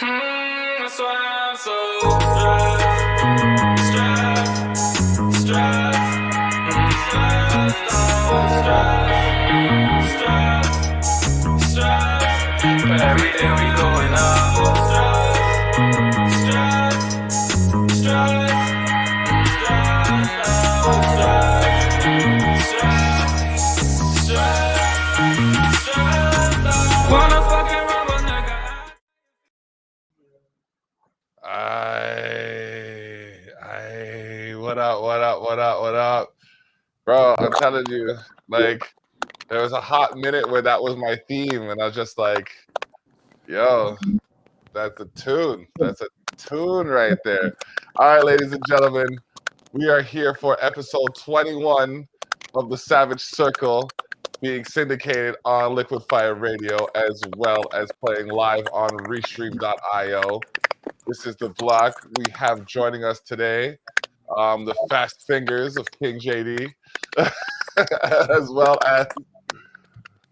That's why I'm so stressed. But every day we going up. Wanna fucking rubber nigga. What up? Bro, I'm telling you, like, there was a hot minute where that was my theme, and I was just like, yo, that's a tune. That's a tune right there. All right, ladies and gentlemen, we are here for episode 21 of the Savage Circle, being syndicated on Liquid Fire Radio, as well as playing live on Restream.io. This is the block. We have joining us today the fast fingers of King JD, as well as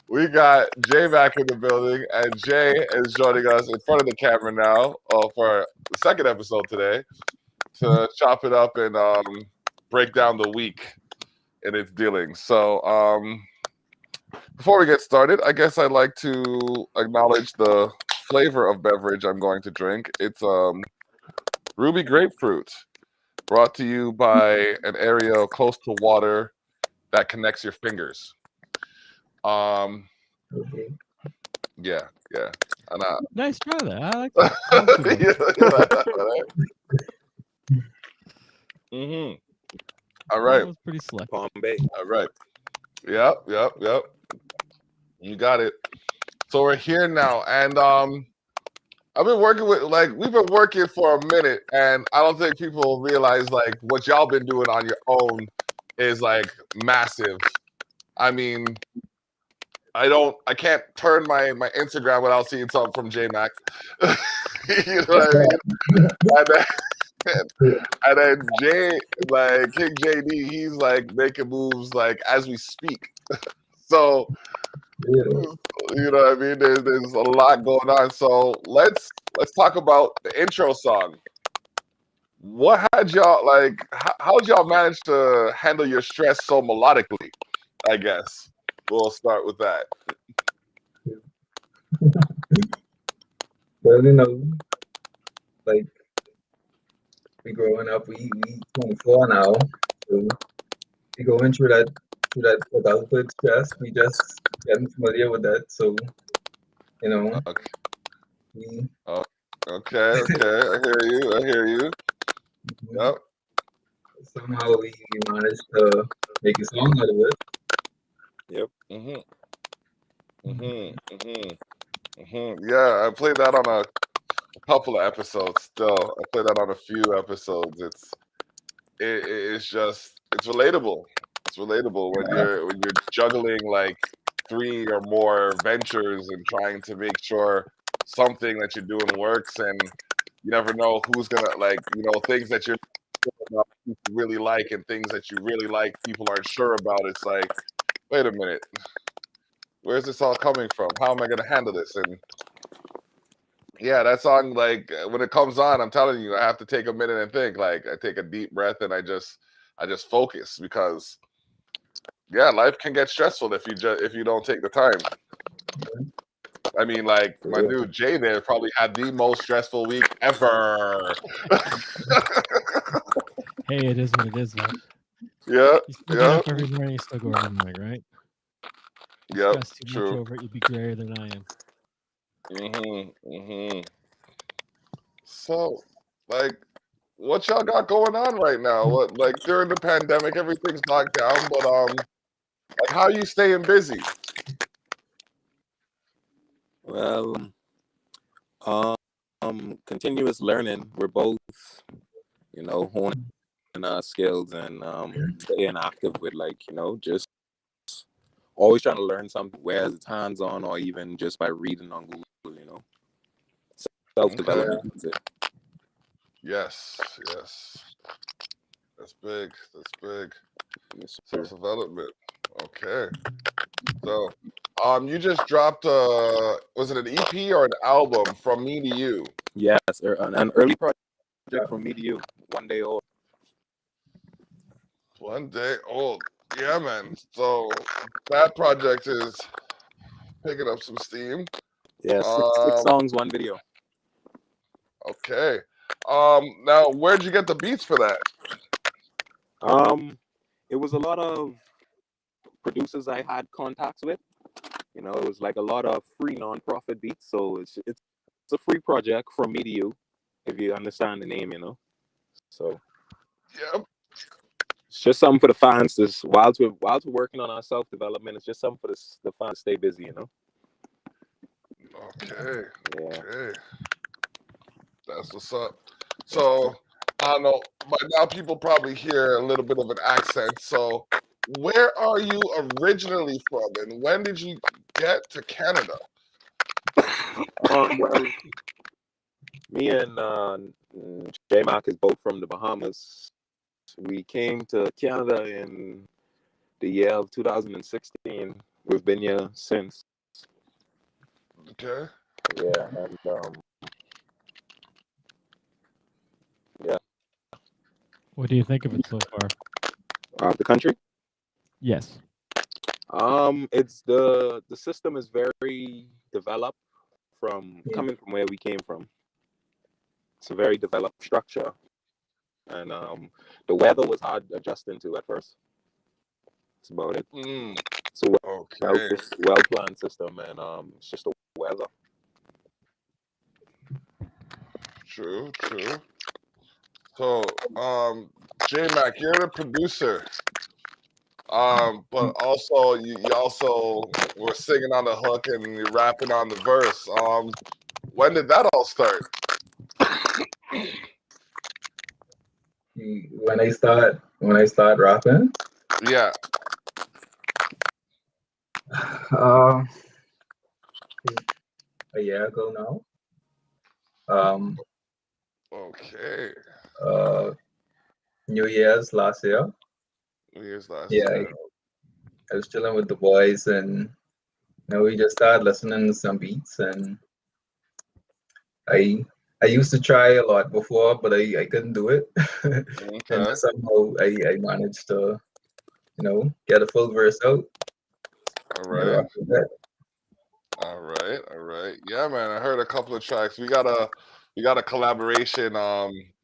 we got Jay back in the building, and Jay is joining us in front of the camera now for the second episode today to chop it up and break down the week in its dealings. So before we get started, I guess I'd like to acknowledge the flavor of beverage I'm going to drink. It's Ruby Grapefruit, brought to you by an area close to water that connects your fingers. Yeah. And nice try there. I like that. All right. That was pretty slick. Bombay. All right. Yep. You got it. So we're here now, and I've been working we've been working for a minute, and I don't think people realize like what y'all been doing on your own is like massive. I mean, I can't turn my Instagram without seeing something from J Mac. You know what I mean? And then Jay, like King JD, he's like making moves like as we speak. So you know what I mean? There's a lot going on. So let's talk about the intro song. What had y'all like? How'd y'all manage to handle your stress so melodically? I guess we'll start with that. Well, you know, like we growing up, we 24 now, so we going through that adulthood stress. We just getting familiar with that, so you know. Okay. I hear you. Yep. Somehow we managed to make a song out of it. Yep. Yeah, I played that on a couple of episodes. Still, I played that on a few episodes. It's relatable. It's relatable when you're juggling like 3 or more ventures and trying to make sure something that you're doing works, and you never know who's gonna things that you're really like and things that you really like people aren't sure about. It's like, wait a minute, where's this all coming from? How am I gonna handle this? And yeah, that song, like when it comes on, I'm telling you, I have to take a minute and think. Like I take a deep breath and I just focus, because yeah, life can get stressful if you don't take the time. I mean, like my dude Jay there probably had the most stressful week ever. Hey, it is what it is, man. Yeah. You still get up every morning, you still go over the mic, right? Yep. Stress too much over it, you'd be grayer than I am. So, like, what y'all got going on right now? What, like, during the pandemic, everything's locked down, but like, how are you staying busy? Well, continuous learning. We're both, honing our skills and staying active with, just always trying to learn something, whether it's hands-on or even just by reading on Google, self-development. Okay. Yes. That's big. Yes, Self-development. Okay. So, you just dropped was it an EP or an album, From Me to You? Yes, an early project from me to you, 1 day old. 1 day old. Yeah, man. So that project is picking up some steam. Yeah, six songs, 1 video. Okay. Now where'd you get the beats for that? It was a lot of producers I had contacts with. You know, it was like a lot of free non-profit beats. So it's a free project from me to you, if you understand the name, you know. So Yep. it's just something for the fans. This whilst we're working on our self-development, it's just something for the fans to stay busy, you know. Okay. Yeah. Okay. That's what's up. So I don't know. By now people probably hear a little bit of an accent. So where are you originally from, and when did you get to Canada? Well, me and J-Mac is both from the Bahamas. We came to Canada in the year of 2016. We've been here since. Okay. Yeah, and yeah. What do you think of it so far? The country. Yes. It's the system is very developed from coming from where we came from. It's a very developed structure, and the weather was hard adjusting to at first. That's about it. It's a well planned system, and it's just the weather. True. So, J-Mac, you're the producer. But also you also were singing on the hook and you're rapping on the verse. When did that all start? When I start rapping, Yeah. A year ago now. Okay. New Year's last year. New Year's last Yeah, year. I was chilling with the boys, and we just started listening to some beats, and I used to try a lot before, but I couldn't do it. And Okay. somehow I managed to, get a full verse out. All right. All right. Yeah, man. I heard a couple of tracks. We got a collaboration.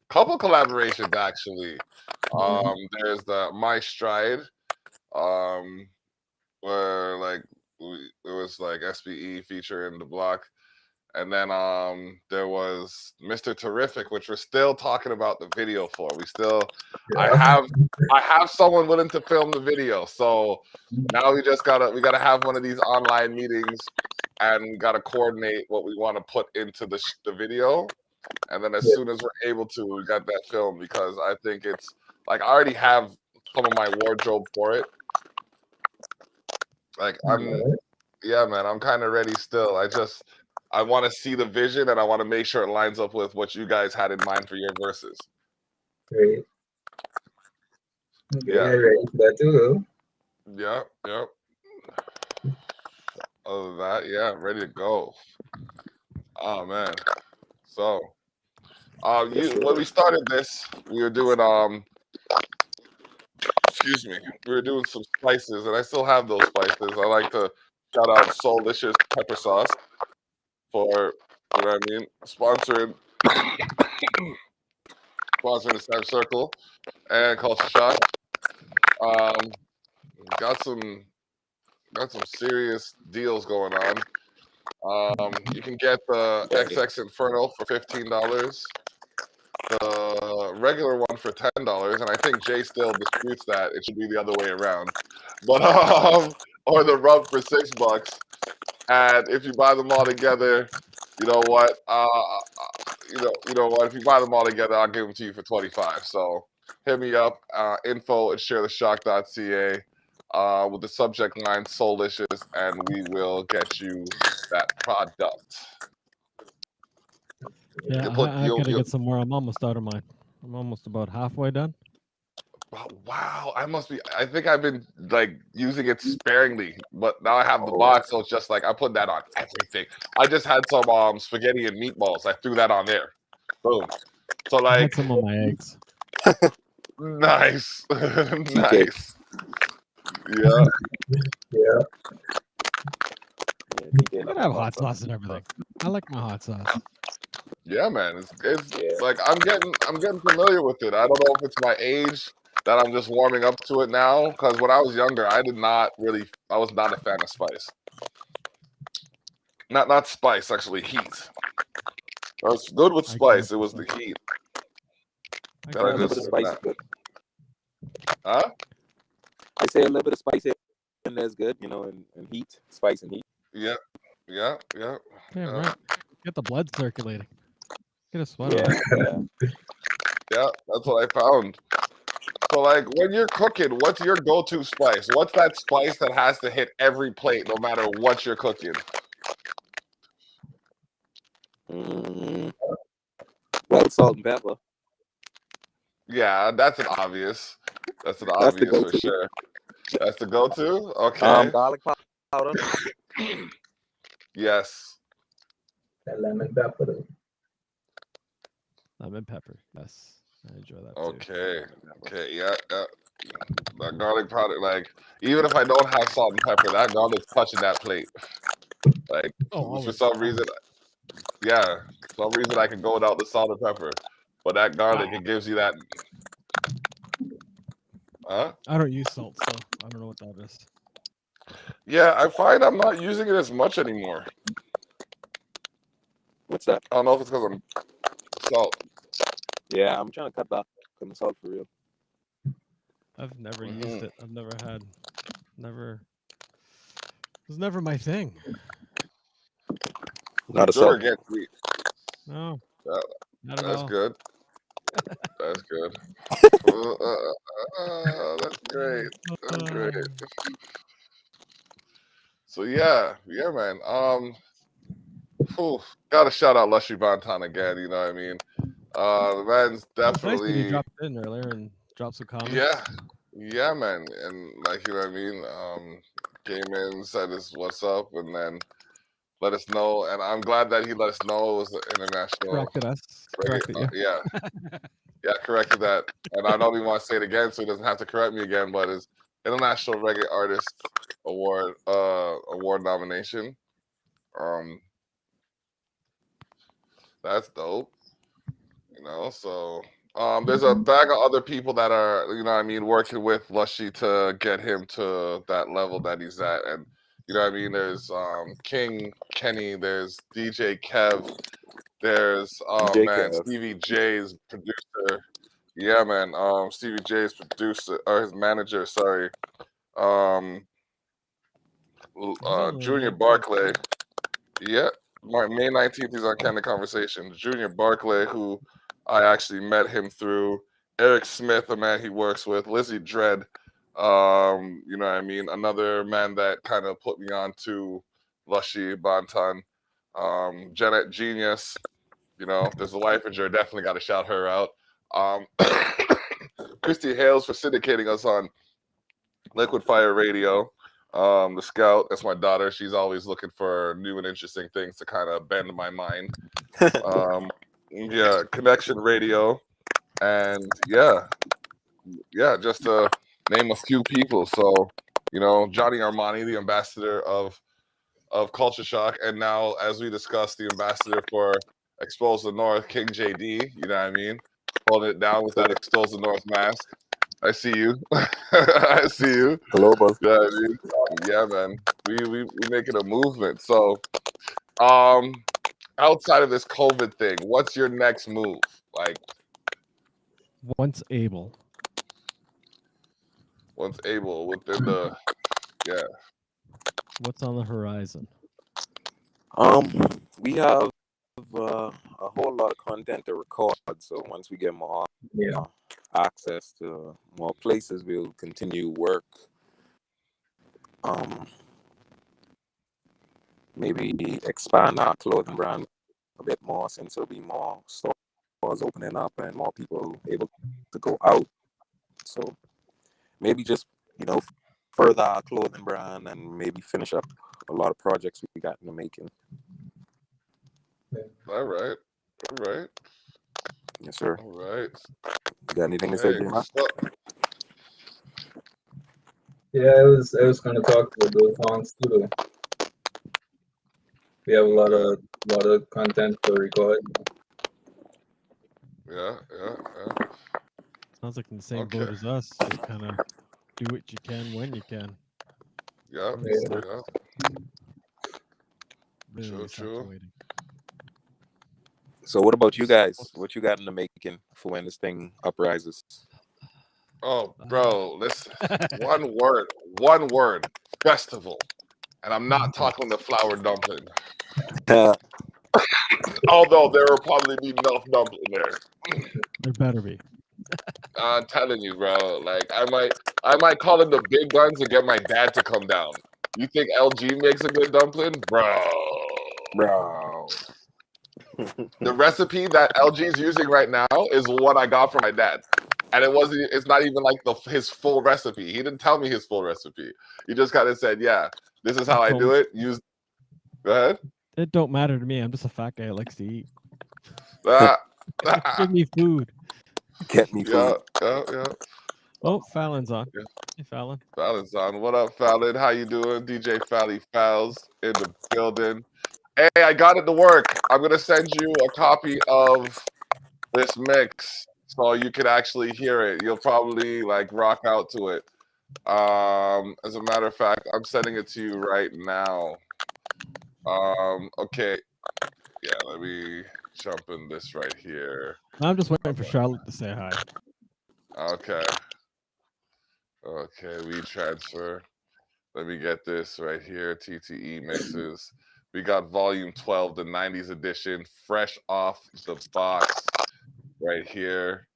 Couple collaborations actually. There's the My Stride. Where like it was like SBE featuring the block. And then there was Mr. Terrific, which we're still talking about the video for. We still I have someone willing to film the video. So now we gotta have one of these online meetings and we gotta coordinate what we want to put into the video. And then as soon as we're able to, we got that film, because I think it's like I already have some of my wardrobe for it. Like yeah, man, I'm kind of ready still. I want to see the vision, and I want to make sure it lines up with what you guys had in mind for your verses. Great. Yeah. Ready for that too. Yep. Other than that, yeah, ready to go. Oh man. So, when we started this, we were doing excuse me, we were doing some spices, and I still have those spices. I like to shout out Soulicious pepper sauce for, you know what I mean, sponsoring the Savage Circle and Culture Shock. Got some serious deals going on. You can get the XX Inferno for $15, the regular one for $10, and I think Jay still disputes that. It should be the other way around. But or the rub for $6. And if you buy them all together, you know what? You know what? If you buy them all together, I'll give them to you for $25. So hit me up, info@sharetheshock.ca, with the subject line Soulicious, and we will get you that product. Yeah, I gotta get some more. I'm almost out of mine. I'm almost about halfway done. Oh, wow, I think I've been like using it sparingly, but now I have the Oh. box, so it's just like I put that on everything. I just had some spaghetti and meatballs. I threw that on there. Boom. So I had like, some on my eggs. nice, TK. nice. Yeah. Yeah. Yeah, TK You love can have hot hot sauce and everything. I like my hot sauce. Yeah, man. It's Yeah. like I'm getting familiar with it. I don't know if it's my age that I'm just warming up to it now. Because when I was younger, I was not a fan of spice. Not spice, actually heat. I was good with I spice. It grew up was with the heat I that grew I A up little with bit of just spice. spice is good. huh? I say a little bit of spice in there is good, and heat, spice and heat. Yeah, yeah, yeah. Damn Yeah. right. Get the blood circulating. Get a sweat Yeah, on. yeah. Yeah, that's what I found. So, like, when you're cooking, what's your go-to spice? What's that spice that has to hit every plate, no matter what you're cooking? Well, salt and pepper. Yeah, that's an obvious. That's an That's the obvious for go-to. sure. That's the go-to. Okay. Garlic powder. Yes. That lemon pepper. Though. Lemon pepper. Yes. I enjoy that too. Okay. Okay. Yeah. Yeah. That garlic powder, like, even if I don't have salt and pepper, that garlic's touching that plate. Like, Oh, for always. some reason, yeah, for some reason I can go without the salt and pepper, but that garlic, it gives you that. Huh? I don't use salt, so I don't know what that is. Yeah, I find I'm not using it as much anymore. What's that? I don't know if it's because I'm salt. Yeah, I'm trying to cut back on the salt for real. I've never Mhm. used it. I've never. It was never my thing. Not a Sugar salt. gets sweet. No. Yeah, Not at that's all. good. That's good. That's great. That's great. So yeah, man. Gotta shout out Lushy Bantan again. You know what I mean? The man's It's nice that he definitely, dropped in earlier and dropped some comments. yeah, man. And like, you know what I mean? Came in, said his what's up, and then let us know. And I'm glad that he let us know it was the international. Corrected us. Corrected you. Yeah, yeah, corrected that. And I don't even want to say it again, so he doesn't have to correct me again. But it's International Reggae Artist Award nomination. That's dope. You know, so there's a bag of other people that are, you know what I mean, working with Lushy to get him to that level that he's at. And you know what I mean, there's King Kenny, there's DJ Kev, there's DJ man, Kev. Stevie J's producer. Yeah, man. Stevie J's producer or his manager, sorry. Junior Barclay. Yeah. May 19th, he's on Candid Conversation. Junior Barclay, who I actually met him through. Eric Smith, a man he works with. Lizzie Dredd, you know what I mean? Another man that kind of put me on to Lushy Bantan. Janet Genius, you know, there's a Lifinger, definitely got to shout her out. Christy Hales for syndicating us on Liquid Fire Radio. The Scout, that's my daughter. She's always looking for new and interesting things to kind of bend my mind. Yeah, Connection Radio, and yeah, just to name a few people. So, you know, Johnny Armani, the ambassador of Culture Shock, and now, as we discussed, the ambassador for Expose the North, King JD. You know what I mean? Holding it down with that Expose the North mask. I see you. I see you. Global. Yeah, I mean, yeah, man. We making a movement. So, outside of this COVID thing, what's your next move? Like, Once able. once able within the, yeah. What's on the horizon? We have a whole lot of content to record. So once we get more access to more places, we'll continue work. Maybe expand our clothing brand a bit more, since there'll be more stores opening up and more people able to go out. So maybe just further our clothing brand and maybe finish up a lot of projects we got in the making. All right. Yes, sir. All right. You got anything to say, Hey, J-Mac? Yeah, I was gonna talk about those songs too though. We have a lot of content to record. Yeah. Sounds like in the same Okay. boat as us. Just kind of do what you can when you can. Yeah. Yeah. Really True. saturating. So what about you guys? What you got in the making for when this thing uprises? Oh, bro, listen. One word. Festival. And I'm not talking the flour dumpling. Although there will probably be enough dumpling there. There better be. I'm telling you, bro. Like I might call in the big guns and get my dad to come down. You think LG makes a good dumpling, bro? The recipe that LG is using right now is what I got from my dad, and it's not even like his full recipe. He didn't tell me his full recipe. He just kind of said, "Yeah, this is how I do it." Go ahead. It don't matter to me. I'm just a fat guy that likes to eat. Give me food. Get me food. Yeah. Oh, Fallon's on. Yeah. Hey, Fallon. Fallon's on. What up, Fallon? How you doing? DJ Fally Fouls in the building. Hey, I got it to work. I'm gonna send you a copy of this mix so you can actually hear it. You'll probably like rock out to it. As a matter of fact, I'm sending it to you right now. Okay. Yeah, let me jump in this right here. I'm just waiting for Charlotte to say hi. Okay. Okay, we transfer. Let me get this right here. TTE mixes. We got volume 12, the 90s edition, fresh off the box right here.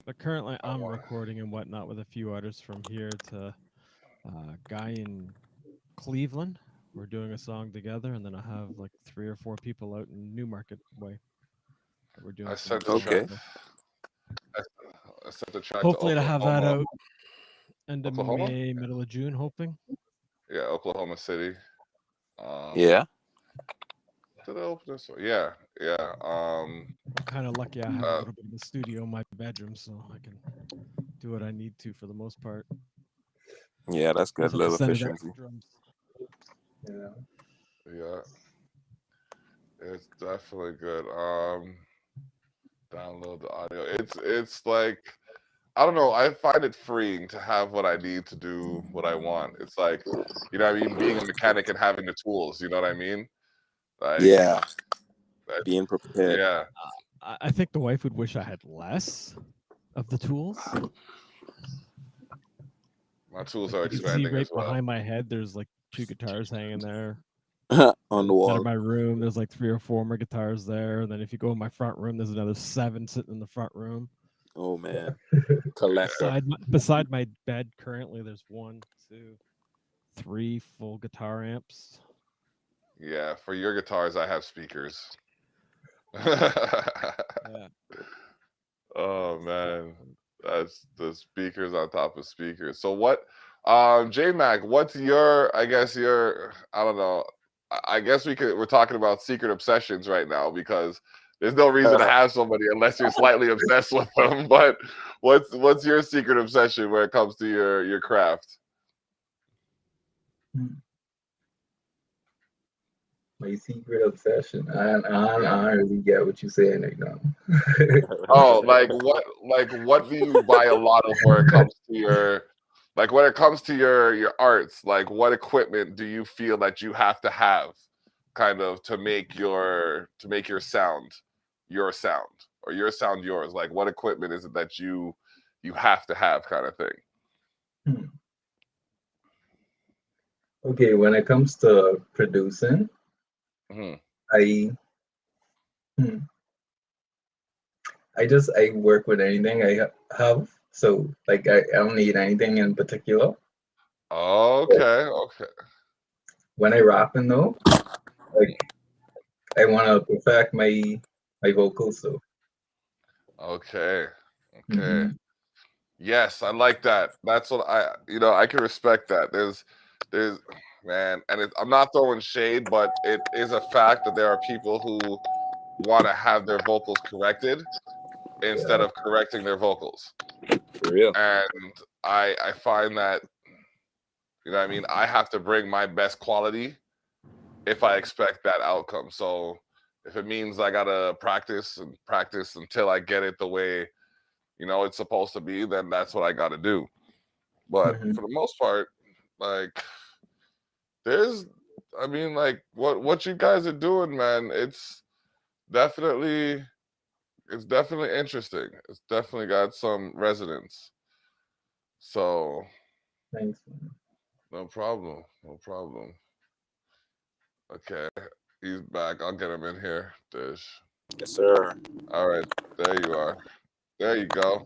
But currently I'm recording and whatnot with a few artists from here to guy in Cleveland. We're doing a song together, and then I have like 3 or 4 people out in Newmarket way. That we're doing. I sent the Okay. track. I sent the track. Hopefully to have that out end of Oklahoma? May, middle of June, hoping. Yeah, Oklahoma City. Yeah. Did I open this one? Yeah. I'm kind of lucky I have a little bit of a studio in my bedroom, so I can do what I need to for the most part. Yeah, that's good. Little efficiency. Yeah. It's definitely good. Download the audio. It's like, I don't know. I find it freeing to have what I need to do what I want. It's like, you know what I mean? Being a mechanic and having the tools, you know what I mean? Like, yeah. Being prepared. Yeah. I think the wife would wish I had less of the tools. My tools are You can expanding see right as well. behind my head, there's like 2 guitars hanging there. On the wall. In my room, there's like 3 or 4 more guitars there. And then if you go in my front room, there's another 7 sitting in the front room. Oh man. Collector. Beside my bed currently, there's 1, 2, 3 full guitar amps. Yeah, for your guitars, I have speakers. Yeah. Oh man, that's the speakers on top of speakers. So what, J-Mac, what's your? I don't know. I guess we're talking about secret obsessions right now because there's no reason to have somebody unless you're slightly obsessed with them. But what's your secret obsession when it comes to your craft? My secret obsession. I don't really get what you're saying right now. Oh, like what do you buy a lot of when it comes to your your arts? Like what equipment do you feel that you have to have kind of to make your sound your sound or your sound yours? Like what equipment is it that you have to have kind of thing? Okay, when it comes to producing, I work with anything I have. So like I don't need anything in particular. Okay. When I rapping though, like I want to perfect my vocals. So Okay. Mhm. Yes, I like that. That's what I can respect that. There's, man, and I'm not throwing shade, but it is a fact that there are people who want to have their vocals corrected instead of correcting their vocals. For real. And I find that, you know what I mean, I have to bring my best quality if I expect that outcome. So if it means I gotta practice and practice until I get it the way, you know, it's supposed to be, then that's what I gotta do. But Mhm. for the most part, like there's I mean, like what you guys are doing, man, definitely it's definitely interesting. It's definitely got some resonance. So Thanks, man. no problem. No problem. Okay. He's back. I'll get him in here. Dish. Yes, sir. All right. There you are. There you go.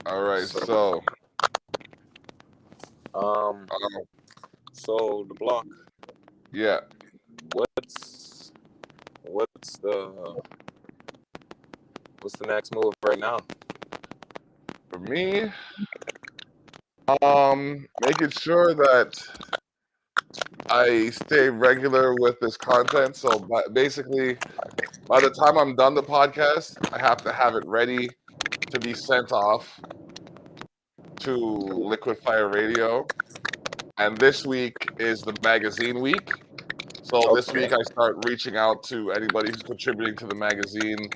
All right. So Um, um, so the block. yeah. What's what's the what's the next move right now? For me, making sure that I stay regular with this content. So basically, by the time I'm done the podcast, I have to have it ready to be sent off to Liquid Fire Radio. And this week is the magazine week. So this Okay. week I start reaching out to anybody who's contributing to the magazine,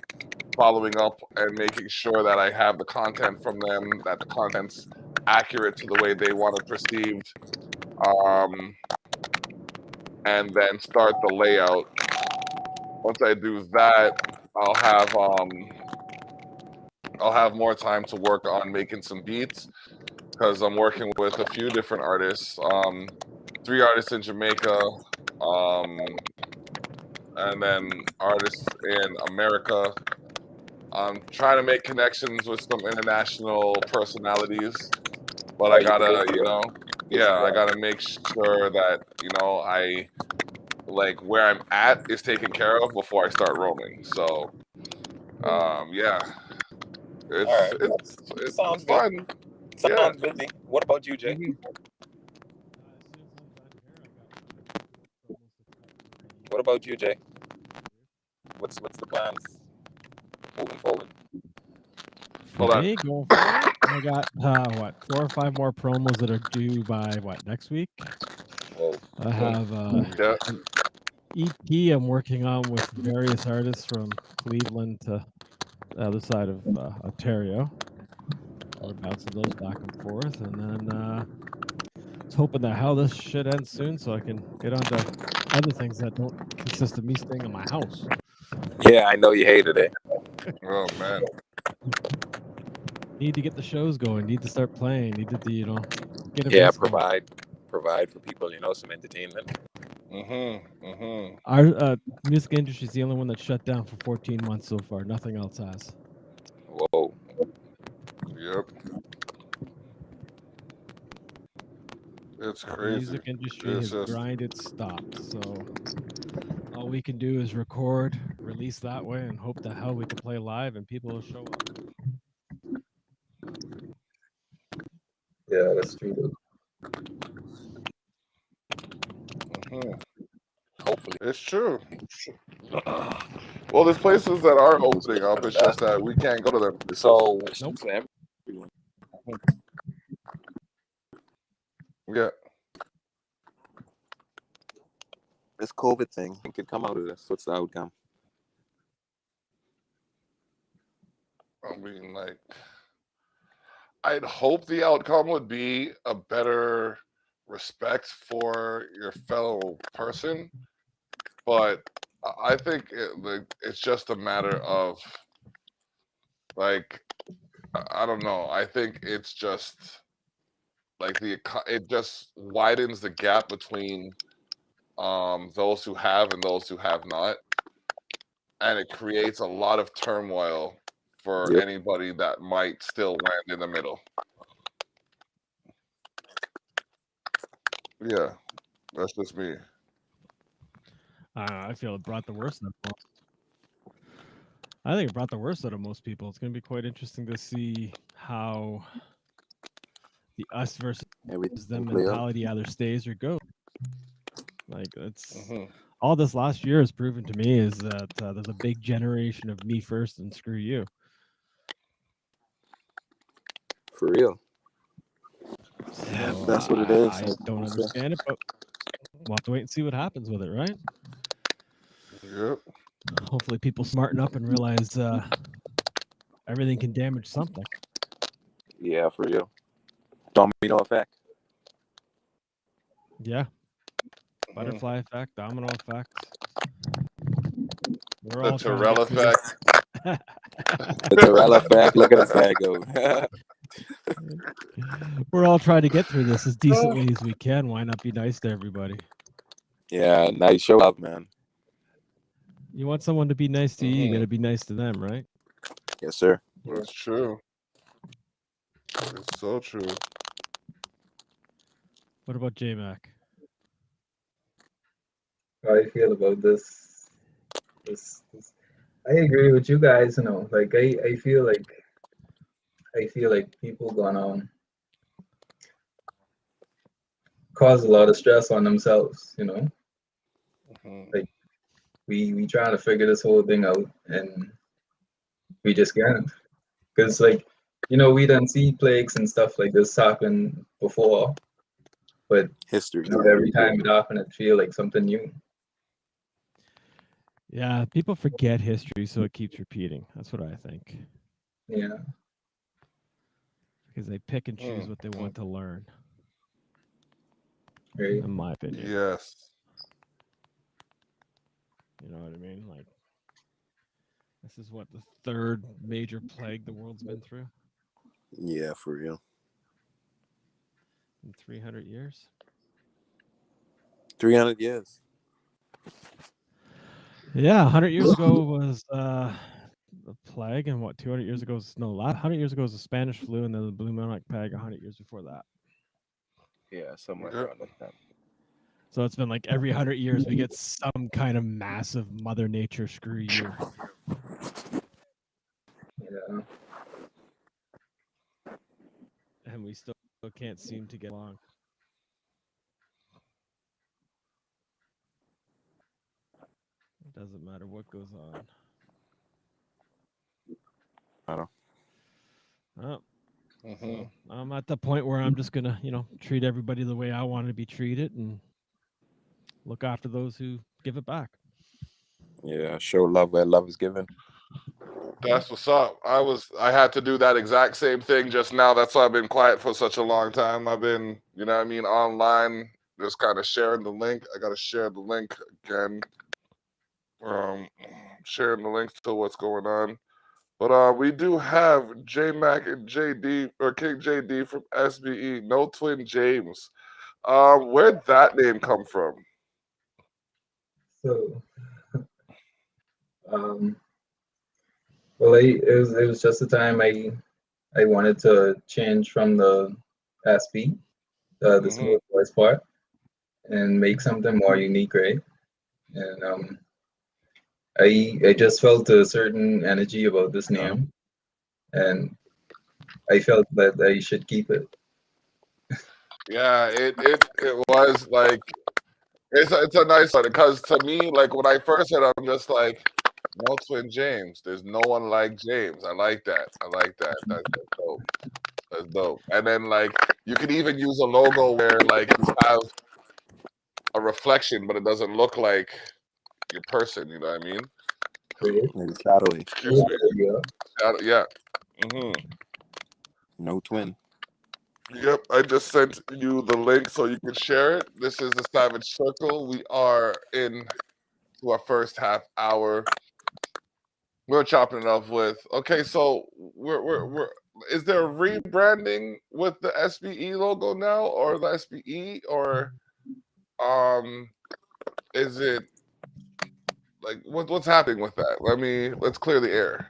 following up and making sure that I have the content from them, that the content's accurate to the way they want it perceived. And then start the layout. Once I do that, I'll have more time to work on making some beats because I'm working with a few different artists, 3 artists in Jamaica, and then artists in America. I'm trying to make connections with some international personalities, but I gotta, I gotta make sure that, I like where I'm at is taken care of before I start roaming. So, yeah, All right. it's Sounds good. fun. Yeah. Sounds busy. What about you, Jay? Mhm. What about you, Jay? What's the plans moving forward? Hold on. Hey, going forward, I got 4 or 5 more promos that are due by next week. Whoa. I have Yeah. an EP I'm working on with various artists from Cleveland to the other side of Ontario. We're bouncing those back and forth, and then I was hoping that how this shit ends soon, so I can get on to other things that don't consist of me staying in my house. Yeah, I know you hated it. Oh man. Need to get the shows going. Need to start playing. Need to get Yeah, events going. provide for people, some entertainment. Our music industry is the only one that's shut down for 14 months so far. Nothing else has. Whoa. Yep. It's The crazy. music industry It's has just grinded stopped. So all we can do is record, release that way, and hope the hell we can play live and people will show up. Yeah, that's true. Hopefully. it's true. Well, there's places that are opening up. It's just that we can't go to them. So Nope. for everyone. Yeah. This COVID thing could come out of this. What's the outcome? I mean, like, I'd hope the outcome would be a better respect for your fellow person, but I think it's just a matter of, like, I don't know. I think it's just like it just widens the gap between those who have and those who have not, and it creates a lot of turmoil for Yep. anybody that might still land in the middle. Yeah, that's just me. I feel it brought the worst of them. I think it brought the worst out of most people. It's going to be quite interesting to see how the us versus Everything them play out. mentality either stays or goes. Like it's Mhm. all this last year has proven to me is that there's a big generation of me first and screw you. For real. So That's what it is. I don't understand it, but we'll have to wait and see what happens with it, right? Yep. Hopefully, people smarten up and realize everything can damage something. Yeah, for real. Domino effect. Yeah, Mhm. butterfly effect, domino effect. We're The all trying to Terrell get through this. effect. The Terrell effect. Look at this guy go. We're all trying to get through this as decently as we can. Why not be nice to everybody? Yeah, nice show up, man. You want someone to be nice to you, you Mhm. got to be nice to them, right? Yes, sir. That's true. It's so true. What about J-Mac? How I feel about this. I agree with you guys. Like I feel like people gonna cause a lot of stress on themselves. Mhm. Like we trying to figure this whole thing out, and we just can't. Because we done see plagues and stuff like this happen before, but History. every time it happened, it feel like something new. Yeah, people forget history, so it keeps repeating. That's what I think. Yeah. Because they pick and choose what they want to learn, Right. in my opinion. Yes. You know what I mean? Like, this is what the third major plague the world's been through Yeah, for real. in 300 years. 300 years. Yeah, 100 years ago was the plague, and what 200 years ago was 100 years ago was the Spanish flu, and then the blue moonlight plague 100 years before that. Yeah, somewhere Yep. around like that. So it's been like every 100 years we get some kind of massive Mother Nature screw year. Yeah. And we still can't seem to get along. It doesn't matter what goes on. I know. Oh, Mhm. so I'm at the point where I'm just gonna, treat everybody the way I want to be treated and look after those who give it back. Yeah, show love where love is given. That's what's up. I had to do that exact same thing just now. That's why I've been quiet for such a long time. I've been, online, just kind of sharing the link. I gotta share the link again. Sharing the links to what's going on. But we do have J Mac and JD or King JD from SBE, No Twin James. Where'd that name come from? So, well, it was just the time I wanted to change from the SB, the Mhm. smooth voice part, and make something more unique, right? And I just felt a certain energy about this name, and I felt that I should keep it. Yeah, it was like it's a nice one because to me, like when I first heard it, I'm just like, no Twin James. There's no one like James. I like that. That's dope. That's dope. And then like you could even use a logo where like you have a reflection, but it doesn't look like your person. You know what I mean? Right? Maybe shadowy. Excuse me. Yeah. Yeah. Hmm. No twin. Yep, I just sent you the link so you can share it. This is the Savage Circle. We are in to our first half hour. We're chopping it up with. Okay, so we're is there a rebranding with the SBE logo now, or the SBE, or um, is it like what's happening with that? Let's clear the air.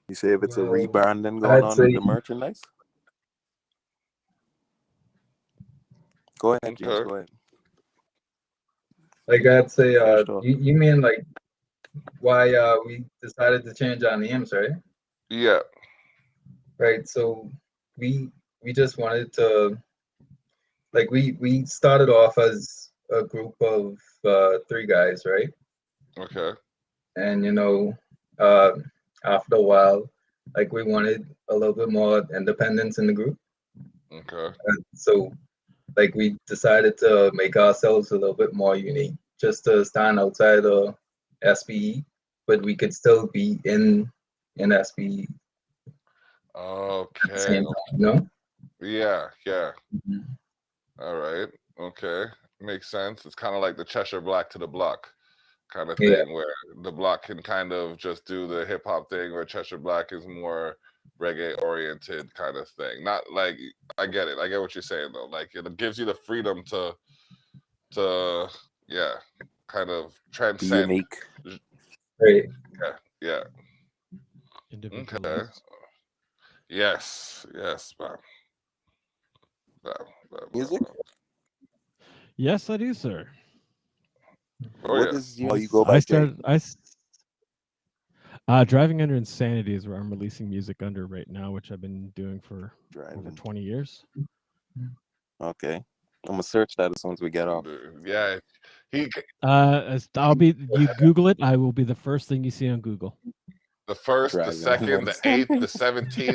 You say if it's a Well, rebranding going I'd on say with the merchandise? Go ahead, James. Okay. Go ahead. I'd say Finish talk. you mean like why we decided to change our names, right? Yeah. Right. So we just wanted to, like, we started off as a group of 3 guys, right? Okay. And uh, after a while, like, we wanted a little bit more independence in the group. Okay. So, like, we decided to make ourselves a little bit more unique, just to stand outside of SBE, but we could still be in SBE at the Okay. same time, you know? Yeah. Yeah. Mhm. All right. Okay. Makes sense. It's kind of like the Cheshire Black to the block kind of Yeah, thing, where the block can kind of just do the hip hop thing, where Cheshire Black is more reggae oriented kind of thing. Not like, I get it. I get what you're saying though. Like, it gives you the freedom to yeah, kind of Be transcend. unique. right. Yeah. Yeah. Okay. Individualism. Yes. Yes. Bam, bam, bam, bam, Music? bam. Yes, I do, sir. Oh What yeah. is you Yes, go I by, Jay? started. Driving Under Insanity is where I'm releasing music under right now, which I've been doing for over Driving. 20 years. Okay. I'm gonna search that as soon as we get off. Yeah. He You Google it, I will be the first thing you see on Google. the first, the Driving Under second, the 8th, Insanity. the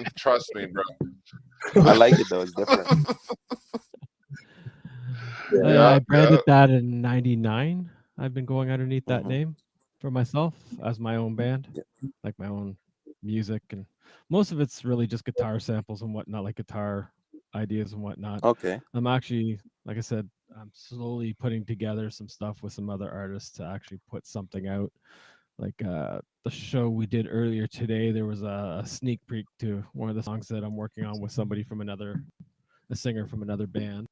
17th. Trust me, bro. I like it though. It's different. Yeah. I branded Yeah. that in '99. I've been going underneath that Mhm. name for myself as my own band, Yeah. like my own music, and most of it's really just guitar samples and whatnot, like guitar ideas and whatnot. Okay. I'm actually, like I said, I'm slowly putting together some stuff with some other artists to actually put something out. Like the show we did earlier today, there was a sneak peek to one of the songs that I'm working on with somebody from a singer from another band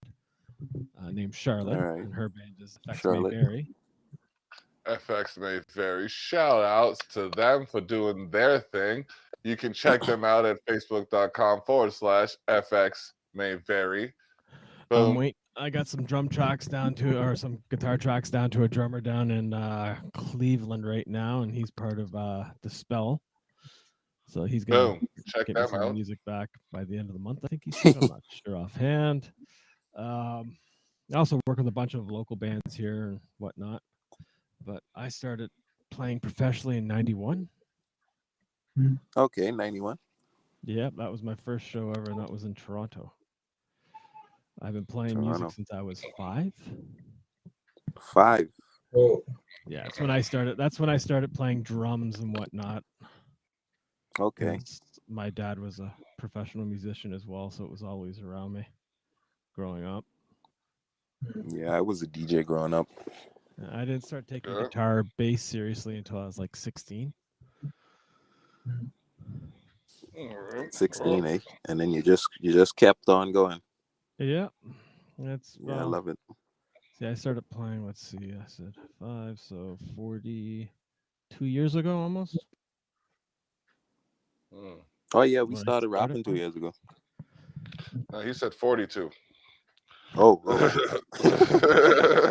named Charlotte, All right. and her band is FX May Charlotte. Vary. FX May Vary. Shout outs to them for doing their thing. You can check them out at facebook.com/FX May Vary. Boom. Wait, I got some drum tracks down to, or some guitar tracks down to a drummer down in Cleveland right now, and he's part of the Spell. So he's gonna Boom. Check get me them some out. music back by the end of the month. I think he said. I'm not sure offhand. I also work with a bunch of local bands here and whatnot. But I started playing professionally in '91. Okay. 91. Yeah, that was my first show ever, and that was in Toronto. I've been playing music Toronto. since I was 5. 5. Oh, Yeah, that's when I started. That's when I started playing drums and whatnot. Okay. 'Cause my dad was a professional musician as well, so it was always around me growing up. Yeah, I was a DJ growing up. I didn't start taking Yeah. guitar bass seriously until I was like 16. All right. 16, eh? And then you just kept on going. Yeah, that's Yeah, I love it. See, I started playing. Let's see, I said 5, so 42 years ago almost. Mm. Oh yeah, we When I started rapping 2 playing. years ago. No, he said 42. Oh.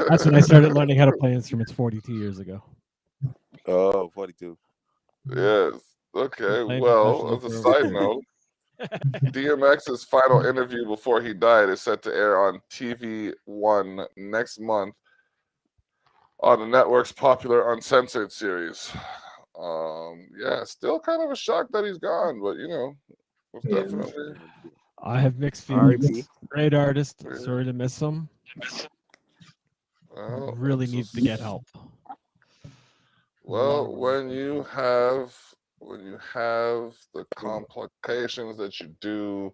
That's when I started learning how to play instruments 42 years ago. Oh, 42. Yes. Okay. Played Well, professionally as a for over side 30. note, DMX's final interview before he died is set to air on TV1 next month on the network's popular Uncensored series. Yeah, still kind of a shock that he's gone, but it's yeah. definitely. I have mixed R.I.P. feelings. Great artist. Yeah. Sorry to miss him. Well, Really it's needs just- to get help. Well, when you have the complications that you do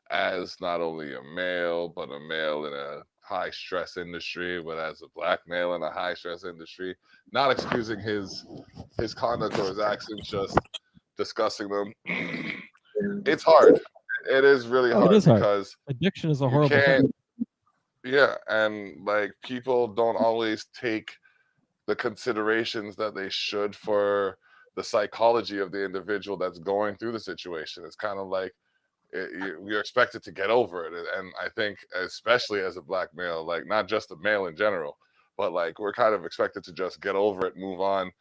as not only a male, but a male in a high stress industry, but as a black male in a high stress industry, not excusing his conduct or his actions, just discussing them. It's hard. It is really hard It is hard. because Addiction is a you horrible can't. thing. Yeah, and like people don't always take the considerations that they should for the psychology of the individual that's going through the situation. It's kind of like you're expected to get over it, and I think especially as a black male, like not just a male in general, but like we're kind of expected to just get over it, move on,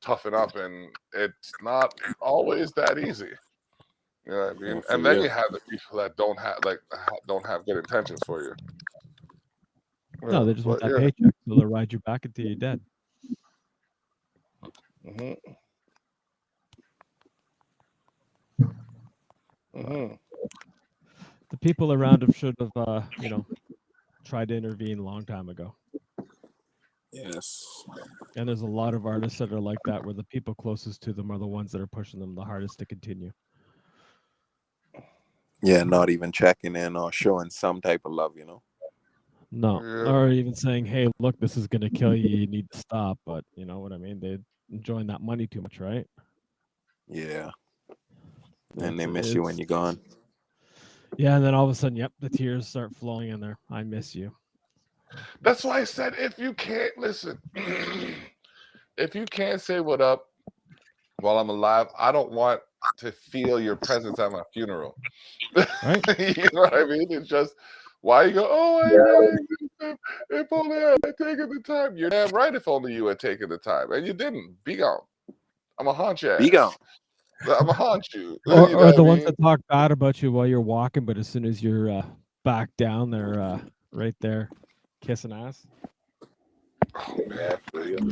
toughen up, and it's not always that easy. You know what I mean? Yeah, for And then real. you have the people that don't have good intentions for you. No, Yeah, they just want but that yeah. paycheck, so they'll ride you back until you're dead. hmm hmm The people around him should have, tried to intervene a long time ago. Yes. And there's a lot of artists that are like that, where the people closest to them are the ones that are pushing them the hardest to continue. Yeah, not even checking in or showing some type of love, you know. No, Yeah. or even saying, "Hey, look, this is going to kill you. You need to stop." But you know what I mean? They're enjoying that money too much, right? Yeah. And they It's- miss you when it's- you're gone. Yeah, and then all of a sudden, yep, the tears start flowing in there. I miss you. That's why I said if you can't listen, if you can't say what up while I'm alive, I don't want to feel your presence at my funeral. Right? You know what I mean? It's just why you go, oh, I Yeah. really miss him. If only I had taken the time. You're damn right if only you had taken the time. And you didn't. Be gone. I'm going to haunt your ass. Be gone. I'm going to haunt you. Or, You know or what the I ones mean? that talk bad about you while you're walking, but as soon as you're back down, they're right there kissing ass. Oh, Yeah, man. for real.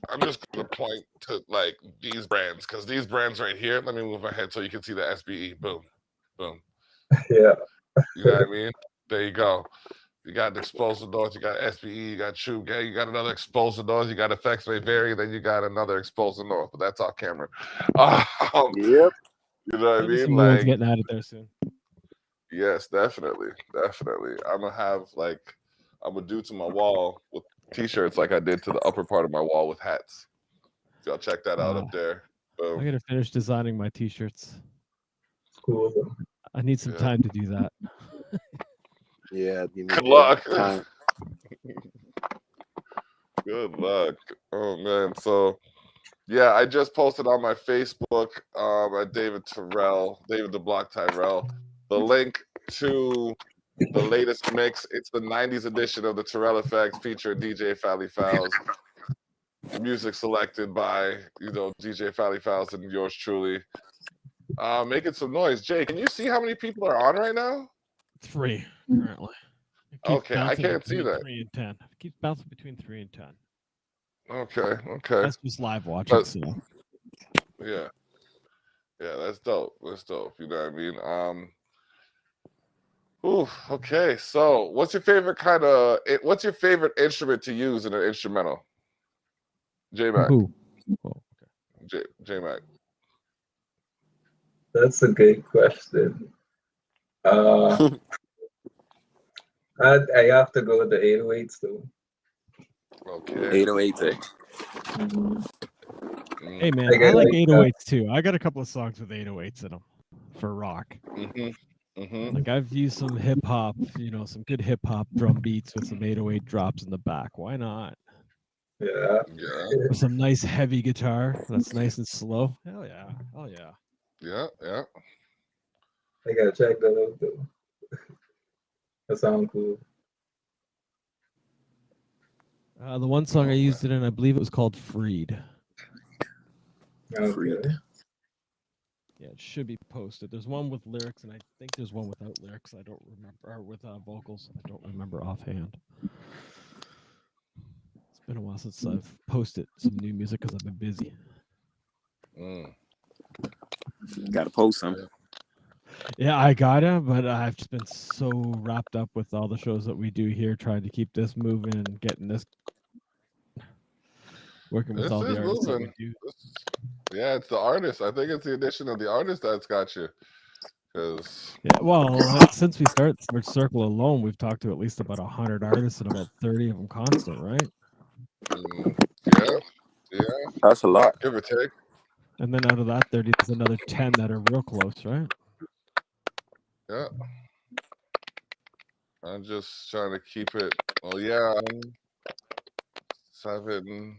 I'm just going to point to like these brands, because these brands right here, let me move my head so you can see the SBE. Boom. Boom. Yeah. You know what I mean? There you go. You got the explosive doors, you got SBE, you got True Gay, you got another explosive doors, you got Effects May Vary, then you got another explosive north, but that's off camera. Yep. You know what I There'll be some mean? new ones Like, getting at it there soon. yes, definitely. I'm gonna do to my wall with t-shirts like I did to the upper part of my wall with hats. So y'all check that out up there. I gotta finish designing my t-shirts. Cool. I need some Yeah. time to do that. Yeah. You need Good luck. time. Good luck. Oh man. So yeah, I just posted on my Facebook at David the Block Tyrell, the link to the latest mix. It's the 90s edition of the Terrell Effects featuring DJ Fally Fouls. Music selected by, DJ Fally Fouls and yours truly. Making some noise. Jay, can you see how many people are on right now? 3 currently. It keeps Okay, I bouncing can't see between that. 3 and 10. It keeps bouncing between 3 and 10. Okay. That's just live watching, But- so Yeah, that's dope. You know what I mean? Okay. So, what's your favorite instrument to use in an instrumental? J Mac. Who? Oh, okay. J Mac. That's a good question. I have to go with the 808s though. Okay. 808. Hey man, I I get like like, 808s too. I got a couple of songs with 808s in them for rock. Like I've used some hip hop, some good hip hop drum beats with some 808 drops in the back. Why not? Yeah. With some nice heavy guitar that's nice and slow. Hell yeah. Oh yeah. Yeah. I gotta check that out though. That sounds cool. The one song I used it in, I believe it was called Freed. Okay. Yeah, it should be posted. There's one with lyrics, and I think there's one without lyrics. I don't remember, or with vocals. I don't remember offhand. It's been a while since I've posted some new music because I've been busy. Gotta post some. Yeah, I gotta, but I've just been so wrapped up with all the shows that we do here, trying to keep this moving and getting this working with This all is the artists that we moving. do. Yeah, it's the artist. I think it's the addition of the artist that's got you. Because Yeah, well, since we started Savage Circle alone, we've talked to at least about 100 artists and about 30 of them constant, right? yeah, That's a lot. give or take. And then out of that 30, there's another 10 that are real close, right? Yeah. I'm just trying to keep it. Well, yeah, 7.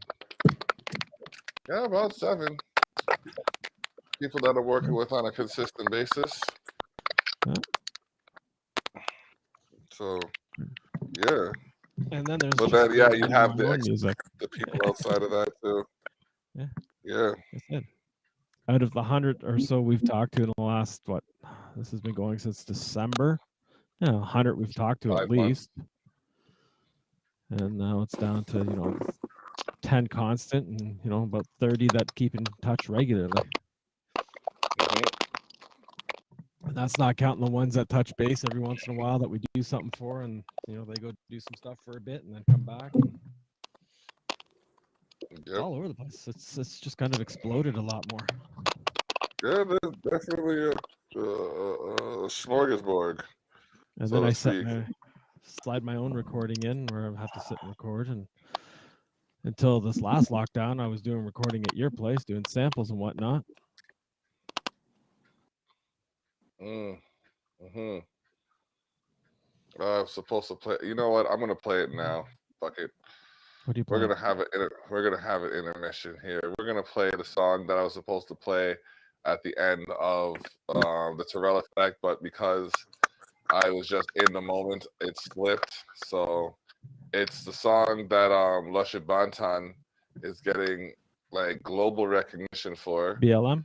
Yeah, about 7 people that I'm working with on a consistent basis. Yeah. So, yeah. And then there's But just then, yeah, you have your own music. the people outside of that too. Yeah. Yeah. I said, out of the 100 or so we've talked to in the last, this has been going since December. Yeah, 100 we've talked to 5 at months. least. And now it's down to, 10 constant and, about 30 that keep in touch regularly. And that's not counting the ones that touch base every once in a while that we do something for, and they go do some stuff for a bit and then come back. It's all over the place. It's just kind of exploded a lot more. Yeah, there's definitely a smorgasbord. And so then to slide my own recording in where I have to sit and record. And until this last lockdown, I was doing recording at your place, doing samples and whatnot. I'm supposed to play. You know what? I'm gonna play it now. Fuck it. What do you play? We're gonna have it. We're gonna have an intermission here. We're gonna play the song that I was supposed to play at the end of the Terrell Effect, but because I was just in the moment, it slipped. So it's the song that Lusha Bantan is getting like global recognition for. BLM?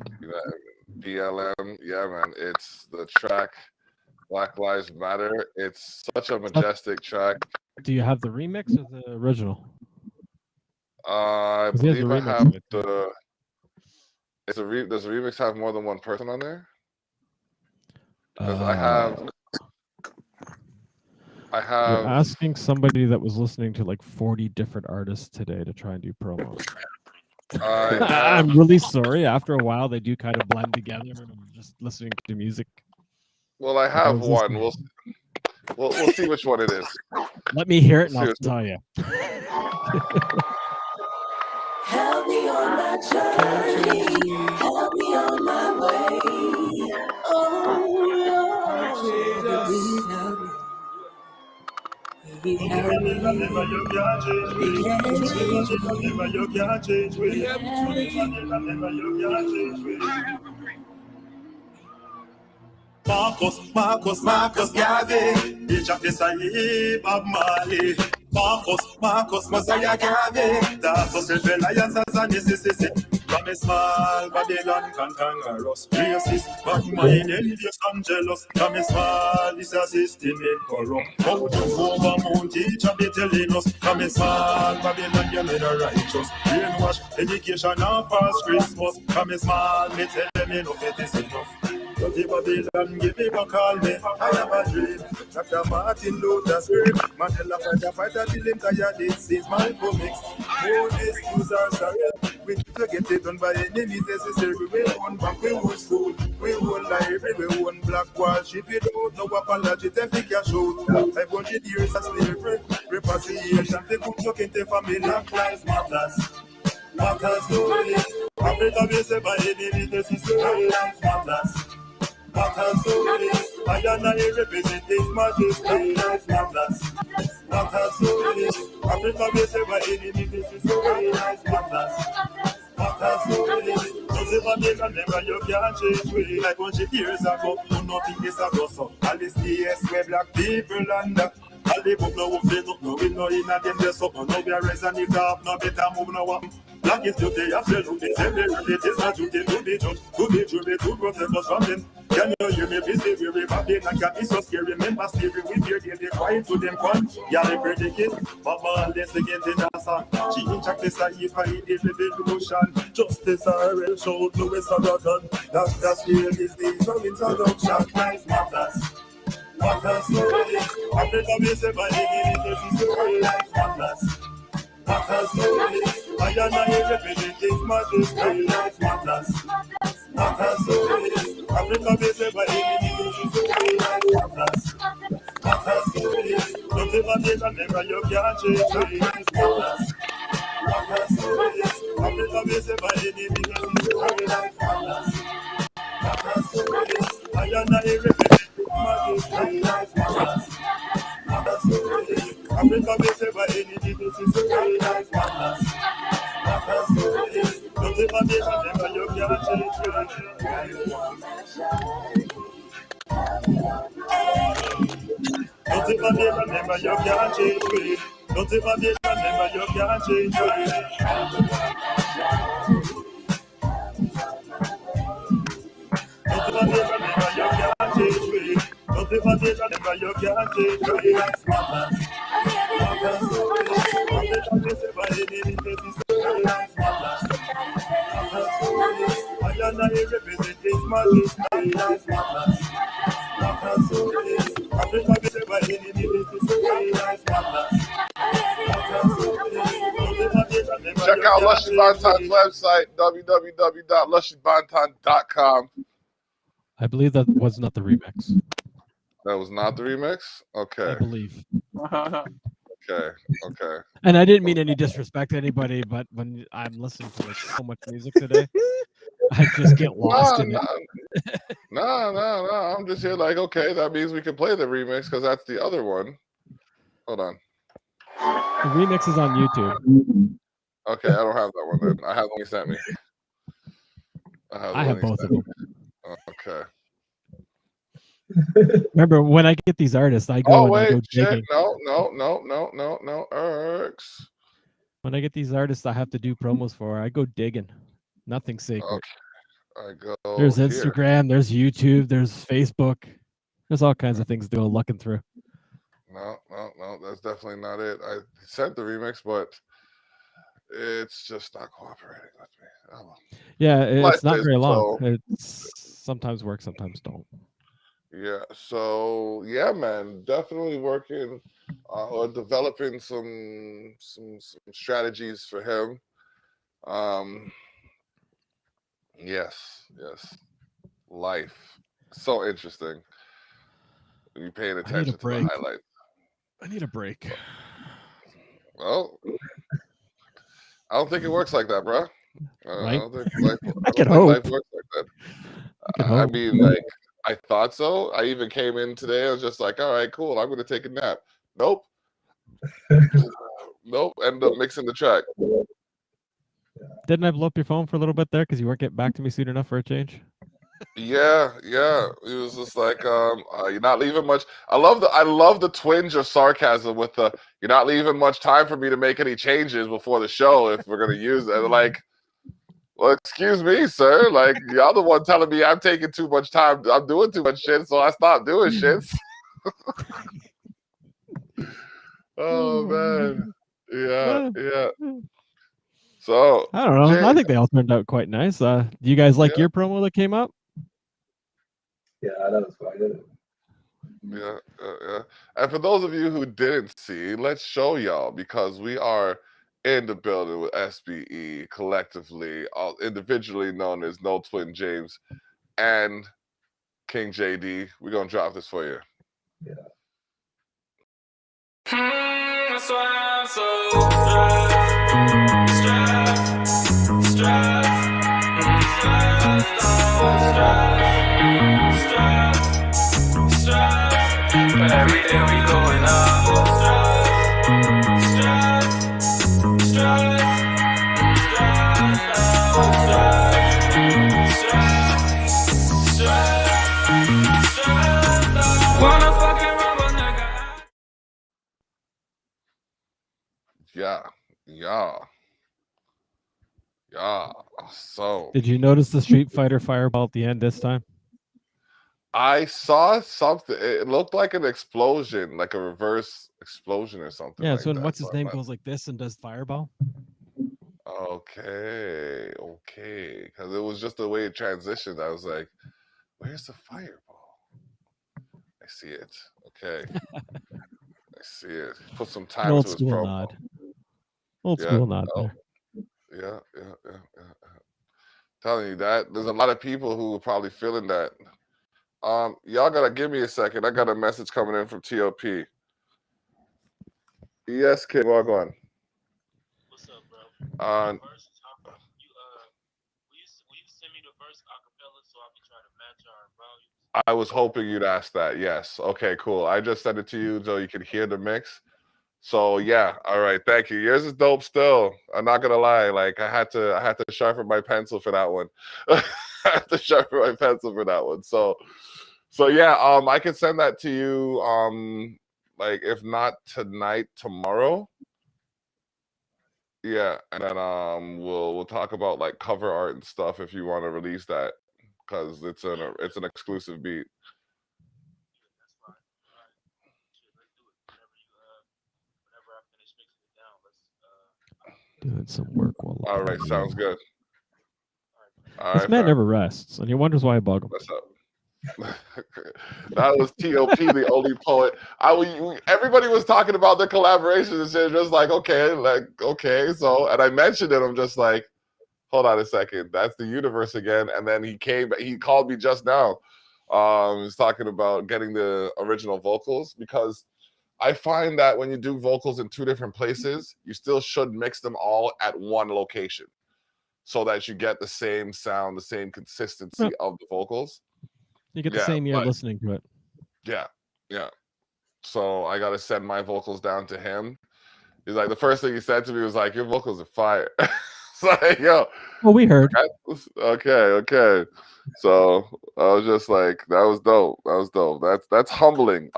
BLM, yeah, man. It's the track Black Lives Matter. It's such a majestic track. Do you have the remix or the original? I believe I have the. Does the remix have more than one person on there? Because I have. You're asking somebody that was listening to like 40 different artists today to try and do promos. I'm really sorry. After a while, they do kind of blend together. And I'm just listening to music. Well, I have one. We'll see which one it is. Let me hear it and I'll tell you. Help me on my journey. Help me on my way. Oh, Lord, please help me. Please help me. You can't change me. Marcus Garvey, the Jackie Sahi, Bob Marley. Marcus Messiah Garvey, that's a self-reliance as a necessity. From a small Babylon can conquer us. Racist, but mine envious and jealous. From a small is a system made corrupt. How to over Mount teacher be telling us. From a small Babylon you made a righteous. Brainwash, education and past Christmas. From a small me tell them enough it is enough. Dirty Babylon, give me a call me. I have a dream. Dr. Martin Luther scream. Mandela fighter till him tired. This is my comics. All these news are sorry. We need to get it done by enemies necessary. We won't bank, we won't school, we won't library, we won't black wall shit. We don't know apology, then we can show. 500 years of slavery, repatriation. They could talk into family, Black Lives Matters. Matters story. Africa be saved by enemies necessary. Black Lives Matters. Matters story. I and I represent His Majesty. Black Lives Matters. Matters story. Africa be saved by enemies necessary. Black Lives Matters. Matters story. Doesn't make a never you can't change way. Like 100 years ago, nothing is a go so. All this DS where black people under. All the book no say no, we know in a danger so. No be a reason it up, no better move no one. Black is duty, absolutely. It is not duty to be judged, to be true, to protect us from them. Can you hear me? Please be very bad. They can't be so scary. Remember, slavery, we fear they crying to them. Yeah, they predicate. Mama, let's get in that song. She in check this, if I eat it, revolution. Justice, I will show to West African. That's real, this is no introduction. Life matters. Matters slowly. Africa, we say, by the this is the life matters. Matters slowly. I and I represent His Majesty. Life matters. Matters slowly. Africa be saved by enemies. This is the way life matters. Matters slowly. Don't ever take a never you can't change. Life matters. Matters slowly. Africa be saved by enemies. This is the way life matters. Matters slowly. I and I represent His Majesty. Life matters. Matters slowly. Africa be saved by enemies. This is the way life matters. Matters slowly. Don't ever take a never you can't change. Don't ever be a member, you can't change me. Don't ever be a never you can't change it. Nothing but never you can't change me. Nothing but never you can't change me. That's my man. Check out Lushy Bantan's website, www.lushybantan.com. I believe that was not the remix. That was not the remix? I Okay. believe. Okay. And I didn't mean any disrespect to anybody, but when I'm listening to like so much music today, I just get lost in it. No. I'm just here like, okay, that means we can play the remix because that's the other one. Hold on. The remix is on YouTube. Okay, I don't have that one then. I have the one you sent me. I have both of them. Okay. Remember, when I get these artists, I go I go digging. No. Erks. When I get these artists I have to do promos for, I go digging. Nothing sacred. Okay. I go. There's here. Instagram, there's YouTube, there's Facebook. There's all kinds of things to go looking through. No, that's definitely not it. I sent the remix, but it's just not cooperating with me. Oh. Yeah, it's Life not is very long. so- It's sometimes works, sometimes don't. Yeah, so yeah, man, definitely working or developing some strategies for him. Yes, life, so interesting. When you're paying attention to the break. highlights. I need a break. Well, I don't think it works like that, bro. Right? I don't think life hope. works like that. can I hope. mean, like, I thought so. I even came in today. I was just like, all right, cool. I'm going to take a nap. Nope. Ended up mixing the track. Didn't I blow up your phone for a little bit there because you weren't getting back to me soon enough for a change? Yeah. It was just like, you're not leaving much. I love the twinge of sarcasm with the you're not leaving much time for me to make any changes before the show if we're gonna use it. Like, well, excuse me, sir. Like, y'all the one telling me I'm taking too much time. I'm doing too much shit, so I stopped doing shit. Oh man. Yeah. So I don't know. Jay, I think they all turned out quite nice. Do you guys like Yeah. your promo that came up? Yeah, that was fine. Yeah. And for those of you who didn't see, let's show y'all because we are in the building with SBE collectively, all individually known as No Twin James and King JD. We're gonna drop this for you. Yeah. That's why I'm so stressed. But every day we going up. Wanna fucking rubber nigga. Yeah. So Did you notice the Street Fighter fireball at the end this time? I saw something. It looked like an explosion, like a reverse explosion or something. Yeah, like so when that. what's his So name I'm goes like this and does fireball. okay. Because it was just the way it transitioned. I was like, "Where's the fireball?" I see it. Okay, I see it. Put some time An old to his school promo. nod. Old school nod there. Yeah. Telling you that there's a lot of people who are probably feeling that. Y'all gotta give me a second. I got a message coming in from TOP. Yes, kid, log on. What's up, bro? Will you send me the verse acapella so I can try to match our volumes? I was hoping you'd ask that. Yes. Okay, cool. I just sent it to you so you can hear the mix. So yeah, all right, thank you. Yours is dope still. I'm not gonna lie. Like I had to sharpen my pencil for that one. I had to sharpen my pencil for that one. So yeah, I can send that to you. Like if not tonight, tomorrow. Yeah, and then we'll talk about like cover art and stuff if you want to release that, because it's an exclusive beat. That's fine. All right. Shit, let's do it. Whenever I finish mixing it down, let's Doing some work while All looking right, at sounds you. good. all right. All This right, man fam. never rests, and he wonders why I bug him. What's up? That was T.O.P. the only poet. Everybody was talking about the collaborations and shit, just like okay. So, and I mentioned it. I'm just like, hold on a second, that's the universe again. And then he called me just now. He's talking about getting the original vocals, because I find that when you do vocals in two different places, you still should mix them all at one location so that you get the same sound, the same consistency Yep. of the vocals. You get the Yeah, same ear but listening to it. yeah. So I got to send my vocals down to him. He's like, the first thing he said to me was like, your vocals are fire. It's like, yo, Well, we heard. okay. So I was just like, that was dope. That's humbling.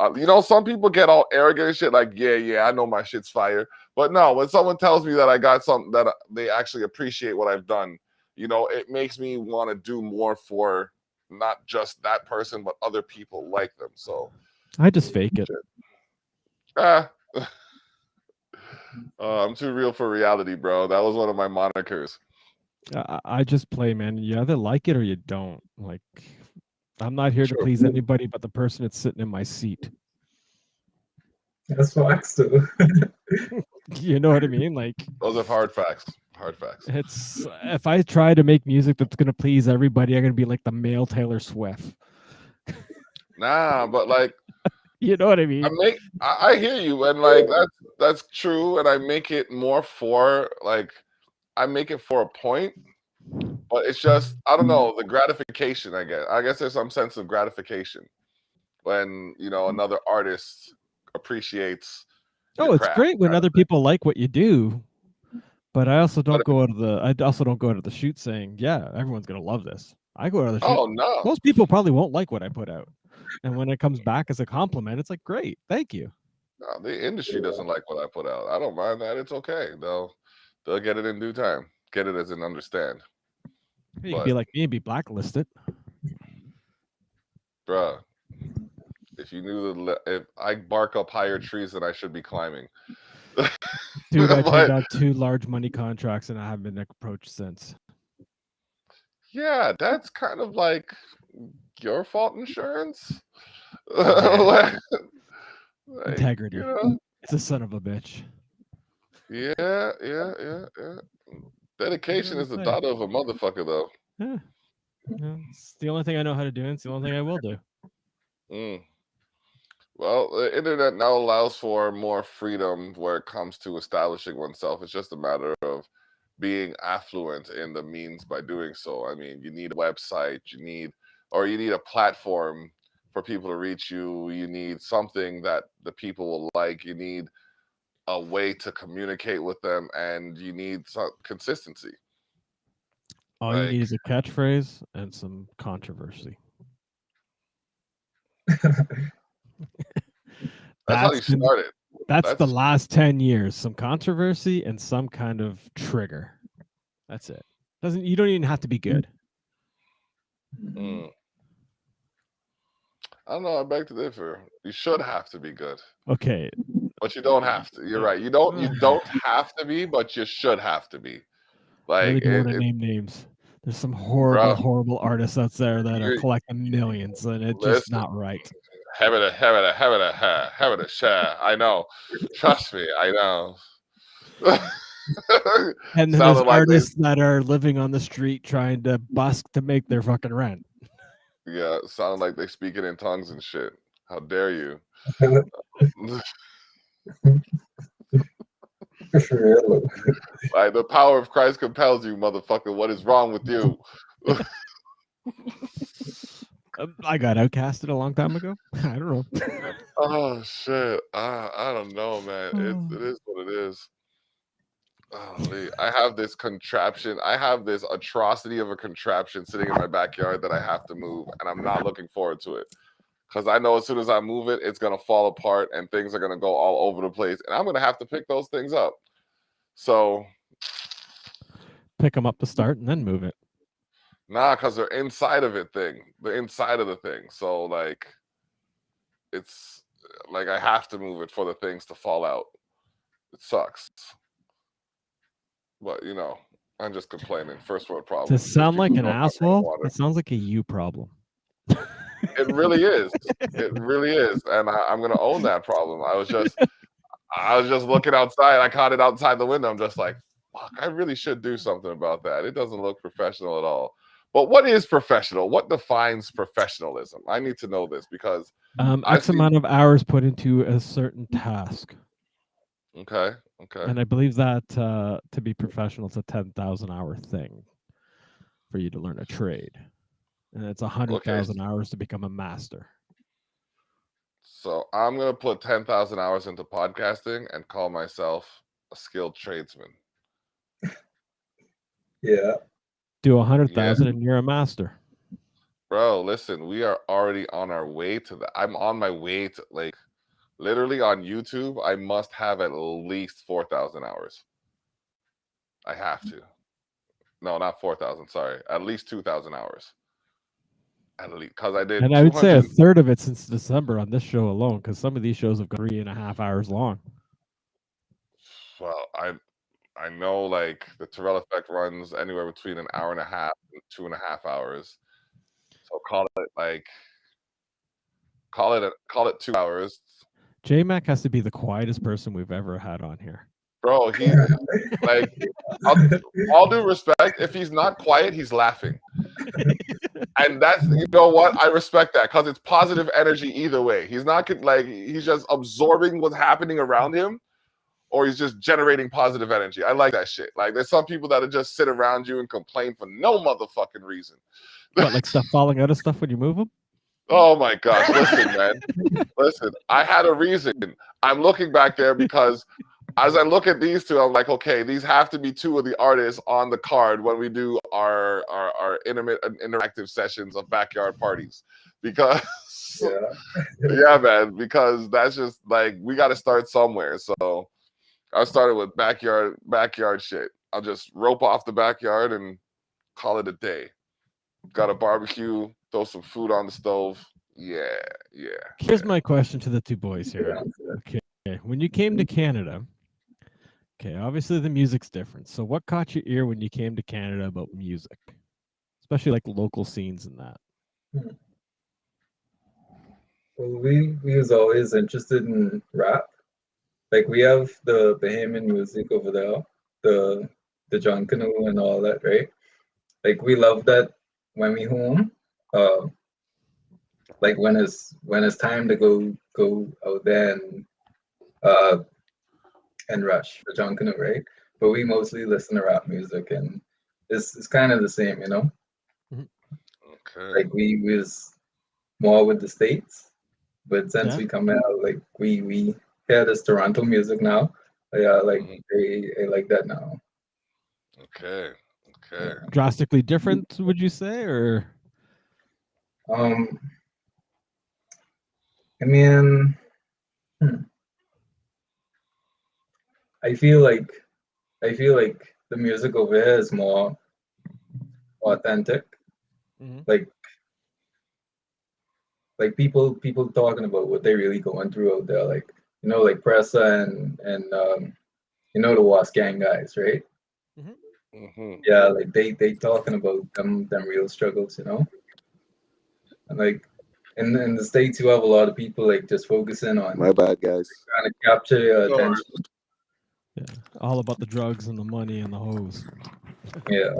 Some people get all arrogant and shit, like, yeah, I know my shit's fire. But no, when someone tells me that I got something that they actually appreciate what I've done, it makes me want to do more for not just that person, but other people like them. So I just fake it. ah. I'm too real for reality, bro. That was one of my monikers. I just play, man. You either like it or you don't. Like, I'm not here to True. please anybody but the person that's sitting in my seat. That's facts too. You know what I mean? Like, Those are hard facts. Hard facts. it's if I try to make music that's gonna please everybody, I'm gonna be like the male Taylor Swift. Nah, but like, You know what I mean? I hear you, and like that's true, and I make it more for like, I make it for a point, but it's just, I don't know, the gratification I get. I guess there's some sense of gratification when another artist appreciates your Oh, it's craft. great when kind of other thing. people like what you do, but I also don't But- go out of the. I also don't go out of the shoot saying, "Yeah, everyone's gonna love this." I go out of the shoot. Oh no, Most people probably won't like what I put out, and when it comes back as a compliment, it's like, "Great, thank you." no, the industry doesn't like what I put out. I don't mind that. It's okay. They'll get it in due time. Get it as an understand. You can be like me and be blacklisted. Bruh, if you knew if I bark up higher trees than I should be climbing. Dude, I But- turned down 2 large money contracts and I haven't been approached since. Yeah, that's kind of like your fault insurance. Yeah. Like, Integrity. It's a son of a bitch. Yeah. Dedication is the daughter of a motherfucker, though. Yeah. It's the only thing I know how to do, and it's the only thing I will do. Well, the internet now allows for more freedom where it comes to establishing oneself. It's just a matter of being affluent in the means by doing so. I mean, you need a website, you need a platform for people to reach you. You need something that the people will like. You need a way to communicate with them, and you need some consistency. All you need is a catchphrase and some controversy. That's how you started. That's the last 10 years. Some controversy and some kind of trigger. That's it. You don't even have to be good. I don't know. I beg to differ. You should have to be good. Okay. But you don't have to. You're right. You don't have to be, but you should have to be. I really Like, don't want to name names. There's some horrible artists out there that are collecting millions, and it's just not right. Have it a share. I know. Trust me, I know. And then there's artists that are living on the street trying to busk to make their fucking rent. Yeah, sound like they speaking in tongues and shit. How dare you? Like, the power of Christ compels you, motherfucker. What is wrong with you? I got outcasted a long time ago. I don't know. Oh shit! I don't know, man. It is what it is. Oh, I have this contraption. I have this atrocity of a contraption sitting in my backyard that I have to move, and I'm not looking forward to it because I know as soon as I move it, it's gonna fall apart and things are gonna go all over the place, and I'm gonna have to pick those things up. So pick them up to start and then move it. Nah, because they're inside of it thing. They're inside of the thing. So like it's like I have to move it for the things to fall out. It sucks. But you know, I'm just complaining. First world problem. To sound like an Don't have asshole, water. it sounds like a you problem. It really is. It really is. And I'm gonna own that problem. I was just looking outside. I caught it outside the window. I'm just like, fuck, I really should do something about that. It doesn't look professional at all. But what is professional? What defines professionalism? I need to know this because X amount of hours put into a certain task. Okay. And I believe that to be professional, it's a 10,000 hour thing for you to learn a trade. And it's 100,000 hours to become a master. So I'm going to put 10,000 hours into podcasting and call myself a skilled tradesman. Yeah. Do 100,000 and you're a master. Bro, listen, we are already on our way to that. I'm on my way to, like, literally on YouTube, I must have at least 4,000 hours. I have to. No, not 4,000, sorry. At least 2,000 hours. At least, because I did. And I would say a third of it since December on this show alone, because some of these shows have gone 3.5 hours long. Well, I know like the Terrell Effect runs anywhere between an hour and a half and 2.5 hours. So call it 2 hours. J-Mac has to be the quietest person we've ever had on here. Bro, he like all due respect, if he's not quiet, he's laughing. And that's, you know what? I respect that because it's positive energy either way. He's not like he's just absorbing what's happening around him, or he's just generating positive energy. I like that shit. Like there's some people that just sit around you and complain for no motherfucking reason. What, like stuff falling out of stuff when you move them? Oh my gosh, listen, man. Listen, I had a reason. I'm looking back there because as I look at these two, I'm like, okay, these have to be two of the artists on the card when we do our interactive sessions of backyard parties. Because yeah, man, because that's just like we gotta start somewhere. So I started with backyard shit. I'll just rope off the backyard and call it a day. Got a barbecue, throw some food on the stove. Yeah. Here's my question to the two boys here. Okay. When you came to Canada, okay, obviously the music's different. So what caught your ear when you came to Canada about music? Especially like local scenes and that. Well, we was always interested in rap. Like we have the Bahamian music over there, the John Canoe and all that, right? Like we love that when we home. Like when it's time to go out there and rush the John Canoe, right? But we mostly listen to rap music, and it's kind of the same, you know. Okay. Like we was more with the States, but since we come out, like we hear this Toronto music now. Yeah, like I like that now. Okay. Drastically different, would you say, or? I mean, I feel like the music over here is more authentic. Like people talking about what they really going through out there, like you know, like Pressa and you know the Was Gang guys, right? Yeah, like they talking about them real struggles, you know. And like in the States, you have a lot of people like just focusing on my bad guys, trying to capture your attention. Yeah, all about the drugs and the money and the hoes. Yeah.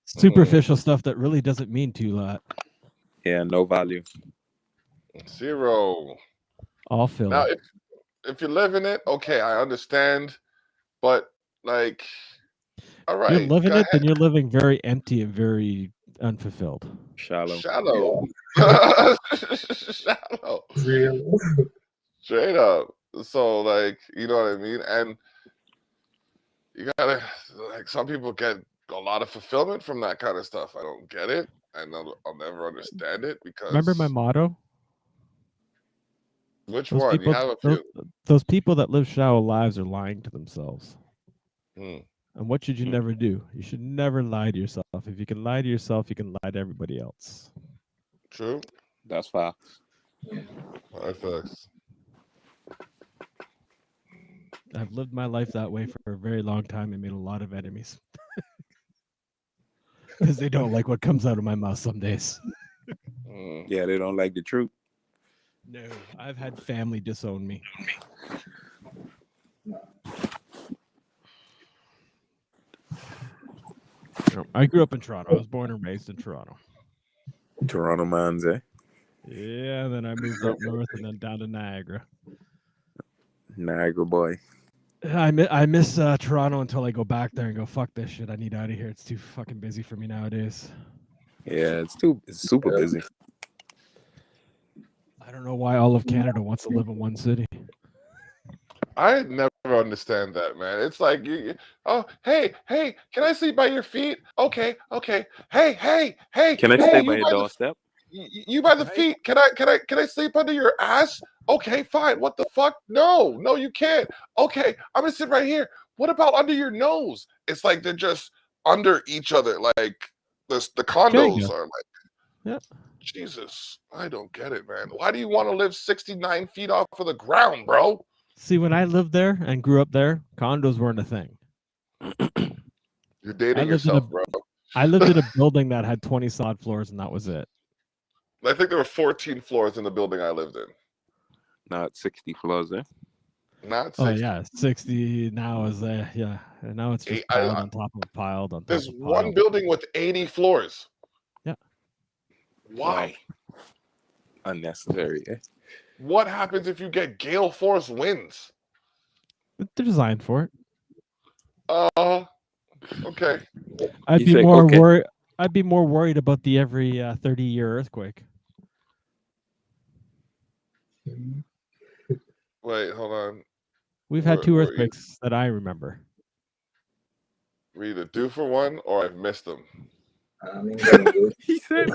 Superficial stuff that really doesn't mean too lot. Yeah, no value. Zero. All filler. Now, if you live in it, okay, I understand. But like, all right, you're living it, then you're living very empty and very unfulfilled. Shallow. Yeah. Shallow. Real. Straight up. So like, you know what I mean? And you gotta, like, some people get a lot of fulfillment from that kind of stuff. I don't get it, and I'll never understand it because. Remember my motto? Which those one? People, you have a few. those people that live shallow lives are lying to themselves. And what should you never do? You should never lie to yourself. If you can lie to yourself, you can lie to everybody else. True. That's facts. Facts. I've lived my life that way for a very long time and made a lot of enemies. Because they don't like what comes out of my mouth some days. Yeah, they don't like the truth. No, I've had family disown me. I grew up in Toronto. I was born and raised in Toronto. Toronto mans, eh? Yeah, then I moved up north and then down to Niagara. Niagara boy. I miss Toronto until I go back there and go, fuck this shit. I need out of here. It's too fucking busy for me nowadays. Yeah, it's super busy. I don't know why all of Canada wants to live in one city. I never understand that, man. It's like oh, hey, can I sleep by your feet? Okay. Hey. Can I hey, stay by your doorstep? You by the feet. Can I sleep under your ass? Okay, fine. What the fuck? No, you can't. Okay, I'm gonna sit right here. What about under your nose? It's like they're just under each other. Like the condos are like. Yeah. Jesus, I don't get it, man. Why do you want to live 69 feet off of the ground, bro? See, when I lived there and grew up there, condos weren't a thing. You're dating yourself, bro. I lived in a building that had 20-some floors, and that was it. I think there were 14 floors in the building I lived in. Not 60 floors, eh? Not 60. Oh, yeah, 60 now is yeah. And now it's just piled on top of piled on top There's of piled. one building with 80 floors. Yeah. Why? Unnecessary, eh? What happens if you get gale force winds? They're designed for it. Okay. I'd be more worried about the every 30-year earthquake. Wait, hold on. We've had 2 earthquakes that I remember. We either due for one or I've missed them. He said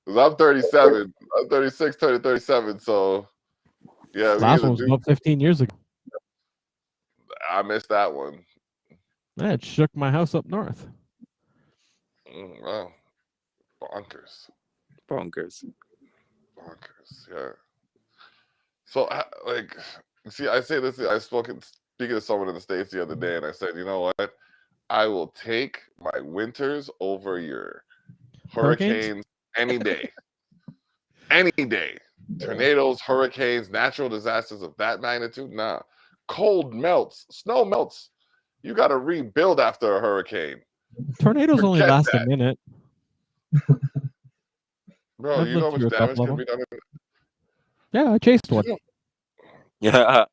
I'm 37. I'm 36, turning 37. So, yeah. Last one was about 15 years ago. I missed that one. Yeah, it shook my house up north. Wow. Bonkers. Yeah. So, like, see, I say this. Speaking to someone in the States the other day, and I said, you know what? I will take my winters over your hurricanes any day. Any day. Tornadoes, hurricanes, natural disasters of that magnitude. Nah. Cold melts, snow melts. You got to rebuild after a hurricane. Tornadoes only last a minute. Bro, you know how much damage can be done? Yeah, I chased one. Yeah.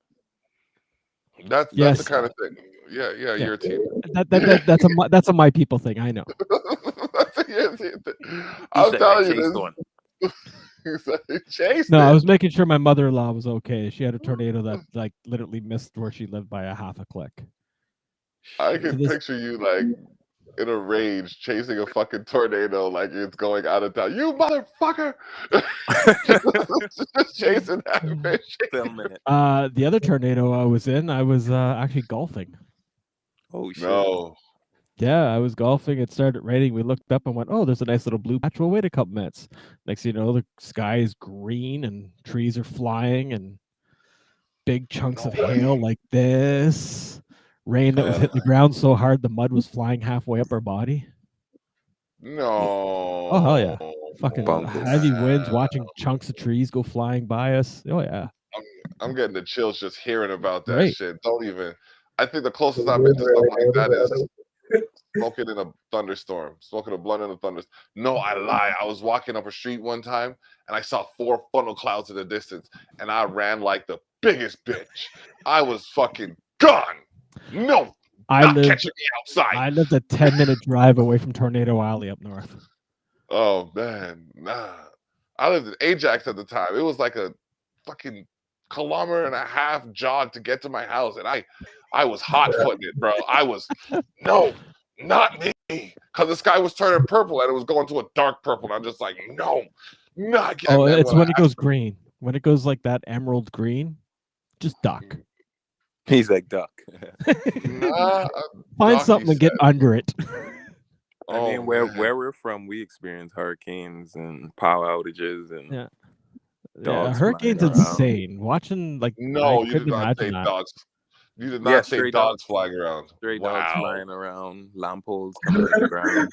That's the kind of thing. Yeah, your team. That's a my people thing. I know. I'm telling you this. One. I was making sure my mother-in-law was okay. She had a tornado that like literally missed where she lived by a half a click. I can picture you like in a rage chasing a fucking tornado like it's going out of town. You motherfucker! Just chasing that bitch. The other tornado I was in, I was actually golfing. Oh shit! No. Yeah, I was golfing. It started raining. We looked up and went, "Oh, there's a nice little blue patch. We'll wait a couple minutes." Next thing you know, the sky is green and trees are flying and big chunks of hail like this. Rain that was hitting the ground so hard the mud was flying halfway up our body. No. Oh hell yeah! Fucking Bonkers. heavy winds, watching chunks of trees go flying by us. Oh yeah. I'm getting the chills just hearing about that shit. Don't even. I think the closest I've been to stuff like that is smoking in a thunderstorm, smoking a blunt in a thunderstorm. No, I lie. I was walking up a street one time and I saw 4 funnel clouds in the distance and I ran like the biggest bitch. I was fucking gone. No, not catching me outside. I lived a 10-minute drive away from Tornado Alley up north. Oh man, nah. I lived in Ajax at the time. It was like a fucking 1.5 kilometer jog to get to my house, and I was hot-footing it, bro. I was no, not me, because the sky was turning purple and it was going to a dark purple. And I'm just like, no, not. Oh, it's when it goes green. When it goes like that emerald green, just duck. He's like duck. Nah, Find Doc, something he to get said. under it. I Oh mean, where man. we're from, we experience hurricanes and power outages and Yeah. Yeah, dogs flying hurricane's around. insane. Watching I No, you did couldn't not imagine say that. dogs. You did Yeah, not say dogs flying around. stray dogs Wow. flying around, lamp poles coming to the ground.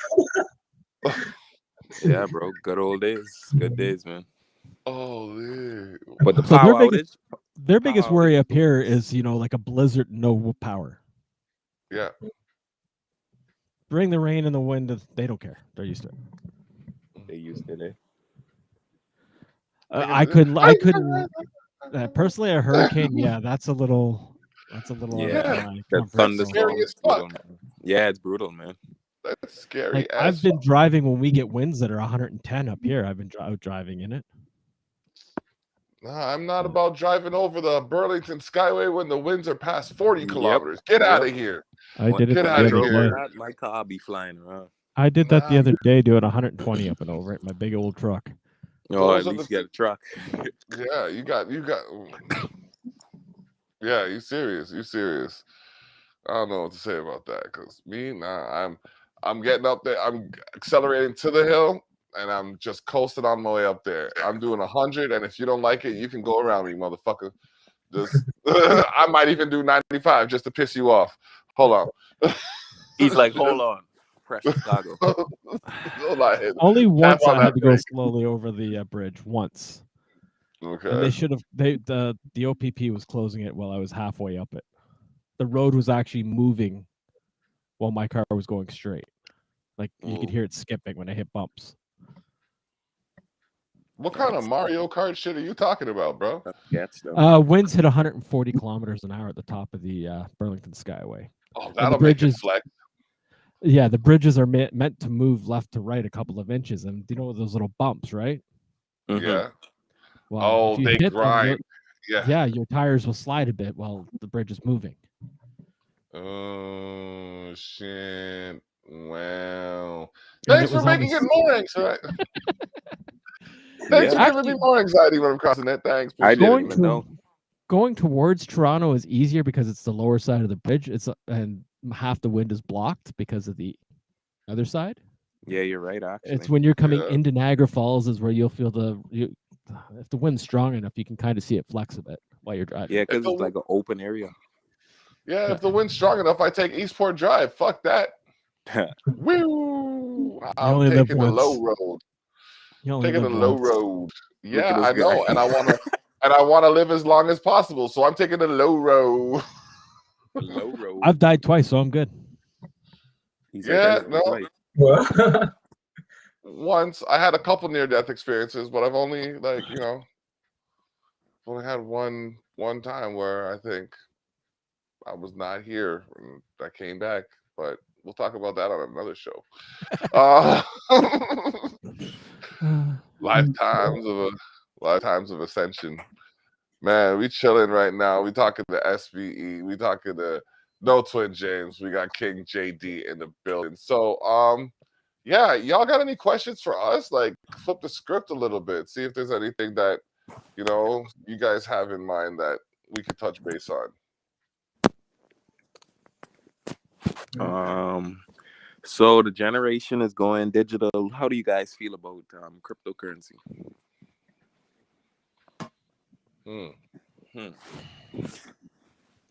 Yeah, bro, good old days, good days, man. Oh, yeah. But the So power outage, their biggest power worry outage up here is like a blizzard, no power. Yeah. Bring the rain and the wind, they don't care. They're used to it. they used to it. I couldn't personally a hurricane. Yeah, that's a little out of Yeah, my the comfort zone. Scary thunderstorms, as brutal, fuck. man. Yeah, it's brutal, man. That's scary Like as I've been driving when we get winds that are 110 up here. I've been out driving in it. Nah, I'm not about driving over the Burlington Skyway when the winds are past 40 Yep. kilometers. Get out of here. I did it Get the out of other here. day. My car be flying around. I did that the Nah, other day, doing 120 up and over it. My big old truck. Oh, Those at are least the you got a truck. Yeah, you got. Yeah, you serious? You serious? I don't know what to say about that because me, nah, I'm getting up there. I'm accelerating to the hill, and I'm just coasting on my way up there. I'm doing 100, and if you don't like it, you can go around me, motherfucker. Just I might even do 95 just to piss you off. Hold on. He's like, hold on, precious cargo. Hold on. Only once on I had that to go brake. slowly over the bridge. Once. And Okay. they should have. The OPP was closing it while I was halfway up it. The road was actually moving while my car was going straight. Like you could Ooh. hear it skipping when I hit bumps. What kind of Mario Kart shit are you talking about, bro? Gets them. Winds hit 140 kilometers an hour at the top of the Burlington Skyway. Oh, that'll make it flex. Yeah, the bridges are meant to move left to right a couple of inches, and you know those little bumps, right? Mhm. Yeah. Well, Oh, if you they hit them, grind. Yeah. your tires will slide a bit while the bridge is moving. Oh shit! Wow. And Thanks it was for making it more anxiety. Thanks for Yeah. giving me more anxiety when I'm crossing it. Thanks. I Appreciate didn't it. even know. Going towards Toronto is easier because it's the lower side of the bridge. And half the wind is blocked because of the other side. Yeah, you're right. Actually, It's when you're coming Yeah. into Niagara Falls is where you'll feel if the wind's strong enough, you can kind of see it flex a bit while you're driving. yeah, because If it's the- like an open area. Yeah, if the wind's strong enough, I take Eastport Drive. Fuck that. Woo! I'm only live taking the once. low road. You only Taking the live low once. road. Look Yeah, at this I know, guy. and I want to live as long as possible. So I'm taking the low road. Low road. I've died twice, so I'm good. He's Yeah, like, I live no. life. Well, Once I had a couple near-death experiences, but I've only only had one time where I think I was not here and I came back. But we'll talk about that on another show. Lifetimes of ascension. Man, we chilling right now. We talking to SBE. We talking to No Twin James. We got King JD in the building. So, yeah, y'all got any questions for us? Like, flip the script a little bit. See if there's anything that you guys have in mind that we could touch base on. So the generation is going digital. How do you guys feel about cryptocurrency?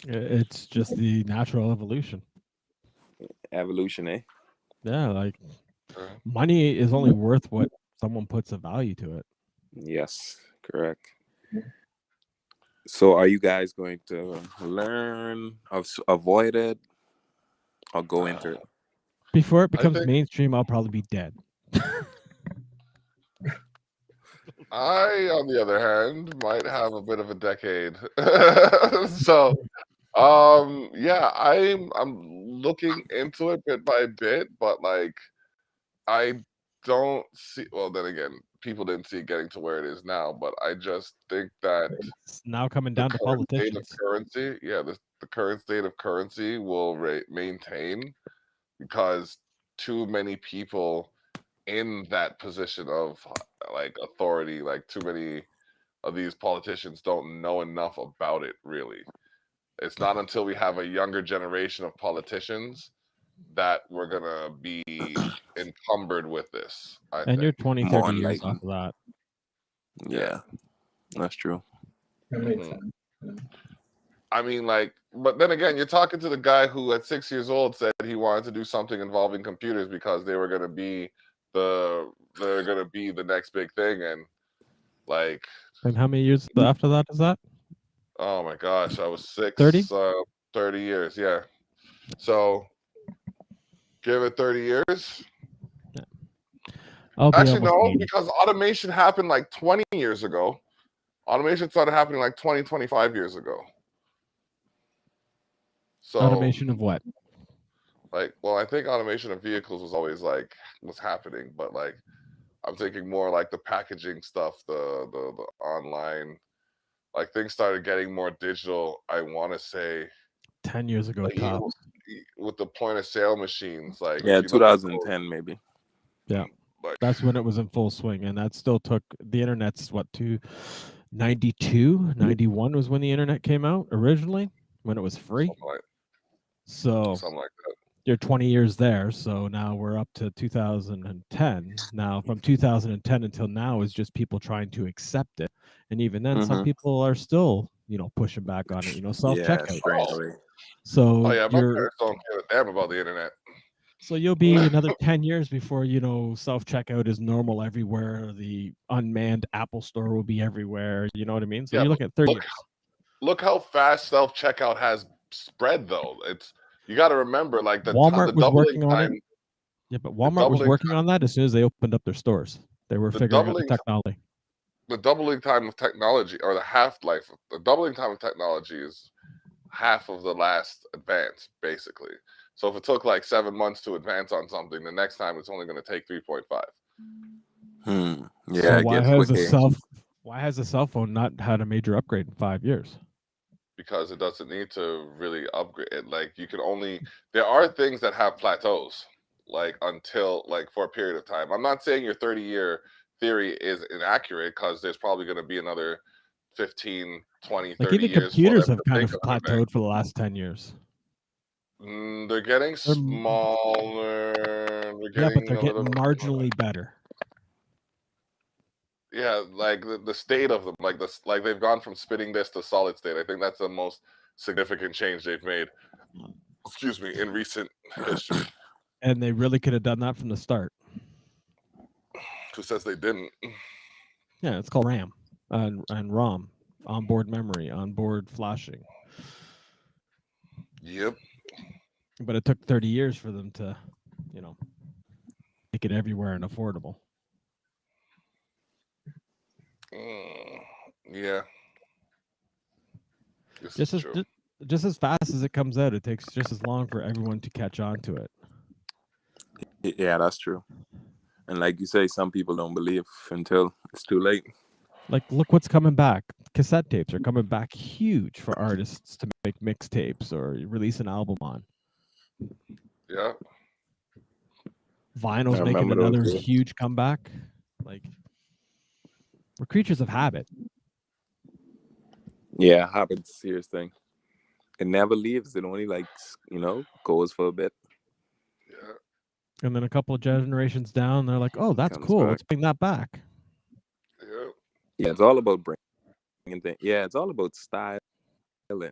It's just the natural evolution. Evolution, eh? Yeah, like money is only worth what someone puts a value to it. Yes, correct. So are you guys going to learn, avoid it, or go into it? Before it becomes think- mainstream, I'll probably be dead. I, on the other hand, might have a bit of a decade. So, yeah, I'm looking into it bit by bit, but like, I don't see. Well, then again, people didn't see it getting to where it is now, but I just think that It's now coming down to current state of politicians. currency, the current state of currency will maintain because too many people in that position of like authority, like too many of these politicians don't know enough about it really. It's not until we have a younger generation of politicians that we're gonna be encumbered with this. I And you're think. 20, More 30 years enlightened. off of that. Yeah, that's true. That makes Mhm. sense. Yeah. I mean, like, but then again, you're talking to the guy who at 6 years old said he wanted to do something involving computers because they're gonna be the next big thing, and like, And how many years after that is that? oh my gosh, I was 30? 30 years, yeah. So give it 30 years. I'll be Actually, almost no, 80. because automation happened like 20 years ago. Automation started happening like 20, 25 years ago. So Automation of what? like, well, I think automation of vehicles was always like was happening, but like I'm thinking more like the packaging stuff, the online, like things started getting more digital. I want to say 10 years ago like even tops. with the point of sale machines, like Yeah, if you look at those, 2010 maybe. Yeah. like That's when it was in full swing. And that still took the internet's what, to 92, 91 was when the internet came out originally, when it was free. So something like that. you're 20 years there. So now we're up to 2010. Now from 2010 until now is just people trying to accept it. And even then, some Mhm. people are still, pushing back on it, Yeah, self-checkout. strangely. So Oh yeah, my you're parents don't give a damn about the internet. so you'll be another 10 years before, self-checkout is normal everywhere. The unmanned Apple store will be everywhere. You know what I mean? So Yeah, you're but looking at 30 look, years. look how fast self checkout has spread, though. It's you got to remember, like the Walmart was doubling working on it. time, Yeah, but the Walmart was doubling working on that as soon as they opened up their stores. They were the figuring out the doubling technology. the doubling time of technology, or the half life, the doubling time of technology is half of the last advance, basically. So if it took like 7 months to advance on something, the next time it's only going to take 3.5. Yeah, So it why gets has quicker. why has the cell phone not had a major upgrade in 5 years? Because it doesn't need to really upgrade it. Like there are things that have plateaus, like until like for a period of time. I'm not saying your 30-year theory is inaccurate, because there's probably going to be another 15, 20, Like 30 even years for them computers have to kind think of of anything. plateaued for the last 10 years. They're getting They're, smaller. They're yeah, but getting they're a little getting marginally better. yeah, like the state of them, like they've gone from spinning disk to solid state. I think that's the most significant change they've made. Excuse me, in recent history. And they really could have done that from the start. Who says they didn't? Yeah, it's called RAM and ROM, onboard memory, onboard flashing. Yep. But it took 30 years for them to, make it everywhere and affordable. Yeah. This Just is as true. just as fast as it comes out, it takes just as long for everyone to catch on to it. Yeah, that's true. And like you say, some people don't believe until it's too late. Like, look what's coming back. Cassette tapes are coming back huge for artists to make mixtapes or release an album on. Yeah. Vinyl's I making remember those another days. huge comeback. Like, we're creatures of habit. Yeah, habits, serious thing. It never leaves. It only goes for a bit. Yeah. And then a couple of generations down, they're like, oh, that's Comes cool. back. Let's bring that back. Yeah. Yeah, it's all about bringing things. Yeah, it's all about style and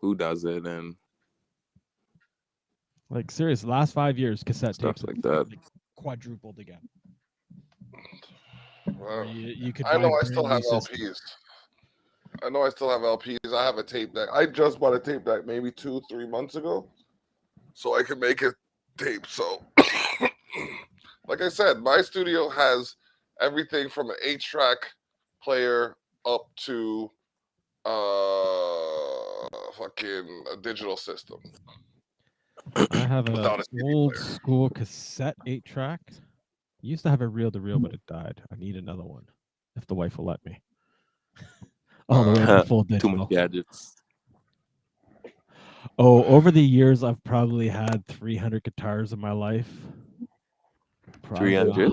who does it and Like, serious, the last 5 years, cassette stuff tapes like that. quadrupled again. Well, Or you could I buy know I brand still new have systems. LPs. I know I still have LPs. I have a tape deck. I just bought a tape deck maybe 2-3 months ago, so I could make a tape. So, like I said, my studio has everything from an 8-track player up to fucking a digital system. I have Without a a CD old player. school cassette 8-track. Used to have a reel-to-reel, but it died. I need another one, if the wife will let me. All the way up to full Too digital. much gadgets. Oh, over the years, I've probably had 300 guitars in my life. 300.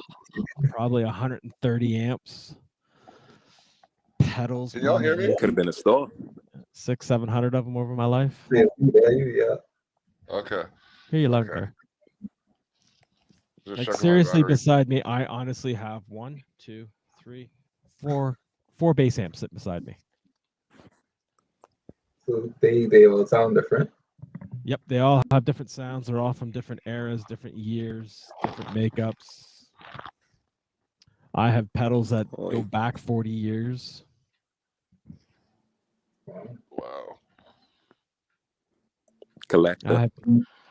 Probably 130 amps. Pedals. Can y'all hear me? Could have been a store. 600-700 of them over my life. Yeah. Okay. Here you look Okay. there. Just Like checking my seriously, battery. beside me, I honestly have 1, 2, 3, 4 bass amps sitting beside me. So they all sound different. Yep, they all have different sounds. They're all from different eras, different years, different makeups. I have pedals that go back 40 years. Wow. Collector. I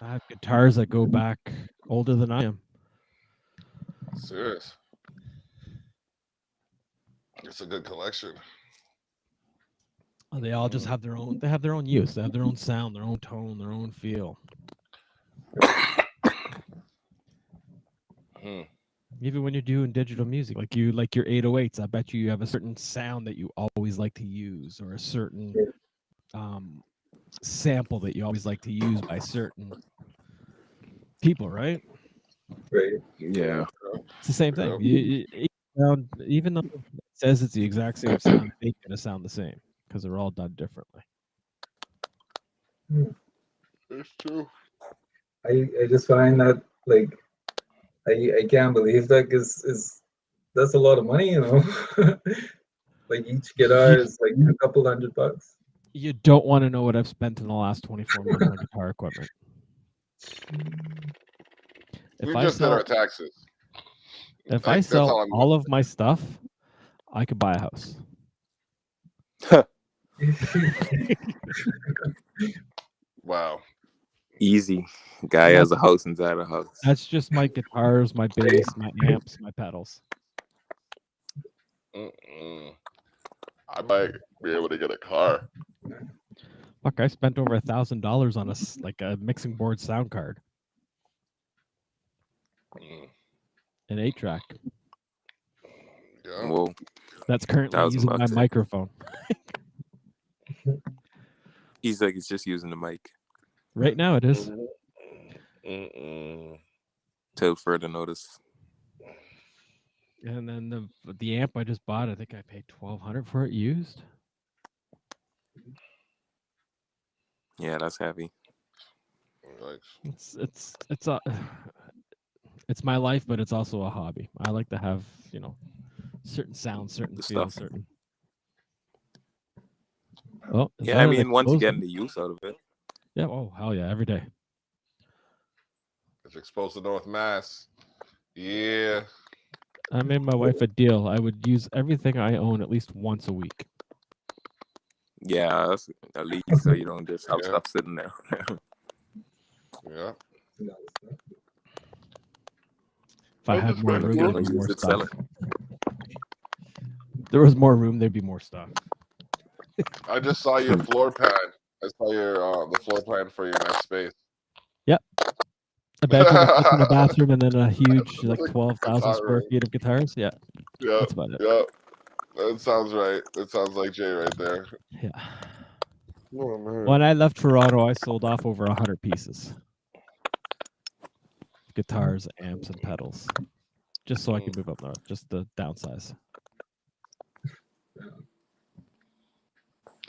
have guitars that go back older than I am. Serious. It's a good collection. They all just have their own. They have their own use. They have their own sound, their own tone, their own feel. Even when you're doing digital music, like your 808s, I bet you have a certain sound that you always like to use, or a certain sample that you always like to use by certain people, right? Right. Yeah. It's the same thing. Even though it says it's the exact same sound, it ain't gonna sound the same because they're all done differently. It's true. I just find that like I can't believe that is that's a lot of money, you know. Like each guitar is like a couple $100. You don't want to know what I've spent in the last 24 months on guitar equipment. We just did our taxes. If I sell all of my stuff, I could buy a house. Wow. Easy. Guy has a house inside a house. That's just my guitars, my bass, my amps, my pedals. I might be able to get a car. Fuck, I spent over $1,000 on a mixing board sound card. An 8-track. Yeah. Whoa. That's currently using my microphone. He's like, he's just using the mic. Right now it is. Till further notice. And then the amp I just bought, I think I paid $1,200 for it used. Yeah, that's heavy. It's my life, but it's also a hobby. I like to have, certain sounds, certain feels, certain. Oh, yeah, I mean, once you get the use out of it. Yeah, oh hell yeah, every day. It's exposed to North Mass. Yeah. I made my wife a deal. I would use everything I own at least once a week. Yeah, that's at least so you don't just have stuff sitting there. Yeah. If I had more room, there'd be more stuff. If there was more room, there'd be more stuff. I just saw your floor plan. I saw your the floor plan for your next space. Yep. A bedroom, a bathroom, and then a huge 12,000 square feet of guitars. Yeah. Yeah. That's about it. Yeah. That sounds right. That sounds like Jay right there. Yeah. Oh, man. When I left Toronto, I sold off over 100 pieces. Guitars, amps, and pedals. Just so I could move up north. Just the downsize.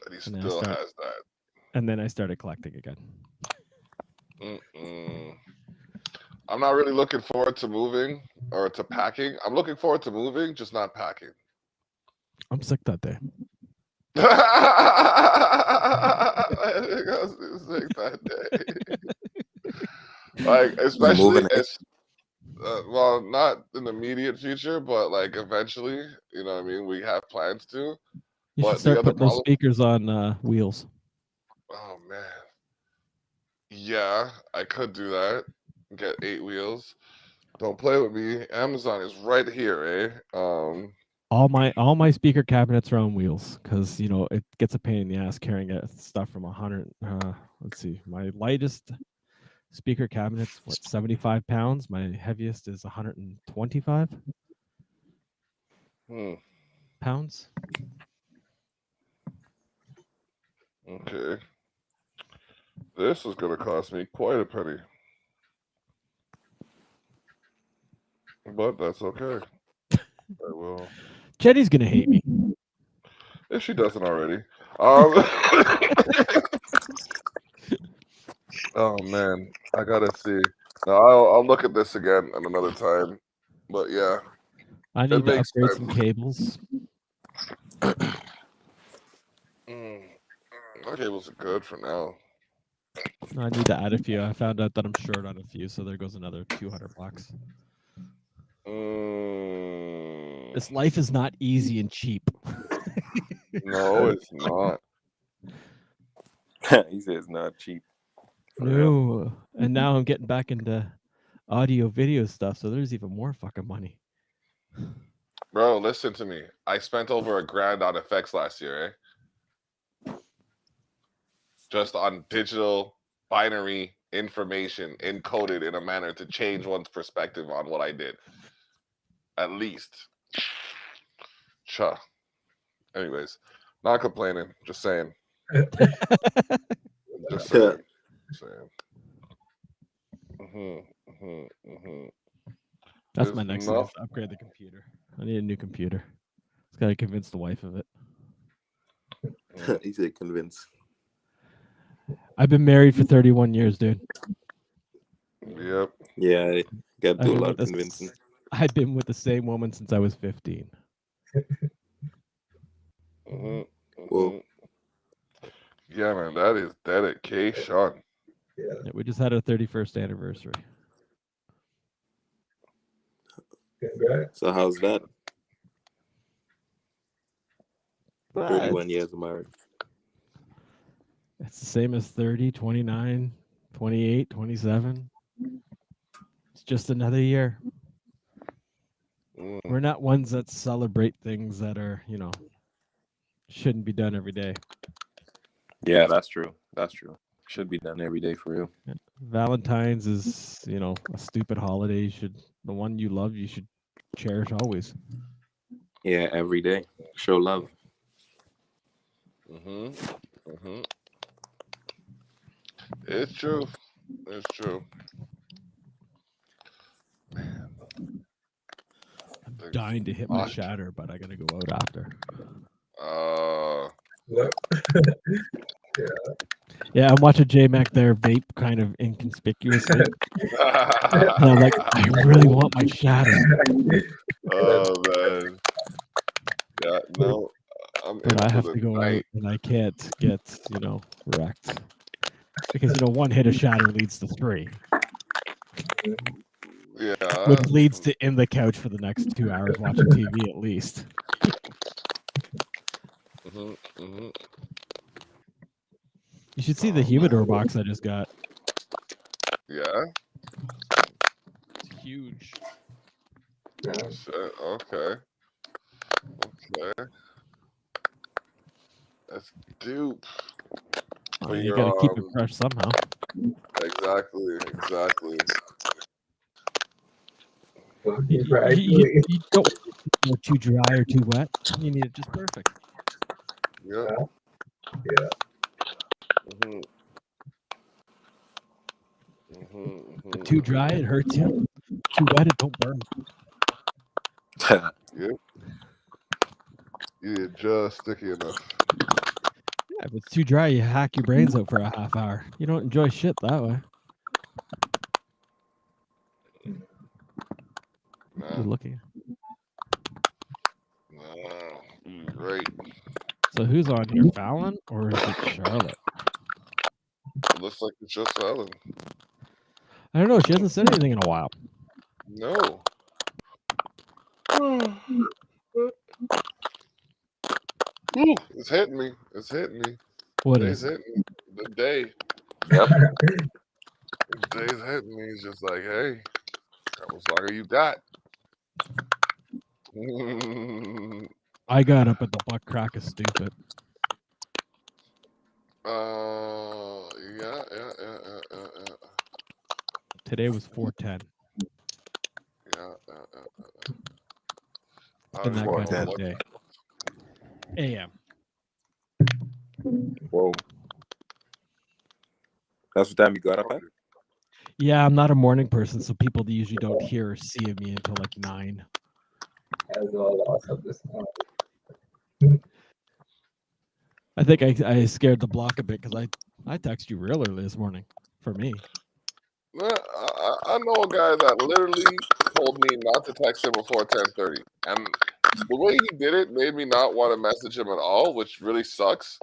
And he still has that. And then I started collecting again. I'm not really looking forward to moving or to packing. I'm looking forward to moving, just not packing. I'm sick that day. Sick that day. Like, especially, well, not in the immediate future, but like eventually, you know what I mean? We have plans to. You should start putting those speakers on wheels. Oh, man. Yeah, I could do that. Get 8 wheels. Don't play with me. Amazon is right here, eh? All my speaker cabinets are on wheels because it gets a pain in the ass carrying stuff from 100. Let's see, my lightest speaker cabinet's 75 pounds. My heaviest is 125 pounds. Okay. This is going to cost me quite a penny. But that's okay. I will. Jenny's going to hate me. If she doesn't already. Oh man, I gotta see. No, I'll look at this again at another time. But yeah, I it need to makes upgrade sense. some cables. My cables are good for now. I need to add a few. I found out that I'm short on a few, so there goes another $200. This life is not easy and cheap. No, it's not. He says it's not cheap. For real. No, and now I'm getting back into audio video stuff, so there's even more fucking money. Bro, listen to me. I spent over $1,000 on effects last year, just on digital binary information encoded in a manner to change one's perspective on what I did. At least. Cha. Anyways, not complaining. Just saying. Just saying. That's There's my next thing, no- is to upgrade the computer. I need a new computer. Just gotta convince the wife of it. He said convince. I've been married for 31 years, dude. Yep. Yeah, got to I've do a been lot with of this- convincing. I've been with the same woman since I was 15. Whoa. Yeah, man, that is dedication. Yeah, we just had our 31st anniversary. Congrats. So how's that? But 31 years of marriage. it's the same as 30, 29, 28, 27. It's just another year. We're not ones that celebrate things that are, shouldn't be done every day. Yeah, that's true. That's true. Should be done every day for real. Valentine's is, a stupid holiday. The one you love, you should cherish always. Yeah, every day. Show love. It's true. It's true. I'm dying to hit my shatter, but I gotta go out after. What? Yeah, I'm watching J-Mac there vape kind of inconspicuously. And I'm like, I really want my shatter. Oh man. Yeah, no. But I have to go out and I can't get, wrecked. Because, one hit of shatter leads to 3. Yeah. Which leads to in the couch for the next 2 hours watching TV at least. You should see the humidor box I just got. Yeah. It's huge. Shit. Okay. That's dupe. Oh, you gotta keep it fresh somehow. Exactly. You don't want it too dry or too wet. You need it just perfect. Yeah. Too dry, it hurts you. Too wet, it don't burn. Yep. You're just sticky enough. Yeah, if it's too dry, you hack your brains out for a half hour. You don't enjoy shit that way. Nah. You're looking. Right. So who's on here, Fallon or is it Charlotte? It looks like it's just Ellen. I don't know. She hasn't said anything in a while. No. Ooh, it's hitting me. What Day's is? hitting me. The day. Yep. Day's hitting me. It's just like, hey, how much longer you got? I got up at the butt crack of stupid. Yeah. Today was 4:10. Yeah. Been that kind of 4:10. day. AM. Whoa. That's what time you got up at? Yeah, I'm not a morning person, so people usually don't hear or see of me until like 9. As all lost of this morning. I think I scared the block a bit because I texted you real early this morning for me. I know a guy that literally told me not to text him before 10:30, and the way he did it made me not want to message him at all, which really sucks.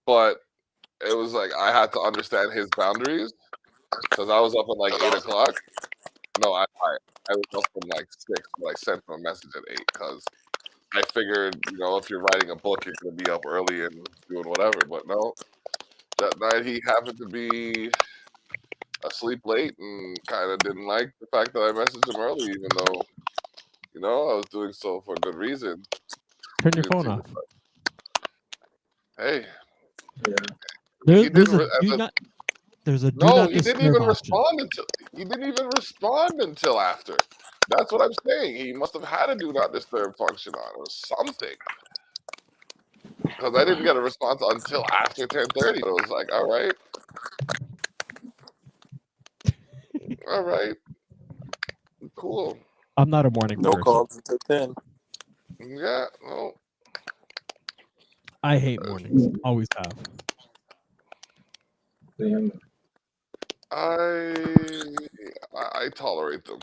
But it was like I had to understand his boundaries because I was up at like 8 o'clock. No, I was up from like 6, but I sent him a message at 8 because I figured, if you're writing a book, you're gonna be up early and doing whatever. But no, that night he happened to be asleep late and kind of didn't like the fact that I messaged him early, even though, I was doing so for good reason. Turn He your didn't phone seem off. Hey, Yeah. he There's didn't. a do not. There's a do No, not he didn't disturb even option. respond until after. That's what I'm saying. He must have had a do not disturb function on or something. Because I didn't get a response until after 10:30. It was like, all right, cool. I'm not a morning No person. calls until 10. Yeah, no. I hate mornings. Always have. Damn. I tolerate them.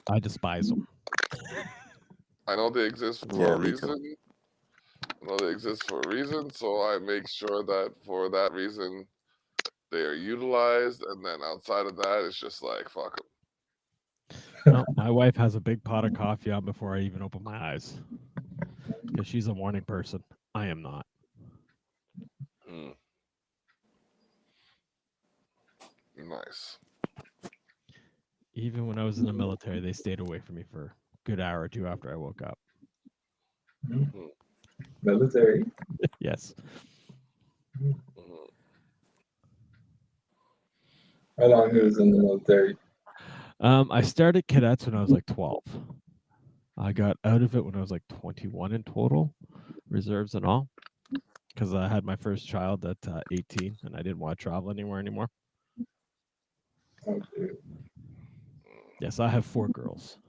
I despise them. I know they exist for Yeah, a me too. reason. So I make sure that for that reason they are utilized, and then outside of that, it's just like fuck them. Well, my wife has a big pot of coffee on before I even open my eyes because she's a morning person. I am not. Nice. Even when I was in the military, they stayed away from me for a good hour or two after I woke up. Military. Yes. How long he was in the military? I started cadets when I was like 12. I got out of it when I was like 21 in total, reserves and all, because I had my first child at 18 and I didn't want to travel anymore. Okay. Yes, I have 4 girls.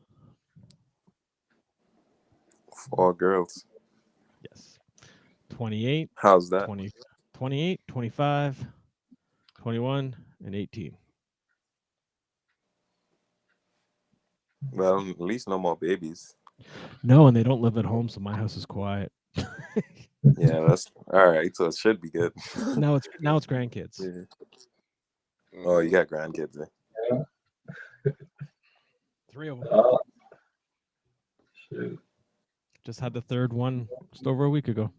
4 girls. Yes. 28. How's that? 28, 25, 21, and 18. Well, at least no more babies. No, and they don't live at home, so my house is quiet. Yeah, that's all right. So it should be good. Now it's grandkids. Yeah. Oh, you got grandkids, eh? Yeah. 3 of them. Oh, shoot. Just had the 3rd one just over a week ago.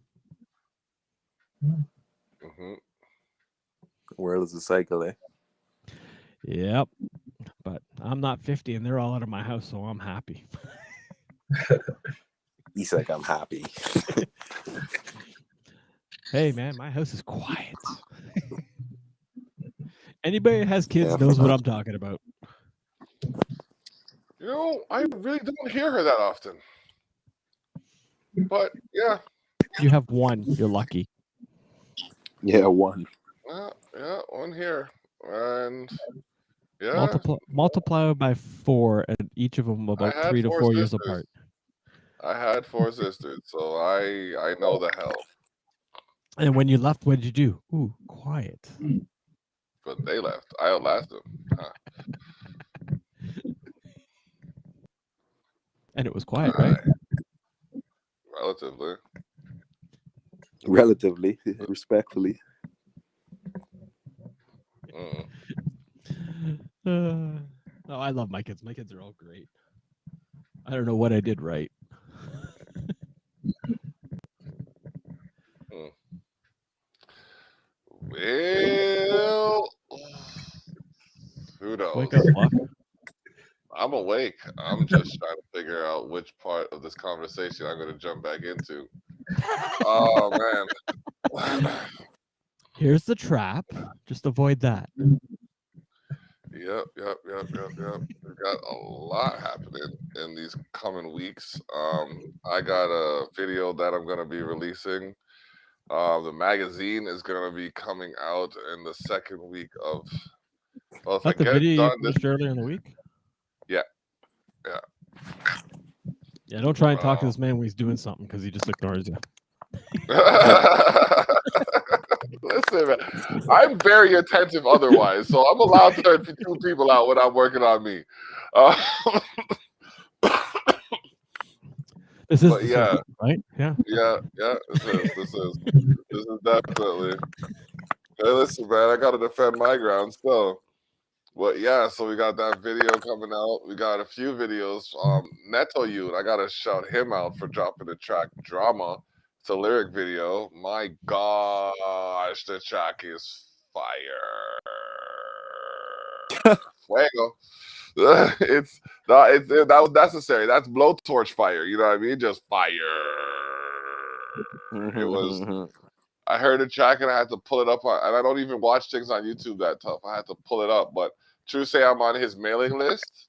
World is a cycle, eh? Yep. But I'm not 50 and they're all out of my house, so I'm happy. He's like, I'm happy. Hey, man, my house is quiet. Anybody that has kids knows what I'm talking about. I really don't hear her that often. But yeah. You have 1. You're lucky. Yeah, 1. Yeah, 1 here. And yeah. Multiply by 4, and each of them about 3 to 4 years apart. I had 4 sisters, so I know the hell. And when you left, what did you do? Ooh, quiet. But they left. I outlasted them. And it was quiet, right? Relatively. Respectfully. No, I love my kids. My kids are all great. I don't know what I did right. Well, who knows? Wake up, Buck. I'm awake. I'm just trying to figure out which part of this conversation I'm going to jump back into. Oh, man. Here's the trap. Just avoid that. Yep. We've got a lot happening in these coming weeks. I got a video that I'm going to be releasing. The magazine is going to be coming out in the 2nd week of. Well, if That's I the get video done you finished earlier in the week? Yeah. Yeah, don't try and talk to this man when he's doing something because he just ignores you. Listen, man, I'm very attentive otherwise, so I'm allowed to turn two people out when I'm working on me. This is But the yeah, circle, right? Yeah. yeah. This is definitely. Hey, listen, man, I gotta defend my ground still. Well, yeah, so we got that video coming out. We got a few videos. Neto Youth, I gotta shout him out for dropping the track Drama. It's a lyric video. My gosh, the track is fire. Fuego. It's not. That was necessary. That's blowtorch fire. You know what I mean? Just fire. It was. I heard the track and I had to pull it up on, and I don't even watch things on YouTube that tough. I had to pull it up, but true say I'm on his mailing list.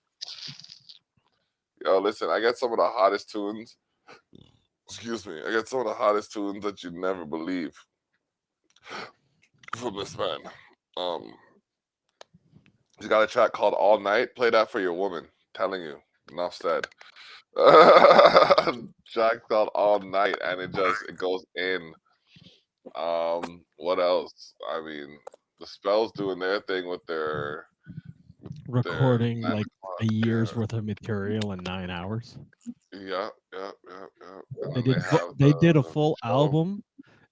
Yo, listen, I get some of the hottest tunes. Excuse me, I get some of the hottest tunes that you'd never believe from this man. He's got a track called All Night. Play that for your woman. Telling you, enough said. Track called All Night, and it goes in. What else? I mean, the Spells doing their thing with their Recording like a year's yeah. worth of material in 9 hours. Yeah. And They then did did a full show, album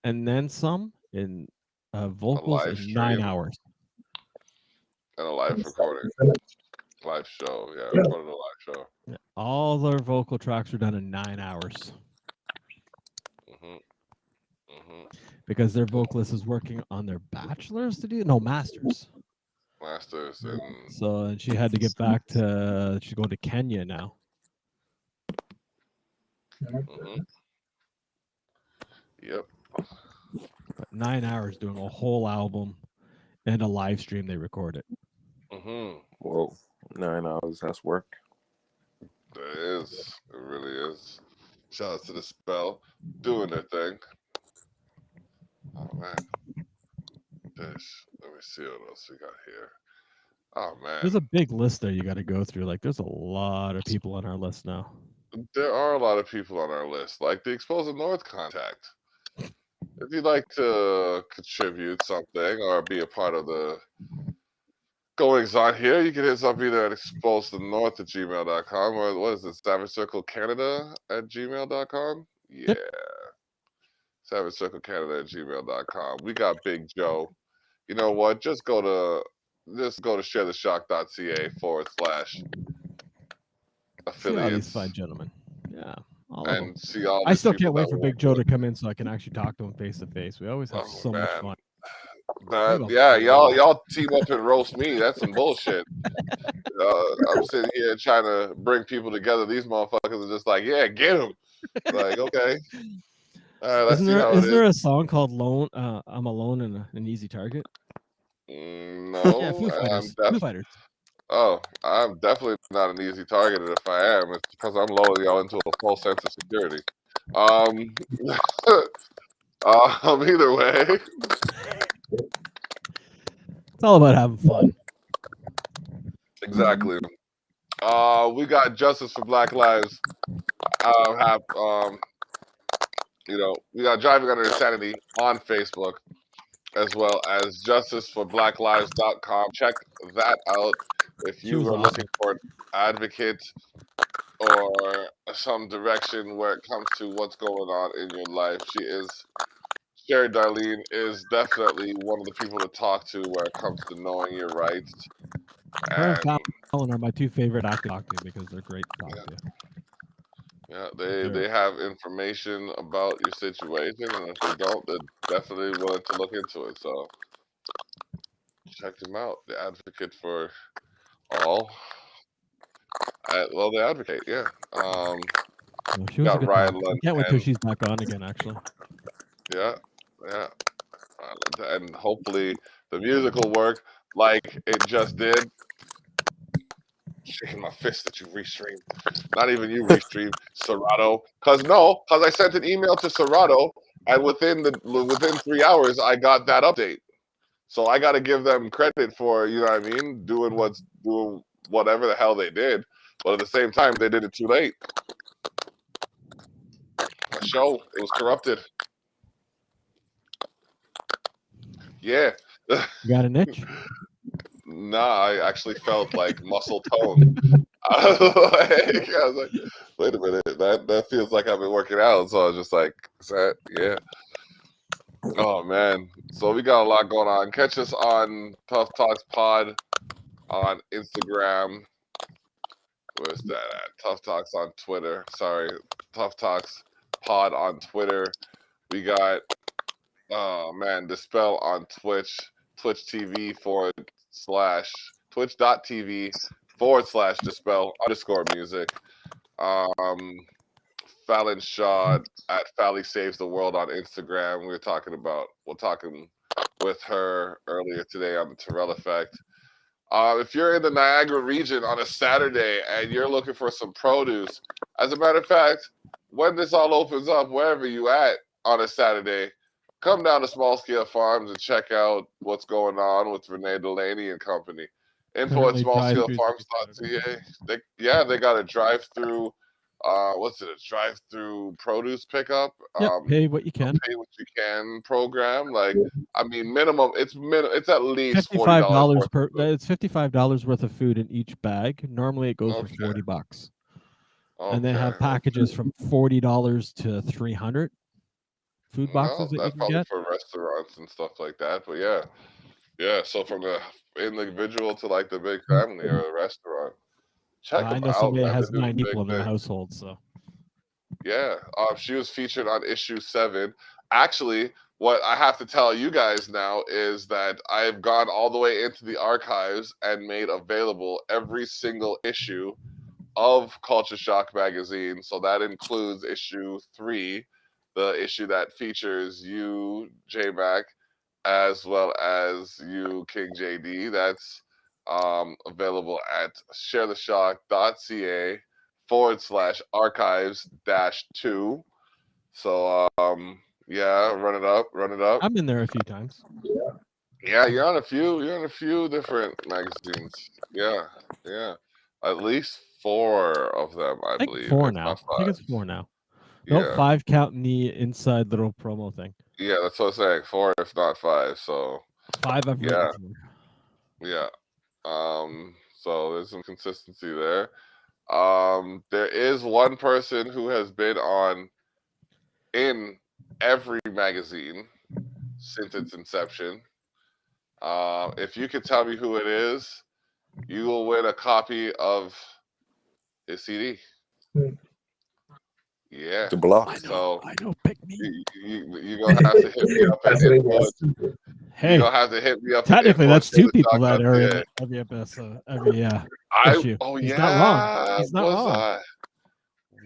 and then some in vocals live in 9 stream. hours. And a live recording. Live show. Yeah, recorded a live show. Yeah, all their vocal tracks were done in 9 hours. Because their vocalist is working on their bachelor's degree? No, master's. Masters and So and she had to get back to she's going to Kenya now. Yep. But 9 hours doing a whole album and a live stream they recorded. Whoa, 9 hours, that's work. It is. It really is. Shout out to the Spell doing their thing. Oh man. Let me see what else we got here. Oh man. There's a big list there you got to go through. Like there's a lot of people on our list now. There are a lot of people on our list, like the Exposed North contact. If you'd like to contribute something or be a part of the goings on here, you can hit us up either at exposednorth@gmail.com or what is it, Savage Circle Canada @gmail.com? Yeah. Savage Circle Canada @gmail.com. We got Big Joe. You know what? Just go to sharetheshock.ca/affiliates. See all these fine gentlemen. Yeah. All of them. And see all I these still people can't wait that for work Big Joe with to us. come in so I can actually talk to him face to face. We always have so much fun. Yeah, y'all team up and roast me. That's some bullshit. I'm sitting here trying to bring people together. These motherfuckers are just like, yeah, get them. Like, okay. Let's see how it is. Isn't there a song called "Lone"? I'm alone and an easy target. No, Yeah, Foo Fighters. Foo Fighters. Oh, I'm definitely not an easy target. And if I am, it's because I'm lulling y'all into a false sense of security. Either way. It's all about having fun. Exactly. We got Justice for Black Lives. We got Driving Under Insanity on Facebook, as well as justiceforblacklives.com. Check that out if you are looking for an advocate or some direction where it comes to what's going on in your life. Sherry Darlene is definitely one of the people to talk to where it comes to knowing your rights. Her and Fallon are my two favorite actors to talk to because they're great to talk to. Yeah, they have information about your situation, and if they don't, they're definitely willing to look into it. So check them out. The advocate for all. They advocate, yeah. She was a good Ryan talk. Lund. I can't wait till she's back on again, actually. Yeah. And hopefully the musical work like it just did. Shaking my fist that you restream. Not even you restream, Serato. Because I sent an email to Serato, and within 3 hours I got that update. So I got to give them credit for, you know what I mean, doing whatever the hell they did. But at the same time, they did it too late. My show, it was corrupted. Yeah. You got an itch? Nah, I actually felt like muscle tone. I was like, wait a minute, that feels like I've been working out. So I was just like, is that, yeah. Oh man, so we got a lot going on. Catch us on Tough Talks Pod on Instagram. Where's that at? Tough Talks on Twitter. Sorry, Tough Talks Pod on Twitter. We got, oh man, Dispel on Twitch, Twitch.tv Twitch.tv/Dispel_music. Fallon Shaw at Fally Saves the World on Instagram. We're talking with her earlier today on the Terrell Effect. If you're in the Niagara region on a Saturday and you're looking for some produce, as a matter of fact, when this all opens up, wherever you at on a Saturday, come down to Small Scale Farms and check out what's going on with Renee Delaney and company. Info at Currently smallscalefarms.ca. They got a drive-through. What's it? A drive-through produce pickup. Yep, pay what you can. Pay what you can program. Like, I mean, minimum. It's at least $55 per. It's $55 worth of food in each bag. Normally, it goes for $40. And they have packages from $40 to $300. Food boxes that you can probably get for restaurants and stuff like that. But yeah. So from the individual to like the big family or a restaurant. Check I them know out, somebody man. that has They're doing 9 people in big their things. household, so Yeah, she was featured on issue 7. Actually, what I have to tell you guys now is that I've gone all the way into the archives and made available every single issue of Culture Shock magazine. So that includes issue 3, the issue that features you, J-Mac, as well as you, King JD. That's available at sharetheshock.ca/archives-2. So yeah, run it up. I'm in there a few times. Yeah, you're on a few different magazines. Yeah. At least 4 of them, I think believe. 4 if now. not I think 5. it's 4 now. Yeah. No, 5 counting the inside little promo thing. Yeah, that's what I'm saying. 4, if not 5. So 5 I've written for. Yeah. So there's some consistency there. There is one person who has been in every magazine since its inception. If you could tell me who it is, you will win a copy of his CD. Yeah. The block. So I know. Pick me. You're gonna have to hit me up at info. Hey, you're gonna have to hit me up. Technically, that's 2 people that are in it. every episode. Every issue. Oh He's yeah. not wrong. He's not wrong.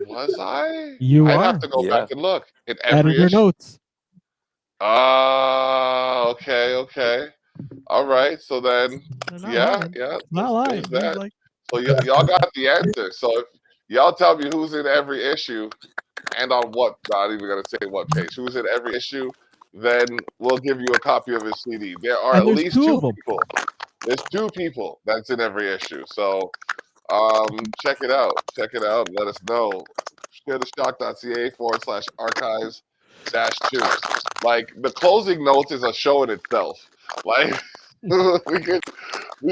Was I? You I'd are. have to go back and look in every Editor issue. notes. Okay. All right. So then, yeah. Not lying. That. So y'all got the answer. So if y'all tell me who's in every issue and on what, not even gonna say what page, who's in every issue, then we'll give you a copy of his CD. There are at least 2 people. There's 2 people that's in every issue. So check it out. Let us know. sharetheshock.ca/archives-2. Like, the closing notes is a show in itself. Like, we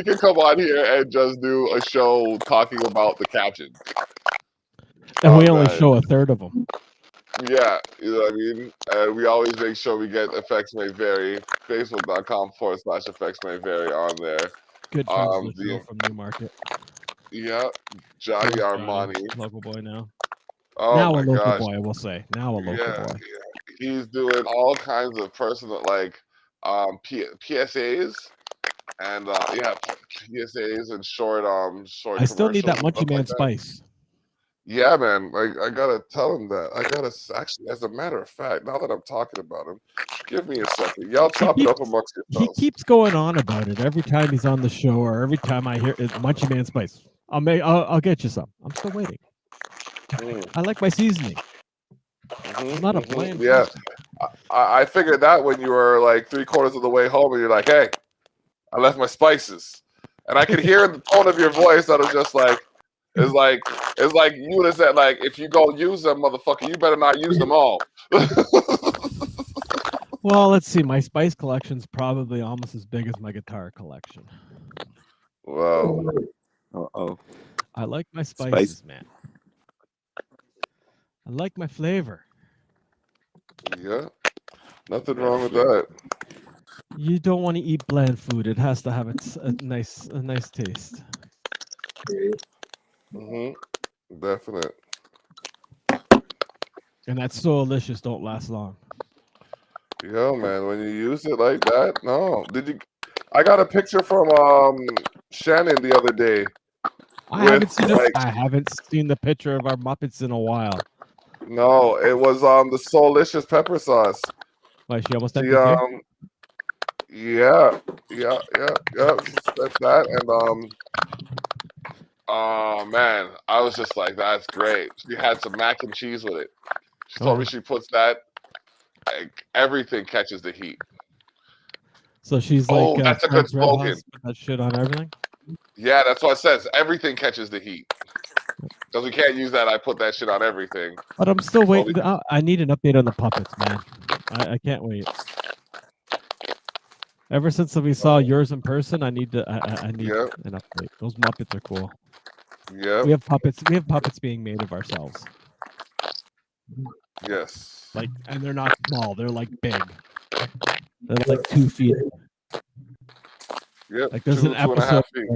could come on here and just do a show talking about the captions. And we only show a third of them. Yeah, you know what I mean? And we always make sure we get Effects May Vary, Facebook.com/Effects May Vary on there. Good friends of the show from Newmarket. Yeah, Johnny Armani. Local boy now. Oh now my a local gosh. boy, I will say. Now a local boy. Yeah. He's doing all kinds of personal, like, PSAs and PSAs and short I still need that commercials and Munchie Man like that. spice. Yeah, man. Like, I gotta tell him that. I gotta actually, as a matter of fact, now that I'm talking about him, give me a second. Y'all chop it up amongst yourselves. He keeps going on about it every time he's on the show, or every time I hear it, Munchie Man spice. I'll get you some. I'm still waiting. I like my seasoning. I'm not a bland. Yeah, I figured that when you were like 3/4 of the way home, and you're like, "Hey, I left my spices," and I could hear in the tone of your voice that was just like, it's like you would have said, like, if you go use them, motherfucker, you better not use them all. Well, let's see. My spice collection's probably almost as big as my guitar collection. Wow. Uh-oh. I like my Spice. spices, man. I like my flavor. Yeah. Nothing wrong with that. You don't want to eat bland food. It has to have a nice taste. Definite. And that so delicious don't last long. Yo, man, when you use it like that, no. Did you? I got a picture from Shannon the other day. I haven't seen the picture of our Muppets in a while. No, it was the Soulicious pepper sauce. Why, she almost She empty too? yeah. She said that, and oh man, I was just like, that's great. She had some mac and cheese with it. She told me she puts that, like, everything catches the heat. So she's like, oh, that's a good Frank's Red slogan. Hots, put that shit on everything. Yeah, that's what it says. Everything catches the heat. Because we can't use that. I put that shit on everything. But I'm still waiting. I need an update on the puppets, man. I can't wait. Ever since we saw yours in person, I need an update. Those Muppets are cool. Yeah. We have puppets. We have puppets being made of ourselves. Yes. Like, and they're not small. They're like big. They're like 2 feet. Yep. Like there's an 2.5 episode. feet.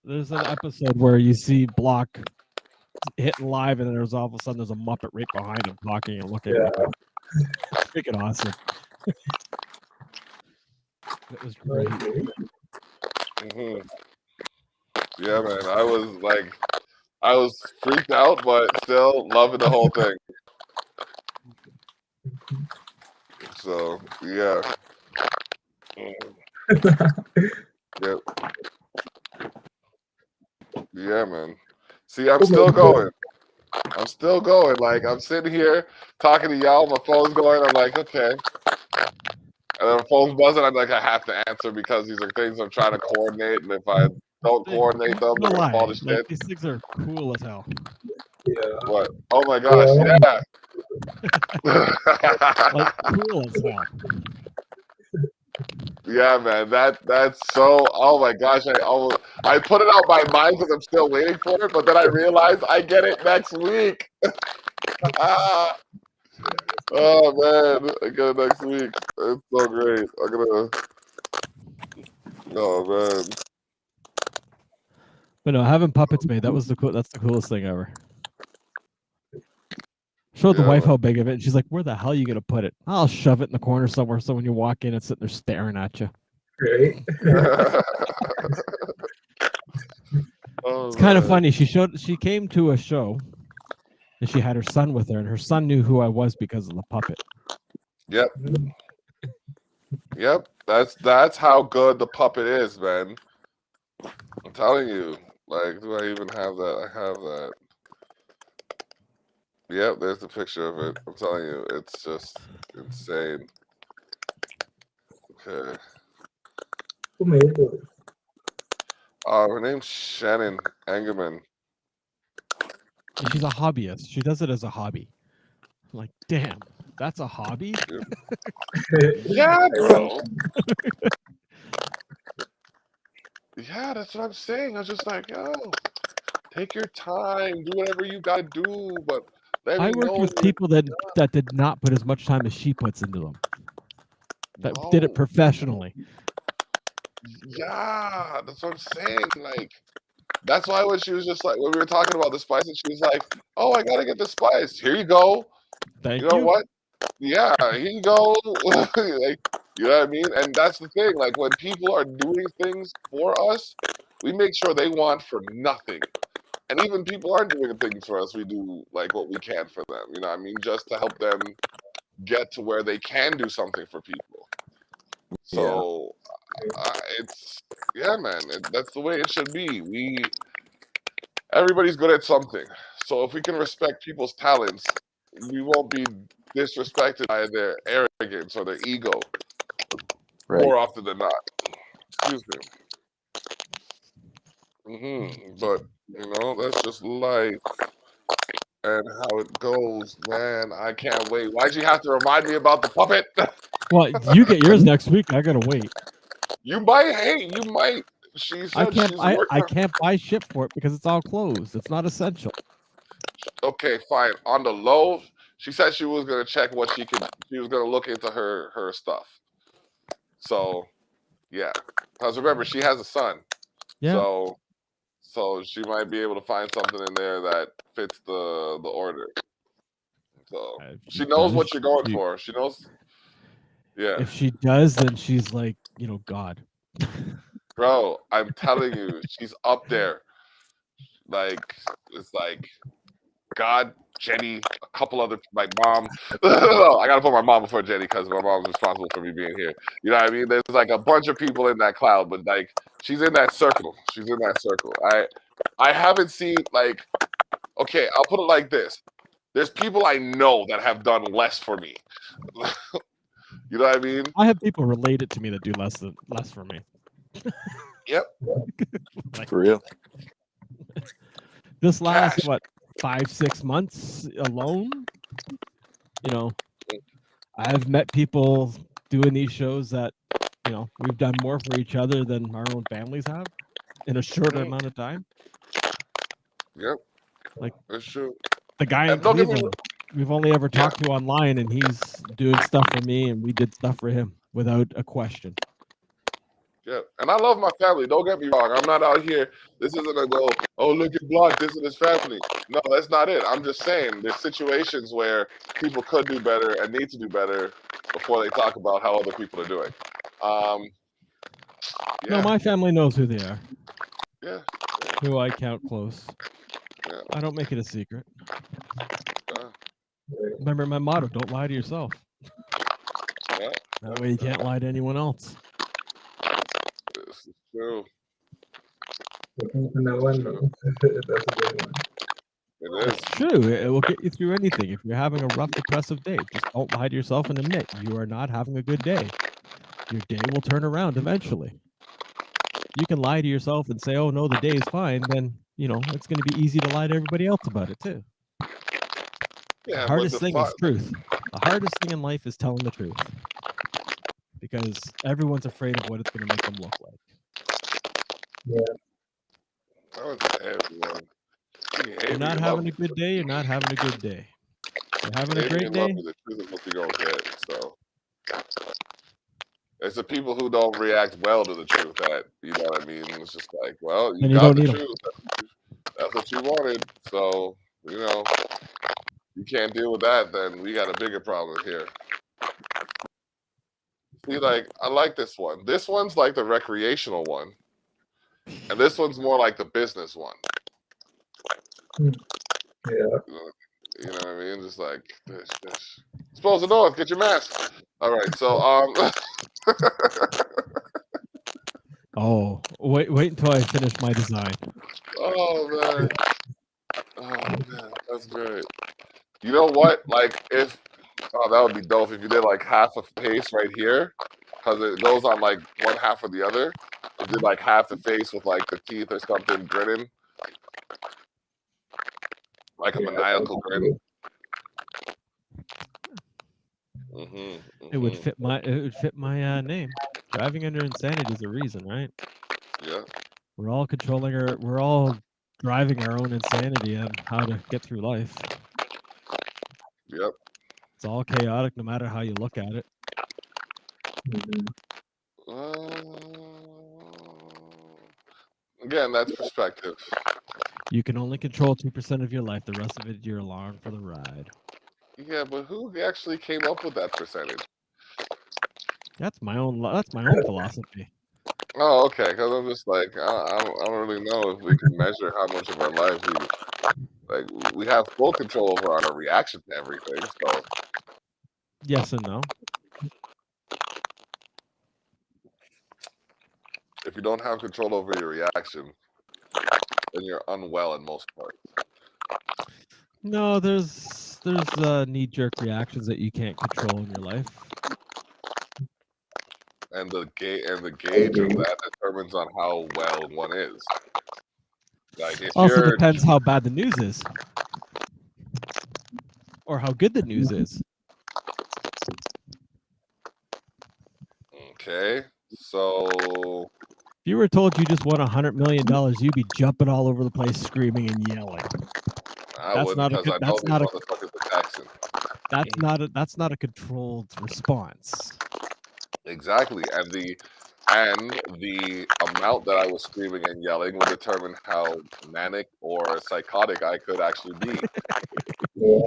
There's an episode where you see Block hitting live, and there's all of a sudden there's a Muppet right behind him talking and looking. At him. It's freaking awesome. It was great. Yeah, man. I was freaked out, but still loving the whole thing. So yeah. Yep. Yeah, man. See, I'm still going. I'm still going. Like, I'm sitting here talking to y'all. My phone's going. I'm like, okay. And then my phone's buzzing. I'm like, I have to answer because these are things I'm trying to coordinate. And if I don't coordinate them, they're going to fall to shit. Like, these things are cool as hell. Yeah. What? Oh my gosh, yeah. Like, cool as hell. Yeah, man. That's so. Oh my gosh, I put it out my mind because I'm still waiting for it, but then I realized I get it next week. Oh man, I get it next week. It's so great. I'm gonna. Oh man. But no, having puppets made, that's the coolest thing ever. Showed the wife how big of it, and she's like, "Where the hell are you gonna put it?" I'll shove it in the corner somewhere, so when you walk in, it's sitting there staring at you. Great. It's kind of funny. She came to a show, and she had her son with her, and her son knew who I was because of the puppet. Yep. Yep. That's how good the puppet is, man. I'm telling you. Like, do I even have that? I have that. Yep, there's the picture of it. I'm telling you, it's just insane. Okay. Who made it? Her name's Shannon Engerman. And she's a hobbyist. She does it as a hobby. I'm like, damn, that's a hobby? Yeah, bro. Yeah, that's what I'm saying. I was just like, yo, take your time, do whatever you gotta do, but I worked with people that did not put as much time as she puts into them. That did it professionally. Yeah, that's what I'm saying. Like, that's why when she was just like, when we were talking about the spice, and she was like, "Oh, I gotta get the spice. Here you go. Thank you know you. what? Yeah, here you go." Like, you know what I mean? And that's the thing. Like, when people are doing things for us, we make sure they want for nothing. And even people aren't doing things for us, we do like what we can for them. You know what I mean? Just to help them get to where they can do something for people. So it's man. That's the way it should be. Everybody's good at something. So if we can respect people's talents, we won't be disrespected by their arrogance or their ego more often than not. Excuse me. But that's just life and how it goes, man. I can't wait. Why'd you have to remind me about the puppet? Well, you get yours next week. I gotta wait. You might. Hey, you might. She said she's I working. can't buy shit for it because it's all closed. It's not essential. Okay, fine. On the low, she said she was gonna check what she could. She was gonna look into her stuff. So, yeah. Because remember, she has a son. Yeah. So she might be able to find something in there that fits the order. So If she knows does, what you're going she- for. She knows. Yeah, If she does, then she's like, God. bro. I'm telling you, she's up there. Like it's like God, Jenny, a couple other my mom. I gotta put my mom before Jenny because my mom's responsible for me being here. You know what I mean? There's like a bunch of people in that cloud, but like she's in that circle. She's in that circle. I haven't seen like okay, I'll put it like this. There's people I know that have done less for me. You know what I mean? I have people related to me that do less for me. Yep. Like, For real. this last Cash. 5-6 months alone, I've met people doing these shows that we've done more for each other than our own families have in a shorter amount of time. Yep. Like that's true. the guy in And don't get me Cleveland, we've only ever talked to online, and he's doing stuff for me, and we did stuff for him without a question. Yeah, and I love my family. Don't get me wrong. I'm not out here. This isn't a go. Oh, look at Block. This is his family. No, that's not it. I'm just saying there's situations where people could do better and need to do better before they talk about how other people are doing. No, Yeah, my family knows who they are, yeah, who I count close. yeah. I don't make it a secret. uh, Remember my motto: don't lie to yourself. yeah. That way you can't lie to anyone else. This is true. No one knows. That's a good one. It is. It's true. It will get you through anything. If you're having a rough, depressive day, just don't lie to yourself and admit you are not having a good day. Your day will turn around eventually. You can lie to yourself and say, "Oh no, the day is fine." Then it's going to be easy to lie to everybody else about it too. Yeah, The hardest thing is fun. truth. The hardest thing in life is telling the truth, because everyone's afraid of what it's going to make them look like. Yeah. That was everyone. You hate You're me, not you having love a good day. You're not having a good day. You're having a me. Hate me great and love day. me. The truth is what you're gonna get. So it's the people who don't react well to the truth that you know what I mean. It's just like, well, you Then you got don't the need 'em. truth. That's what you wanted. So you can't deal with that. Then we got a bigger problem here. See, like I like this one. This one's like the recreational one, and this one's more like the business one. Yeah. You know what I mean? Just like this. Supposed to know it. Get your mask. All right. So Oh, wait until I finish my design. Oh man. Oh man, that's great. You know what? Like that would be dope if you did like half a face right here, because it goes on like one half or the other. You did like half the face with like the teeth or something grinning, like a maniacal grin. It would fit my name. Driving under insanity is a reason, right? Yeah. We're all driving our own insanity on how to get through life. Yep. It's all chaotic no matter how you look at it. Again, that's perspective. You can only control 2% of your life. The rest of it, you're along for the ride. Yeah, but who actually came up with that percentage? That's my own philosophy. Oh, okay. Because I'm just like I don't really know if we can measure how much of our life we have full control over our reaction to everything. So Yes and no. if you don't have control over your reaction, then you're unwell in most parts. No, there's knee-jerk reactions that you can't control in your life. And the gauge of that determines on how well one is. Like if Also you're depends how bad the news is, or how good the news is. Okay, so If you were told you just won $100 million, you'd be jumping all over the place, screaming and yelling. I That's wouldn't, not a because I know that's these not a motherfuckers are taxing. that's not a controlled response. Exactly, and the amount that I was screaming and yelling would determine how manic or psychotic I could actually be. Yeah.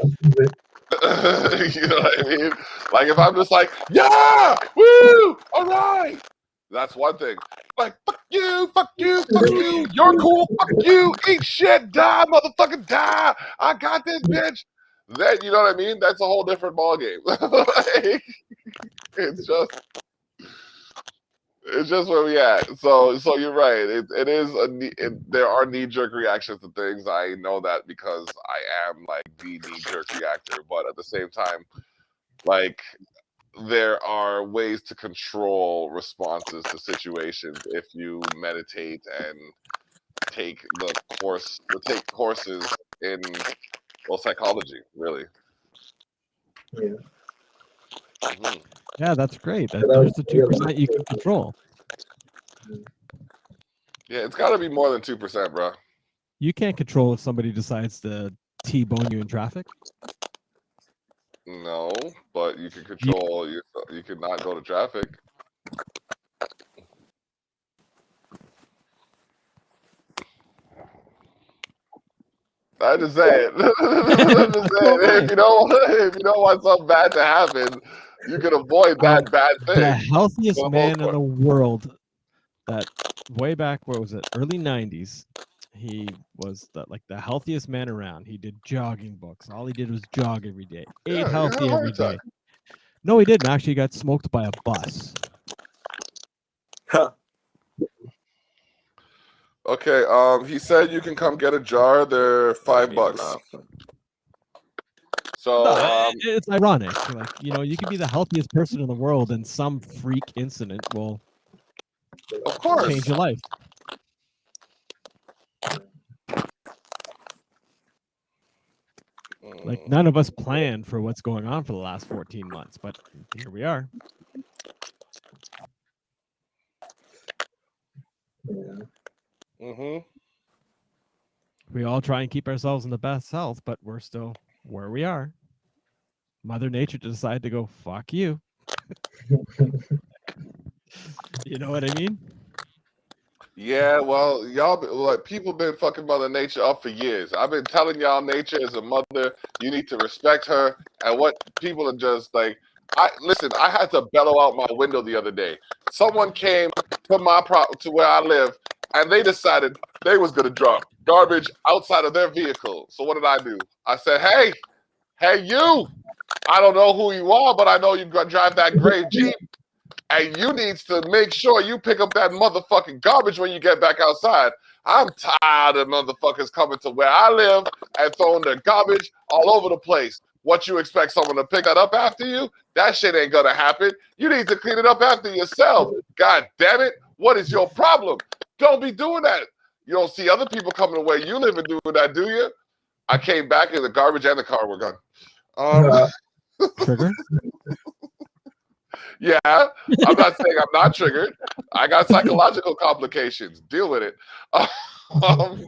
You know what I mean? Like if I'm just like, yeah, woo, all right, that's one thing. Like fuck you, fuck you, fuck you, you're cool, fuck you, eat shit, die, motherfucker, die. I got this bitch. Then you know what I mean? That's a whole different ballgame. Like, it's just where we at. So you're right. It is there are knee jerk reactions to things. I know that because I am like the knee jerk reactor. But at the same time, like there are ways to control responses to situations if you meditate and take courses in psychology. Really. Yeah. Mhm. Yeah, that's great. But There's the yeah, 2% you can control. Yeah, it's got to be more than 2%, bro. You can't control if somebody decides to T-bone you in traffic. No, but you can control. You can not go to traffic. I just say it. Just saying, if you don't want something bad to happen, you can avoid that bad The thing. healthiest for the man most in part. the world, that way back, what was it, early 90s, he was the healthiest man around. He did jogging books. All he did was jog every day. Yeah, Ate he healthy had a heart every day. attack. No, he didn't. Actually, he got smoked by a bus. Okay. He said you can come get a jar. They're $5. So No, it's ironic. Like, you could be the healthiest person in the world, and some freak incident will of course. change your life. Like, none of us planned for what's going on for the last 14 months, but here we are. Yeah. Mhm. We all try and keep ourselves in the best health, but we're still where we are. Mother Nature decided to go, fuck you. You know what I mean? Yeah, well, people been fucking Mother Nature up for years. I've been telling y'all, nature is a mother. You need to respect her. And what people are just like, I had to bellow out my window the other day. Someone came to where I live, and they decided they was gonna drop garbage outside of their vehicle. So what did I do? I said, hey, you! I don't know who you are, but I know you drive that gray Jeep. And you needs to make sure you pick up that motherfucking garbage when you get back outside. I'm tired of motherfuckers coming to where I live and throwing their garbage all over the place. What you expect someone to pick that up after you? That shit ain't gonna happen. You need to clean it up after yourself. God damn it. What is your problem? Don't be doing that. You don't see other people coming to where you live and doing that, do you? I came back and the garbage and the car were gone. Trigger? Yeah, I'm not saying I'm not triggered. I got psychological complications. Deal with it. That's what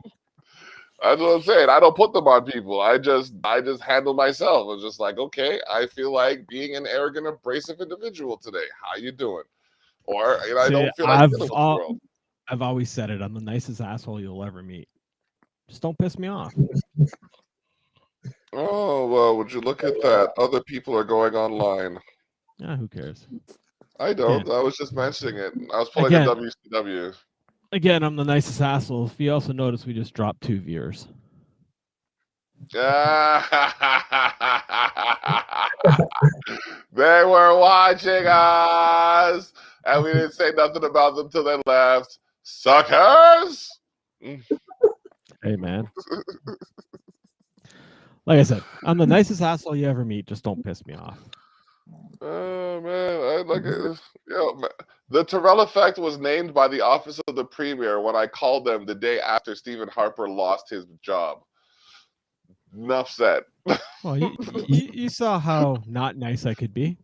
I'm saying. I don't put them on people. I just handle myself. I'm just like, okay, I feel like being an arrogant, abrasive individual today. How you doing? Or I don't feel like dealing with the world. I've always said it. I'm the nicest asshole you'll ever meet. Just don't piss me off. Oh, well, would you look at that? Other people are going online. Yeah, who cares? I don't. Again. I was just mentioning it. I was pulling a WCW. Again, I'm the nicest asshole. If you also notice, we just dropped 2 viewers. They were watching us, and we didn't say nothing about them till they left. Suckers! Hey, man. Like I said, I'm the nicest asshole you ever meet. Just don't piss me off. Oh, man. I like it. Man. The Terrell Effect was named by the Office of the Premier when I called them the day after Stephen Harper lost his job. Enough said. Well, you saw how not nice I could be.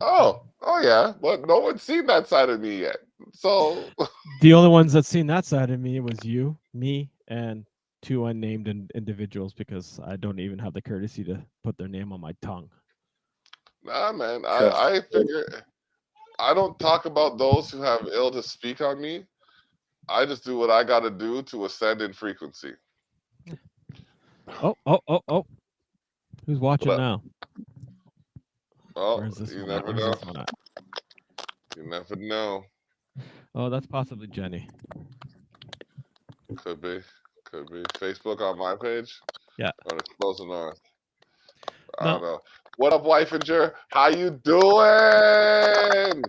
Oh yeah, but no one's seen that side of me yet. So The only ones that seen that side of me was you, me, and two unnamed individuals because I don't even have the courtesy to put their name on my tongue. nah, man, I figure I don't talk about those who have ill to speak on me. I just do what I got to do to ascend in frequency. Oh. Who's watching What up? now? Oh, Where's this you one at? never Where's know. this one at? You never know. Oh, that's possibly Jenny. Could be. Facebook on my page. Yeah. Or Explosive North. I No. don't know. What up, Wifenger? How you doing?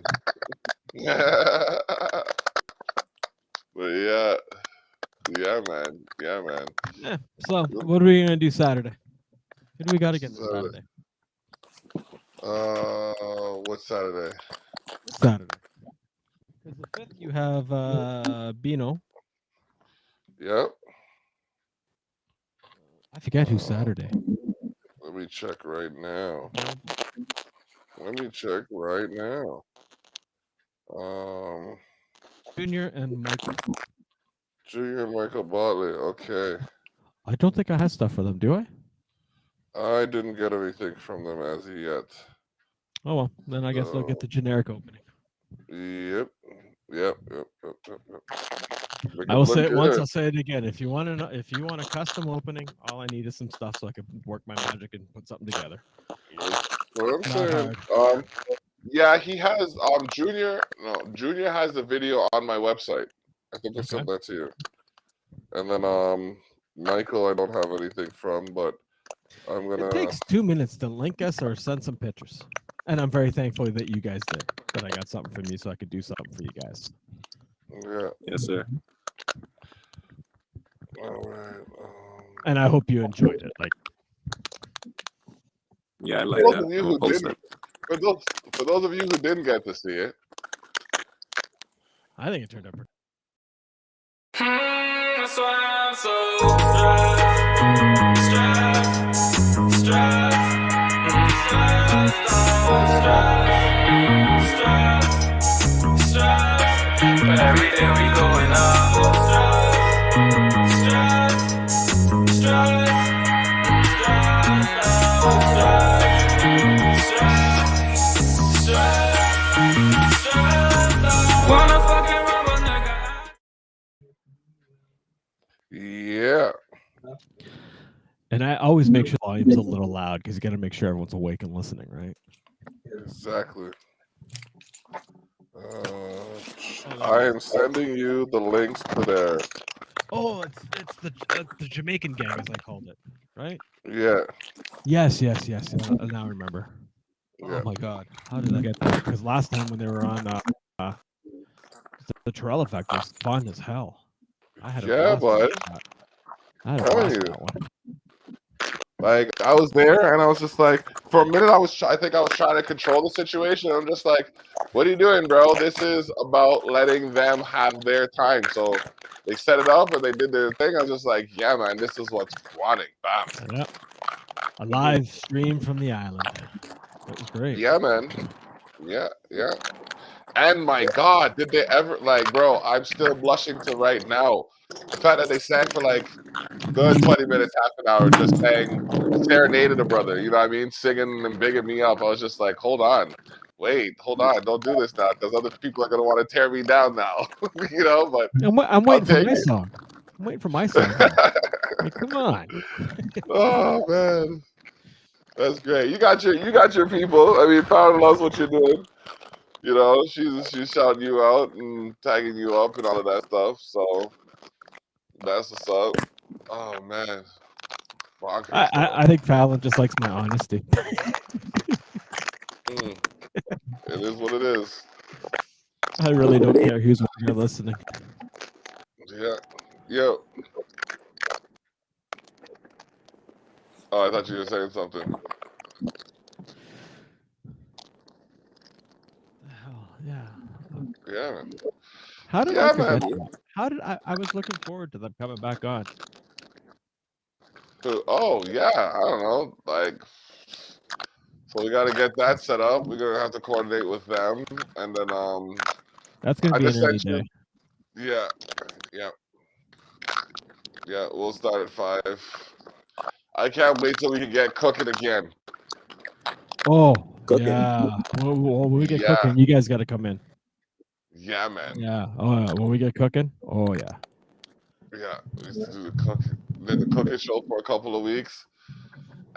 But yeah, man. Yeah. So, what are we gonna do Saturday? Who do we got again this Saturday? What's Saturday? Saturday. Because the 5th you have Bino. Yep. I forget who's Saturday. Let me check right now. Junior and Michael. Junior and Michael Botley. Okay. I don't think I had stuff for them, do I? I didn't get anything from them as of yet. Oh well, then I guess they'll get the generic opening. Yep. I will say it once, I'll say it again. If you want a custom opening, all I need is some stuff so I can work my magic and put something together. What I'm Not saying. hard. Yeah, he has Junior has the video on my website. I think I sent that to you. And then Michael I don't have anything from, but I'm gonna It takes 2 minutes to link us or send some pictures. And I'm very thankful that you guys did. That I got something from you so I could do something for you guys. Yeah. Yes, sir. All right. And I hope you enjoyed it. Like, Yeah, I like for that. those of you I'm who a poster. didn't, for those of you who didn't get to see it, I think it turned out pretty. That's why I'm so stressed. But every day we going Wanna fucking rubber nigga. yeah. And I always make sure the volume's a little loud because you got to make sure everyone's awake and listening, right? Exactly. I am sending you the links to their. Oh, it's the Jamaican gang, as I called it, right? Yeah. Yes. Now I remember. Yeah. Oh my God, how did I get that? Because last time when they were on the Terrell Effect was fun as hell. I had a blast bud. with that. I had a Telling blast you. with that one. Like I was there, and I was just like, for a minute, I think I was trying to control the situation. I'm just like, "What are you doing, bro? This is about letting them have their time." So they set it up, and they did their thing. I was just like, "Yeah, man, this is what's wanting." Bam. Yep. A live stream from the island. It was great. Yeah, man. Yeah. And my God, did they ever bro? I'm still blushing to right now. The fact that they sang for like good 20 minutes, half an hour, just saying serenaded a brother. You know what I mean? Singing and bigging me up. I was just like, hold on, don't do this now, because other people are gonna want to tear me down now. You know, but I'm waiting for take my it. song. I'm waiting for my song. Like, come on. Oh man, that's great. You got your people. I mean, Fallon loves what you're doing. You know, she's shouting you out and tagging you up and all of that stuff. So that's what's up. Oh man, bonkers. I think Fallon just likes my honesty. It is what it is. I really don't care who's watching or listening. Yeah. Yo. Oh, I thought you were saying something. Oh, yeah. Yeah. How did Yeah, I forget man. that? How did I was looking forward to them coming back on. Oh yeah, I don't know. Like So we got to get that set up. We're gonna have to coordinate with them, and then That's gonna I be an just early sent you. day. Yeah, yeah, yeah. We'll start at 5. I can't wait till we can get cooking again. Oh, Cooking. yeah. Well, when we get Yeah. cooking, you guys got to come in. Yeah, man. Yeah. Oh, yeah. When we get cooking, oh yeah. Yeah, we used to do did the cooking show for a couple of weeks,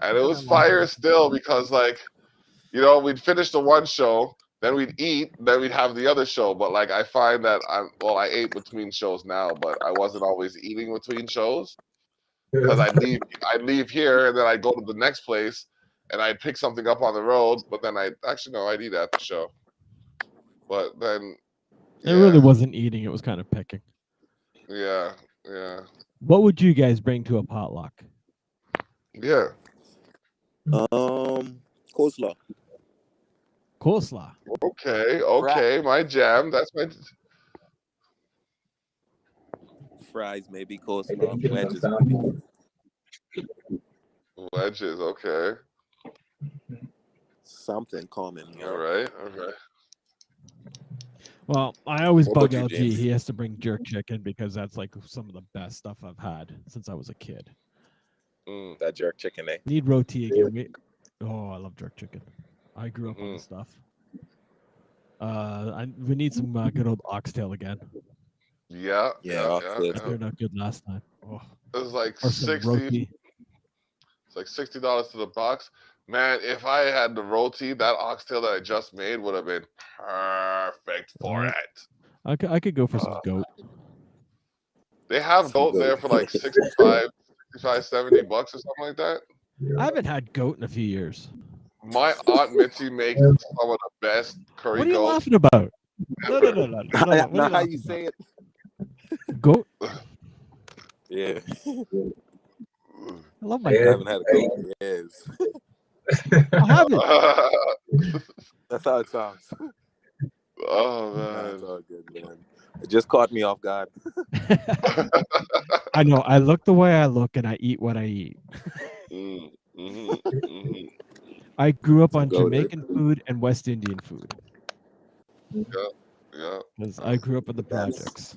and it was fire still because we'd finish the one show, then we'd eat, then we'd have the other show. But like I find that I ate between shows now, but I wasn't always eating between shows because I'd leave here and then I'd go to the next place and I'd pick something up on the road, but then I'd eat at the show. But then It really wasn't eating; it was kind of picking. yeah. What would you guys bring to a potluck? Yeah. Coleslaw. Coleslaw. Okay, my jam. That's my Fries, maybe And coleslaw. then you can Wedges, down maybe. more. wedges. Okay. Something common. You know? All right. Well, I always What bug about you, LG. James? He has to bring jerk chicken because that's like some of the best stuff I've had since I was a kid. That jerk chicken, eh? Need roti again. Oh, I love jerk chicken. I grew up on this stuff. We need some good old oxtail again. Yeah. Oxtail. It turned out good last time. Oh. It was like Or some 60. roti. It's like $60 to the box. Man, if I had the roti, that oxtail that I just made would have been perfect for Yeah. it. I could go for some goat. They have goat there for like 65, 70 bucks or something like that. I haven't had goat in a few years. My Aunt Mitzi makes some of the best curry What are you goat. laughing about? ever. No. Not how you say it. Goat? Yeah. I love my I goat. haven't had a goat in years. I haven't. That's how it sounds. Oh Nah, it's man. all good, man. It just caught me off guard. I know. I look the way I look and I eat what I eat. I grew up on goat, eh? Jamaican food and West Indian food. Yeah. Because I grew up in the projects.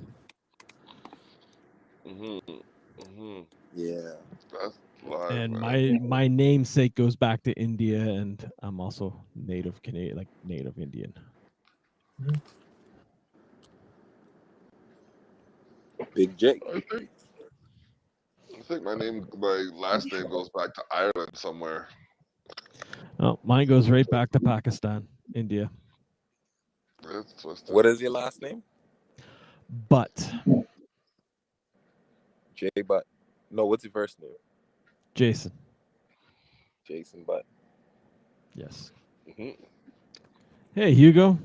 Yeah. That's live, And man. my namesake goes back to India, and I'm also native Canadian, like native Indian. Big Jake. I think my last name goes back to Ireland somewhere. Oh, mine goes right back to Pakistan, India. It's twisted. What is your last name? But Jay Butt. No, what's your first name? Jason. Jason Butt. Yes. Hey, Hugo.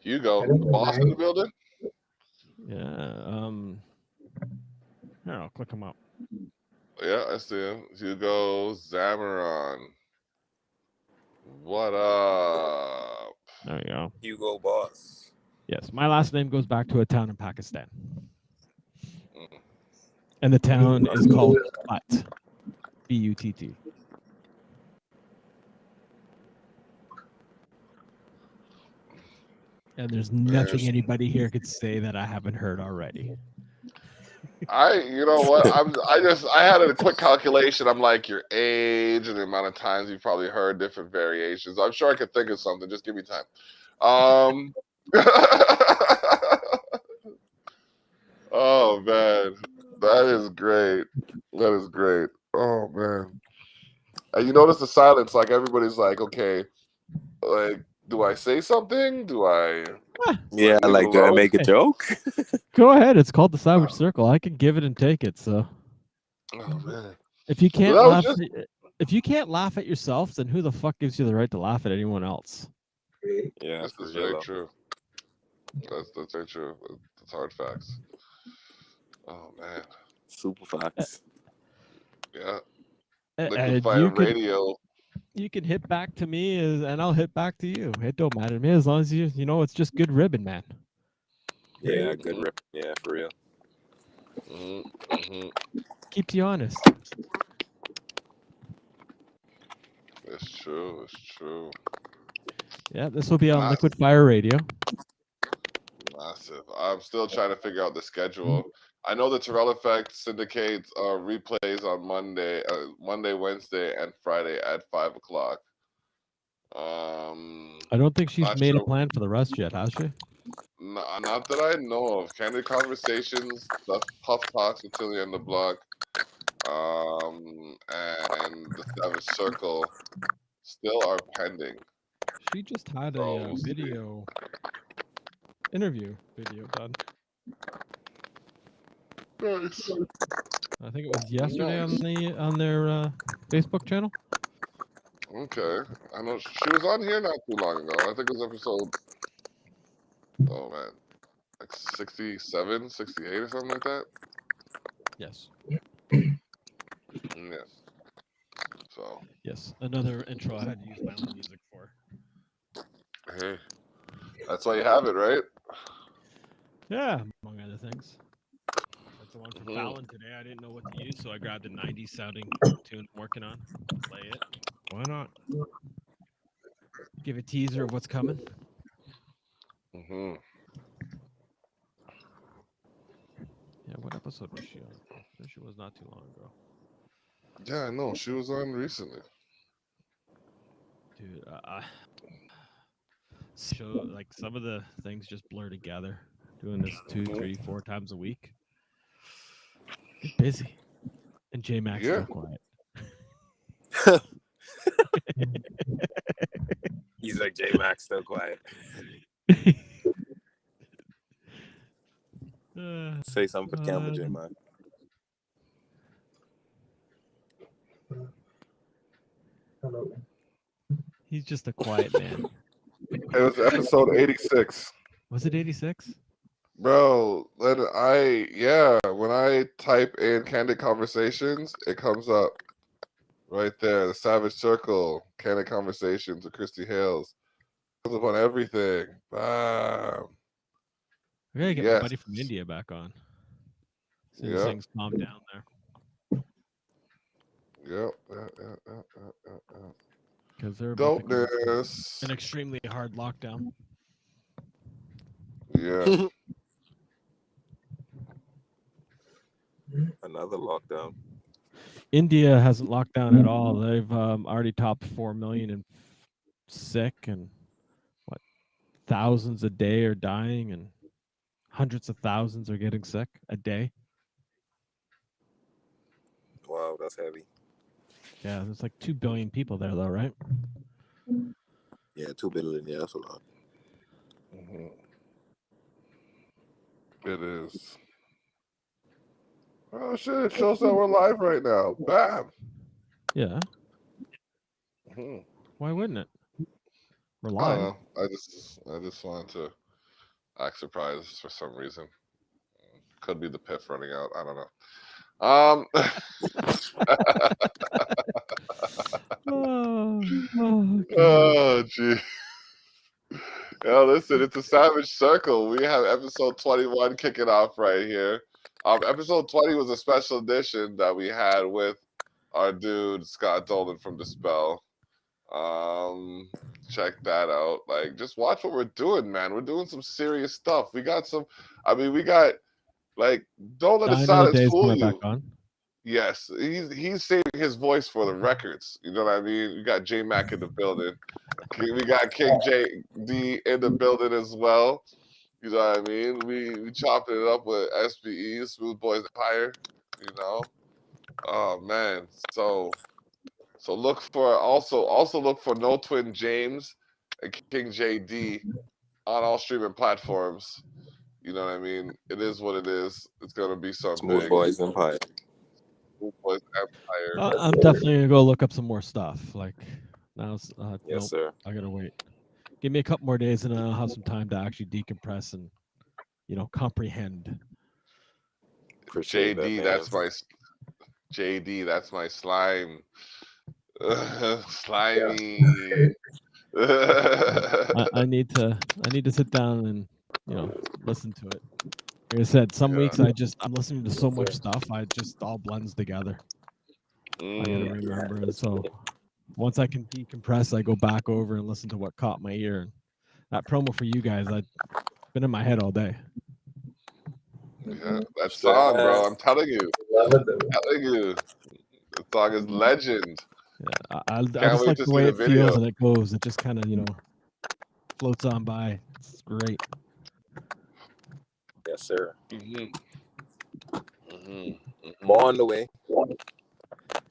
Hugo, the boss in the building? Yeah. Here, I'll click him up. Yeah, I see him. Hugo Zamaron. What up? There you go. Hugo Boss. Yes, my last name goes back to a town in Pakistan. And the town is called Butt. B-U-T-T. And there's nothing anybody here could say that I haven't heard already. You know what? I had a quick calculation. I'm like your age and the amount of times you've probably heard different variations. I'm sure I could think of something. Just give me time. Oh man, that is great. That is great. Oh man. And you notice the silence, like everybody's like, okay, like, do I say something? Do I Yeah, like, do I make a joke? Go ahead. It's called the Savage Circle. I can give it and take it. So Oh man. if you can't Well, that laugh, was if you can't laugh at yourself, then who the fuck gives you the right to laugh at anyone else? Yeah, This for is real, very though. true. That's very true. That's hard facts. Oh man. Super facts. Yeah. And Liquid Fire Radio. you can hit back to me, and I'll hit back to you. It don't matter to me as long as you know it's just good ribbon, man. Yeah, good rip. Yeah, for real. Keeps you honest. It's true. It's true. Yeah, this will be on Not Liquid Fire Radio. massive. I'm still trying to figure out the schedule. I know the Terrell Effect syndicates replays on Monday, Wednesday, and Friday at 5 o'clock. I don't think she's Not made a sure. plan for the rest yet, has she? Not that I know of. Candid Conversations, the Puff Talks until the end of the block, and the Savage Circle still are pending. She just had So a we'll see. interview video done. Nice. I think it was yesterday Nice. on their Facebook channel. Okay. I know she was on here not too long ago. I think it was episode, oh man, like 67, 68 or something like that. Yes. Yes. So, Yes. Another intro I had to use my own music for. hey, that's why you have it, right? Yeah, among other things. That's the one for Mhm. Fallon today. I didn't know what to use, so I grabbed a 90s sounding tune I'm working on. Play it. Why not? Give a teaser of what's coming. Mm-hmm. Yeah, what episode was she on? I'm sure she was not too long ago. Yeah, I know. She was on recently. Dude, show like some of the things just blur together. Doing this 2, 3, 4 times a week. Get busy. And J Mac's Yeah. still quiet. He's like, J Max still quiet. Say something for the camera, J Max. Hello. He's just a quiet man. It was episode 86. Was it 86? Bro, when I type in Candid Conversations, it comes up right there. The Savage Circle, Candid Conversations with Christy Hales. Comes up on everything. Bam. We gotta get Yes. my buddy from India back on. Soon as Yeah. things calm down there. Yep. Because they're about to go through Dopeness. an extremely hard lockdown. Yeah. Another lockdown. India hasn't locked down at all. They've already topped 4 million and sick, and what, thousands a day are dying, and hundreds of thousands are getting sick a day. Wow, that's heavy. Yeah, there's like 2 billion people there, though, right? Yeah, 2 billion. Yeah, that's a lot. Mm-hmm. It is. Oh shit! It shows that we're live right now. Bam. Yeah. Mm-hmm. Why wouldn't it? We're I live. don't know. I just wanted to act surprised for some reason. Could be the piff running out. I don't know. Okay. Oh, gee. Yeah, listen, it's a Savage Circle. We have episode 21 kicking off right here. Episode 20 was a special edition that we had with our dude Scott Dolan from Dispel. Check that out. Like, just watch what we're doing, man. We're doing some serious stuff. We got like, don't let the silence fool you. Back on. Yes, he's saving his voice for the records. You know what I mean? We got J Mac in the building. We got King JD in the building as well. You know what I mean? We chopping it up with SBE, Smooth Boys Empire. You know? Oh man. So look for also look for No Twin James and King JD on all streaming platforms. You know what I mean? It is what it is. It's gonna be something. Smooth Boys Empire. Smooth Boys Empire. I'm definitely gonna go look up some more stuff. Like now, Yes, nope, sir. I gotta wait. Give me a couple more days, and then I'll have some time to actually decompress and, comprehend. Appreciate JD, that, that's my JD. That's my slime. Slimy. I need to sit down and listen to it. Like I said, some weeks I'm listening to so much stuff, it just all blends together. I gotta remember, and so once I can decompress, I go back over and listen to what caught my ear. That promo for you guys, I've been in my head all day. Yeah, that song, bro. I'm telling you. Love it though. Telling you. The song is legend. Yeah, I Can't just wait like to the see way the it video. feels and it goes. It just kind of, floats on by. It's great. Yes, sir. More on the way.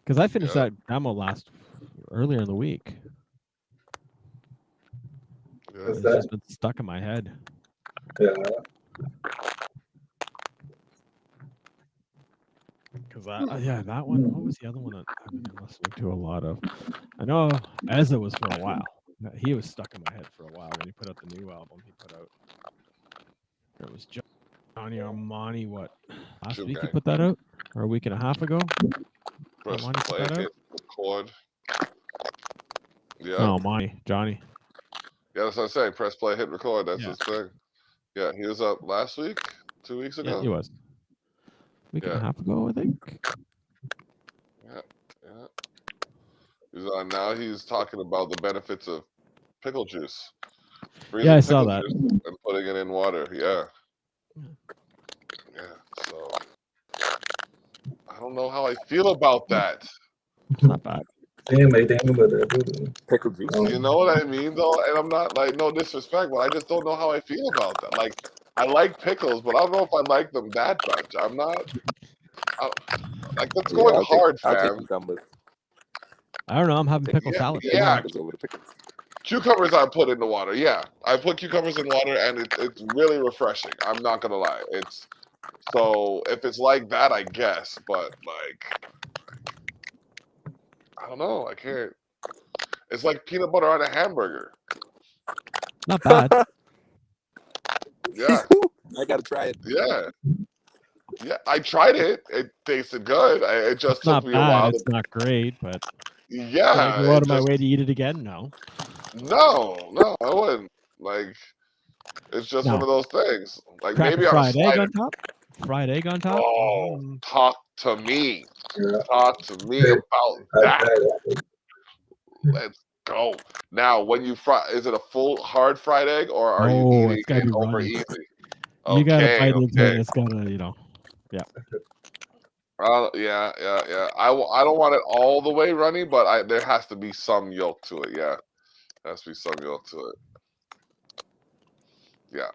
Because I finished Yeah. that demo earlier in the week. Yeah. What's It's that? just been stuck in my head. Yeah. Because that one. What was the other one that I've been listening to a lot of? I know Ezra was for a while. He was stuck in my head for a while when he put out the new album he put out. It was Johnny Armani. What last Shoot, week he gang. put that out, or a week and a half ago? Press Armani put play, that out? hit record. Yeah. No, Johnny. Yeah, that's what I'm saying. Press play, hit record. That's Yeah. his thing. Yeah, he was up last week, 2 weeks ago. Yeah, he was. Week and a Yeah. half ago, I think. Yeah. He's on now. He's talking about the benefits of pickle juice. Freezing I saw pickle that. juice and putting it in water. Yeah. So I don't know how I feel about that. It's not bad. Same, I think about that too. Pickle juice. You know what I mean, though? And I'm not like no disrespect, but I just don't know how I feel about that. Like, I like pickles, but I don't know if I like them that much. I'm not. Like, that's going hard, I'll take fam. cucumbers. I don't know. I'm having pickle Yeah, salad. yeah. Cucumbers over the pickles. Cucumbers I put in the water. Yeah, I put cucumbers in water, and it's really refreshing. I'm not gonna lie. It's so if it's like that, I guess. But like, I don't know. I can't. It's like peanut butter on a hamburger. Not bad. Yeah, I gotta try it. yeah. I tried it. It tasted good. It just It's took not me a while. bad. It's not great, but Yeah, would I go out it of my just way to eat it again? No. no, I wouldn't. Like, it's just one No. of those things. Like Crack maybe a on a fried egg slider. on top. Fried egg on top. Oh, Mhm. talk to me. Yeah. Talk to me Yeah. about I that. tried it. Let's go. Now, when you fry, is it a full hard fried egg or are you Oh, eating it's gotta it be over runny. easy? You gotta Okay, bite into it. okay. It's gotta, Yeah. I don't want it all the way runny, but there has to be some yolk to it. Yeah, there has to be some yolk to it. Yeah.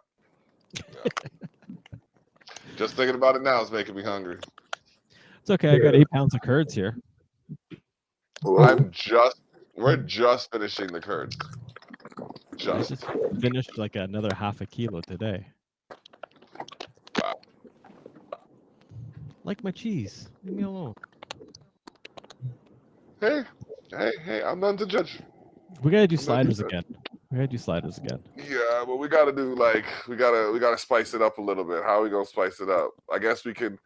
Just thinking about it now is making me hungry. It's okay. I got 8 pounds of curds here. We're just finishing the curds. I Just. just finished like another half a kilo today. Wow. Like my cheese. Leave me alone. Hey, I'm none to judge. We gotta do I'm not sliders too again. We gotta do sliders again. Yeah, but we gotta do we gotta spice it up a little bit. How are we gonna spice it up? I guess we can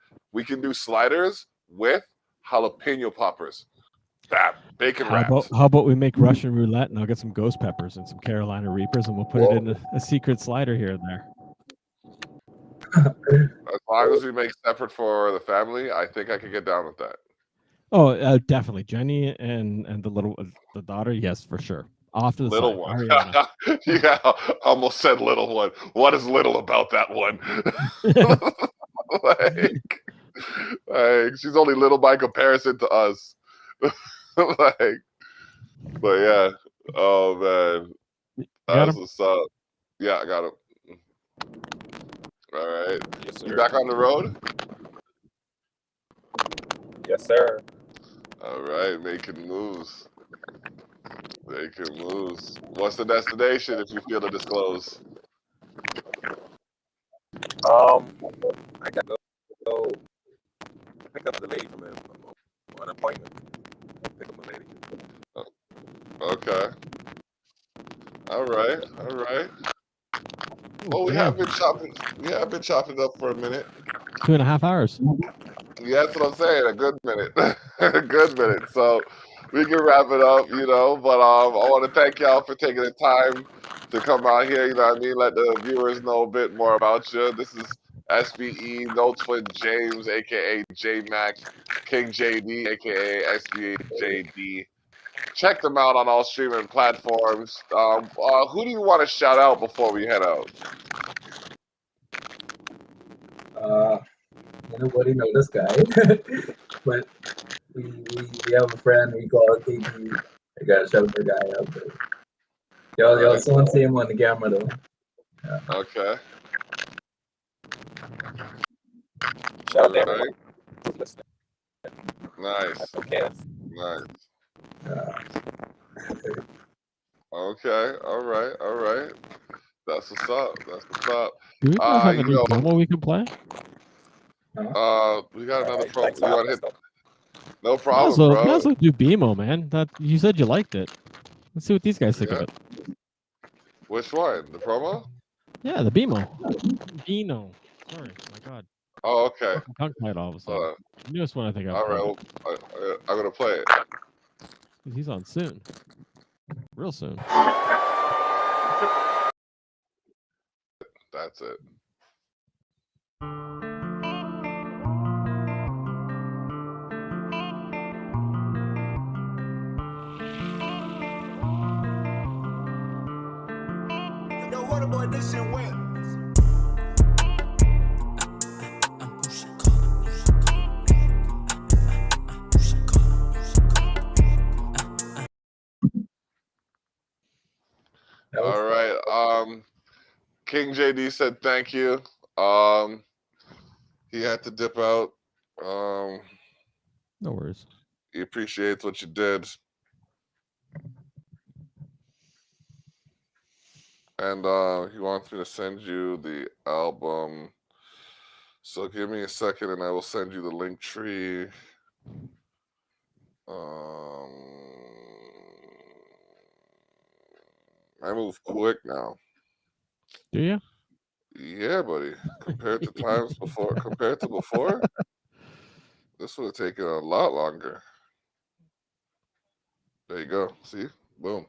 do sliders with jalapeno poppers. That bacon wrapped. How about we make Russian roulette and I'll get some ghost peppers and some Carolina Reapers and we'll put it in a secret slider here and there. As long as we make separate for the family, I think I could get down with that. Oh, definitely. Jenny and the daughter, yes, for sure. Off to the Little side. one. Ariana. Yeah, almost said little one. What is little about that one? like she's only little by comparison to us. But yeah. Oh man. Got That's him? what's up. Yeah, I got him. All right. Yes, sir. You back on the road? Yes, sir. All right, making moves. What's the destination if you feel to disclose? I gotta go pick up the lady from an appointment. Pick up a lady. Okay. All right. Ooh, Well, we damn. have been chopping it up for a minute. 2.5 hours. Yeah, that's what I'm saying. A good minute. A good minute. So we can wrap it up, But I want to thank y'all for taking the time to come out here. You know what I mean? Let the viewers know a bit more about you. This is SBE, No Twin James, aka J Mac, King JD, aka SBE JD, Check them out on all streaming platforms. Who do you want to shout out before we head out? Nobody know this guy, but we have a friend we call KP. I gotta shout the guy out. But y'all Right. someone see him on the camera though. Yeah. Okay. Shout out to Right. everyone who's listening. Nice. Okay. Nice. Okay. Okay. All right. All right. That's what's up. That's what's up. Do we not have any Yo, promo we can play? we got another Alright, promo. thanks You for want to having hit? us, No Might as problem, well, bro. might as well do BMO, man. That you said you liked it. Let's see what these guys think of Yeah. it. Which one? The promo? Yeah, the BMO. Bino. Sorry, my God. Oh, okay. Fucking tongue tied all of a sudden. Newest one I think I've All right. played. Well, I'm gonna play it. He's on soon. Real soon. That's it. Yo, what boy, this shit went. All right. King JD said thank you. He had to dip out. No worries. He appreciates what you did. And he wants me to send you the album. So give me a second and I will send you the link tree. I move quick now. Do you? Yeah, buddy. Compared to before, this would have taken a lot longer. There you go. See? Boom.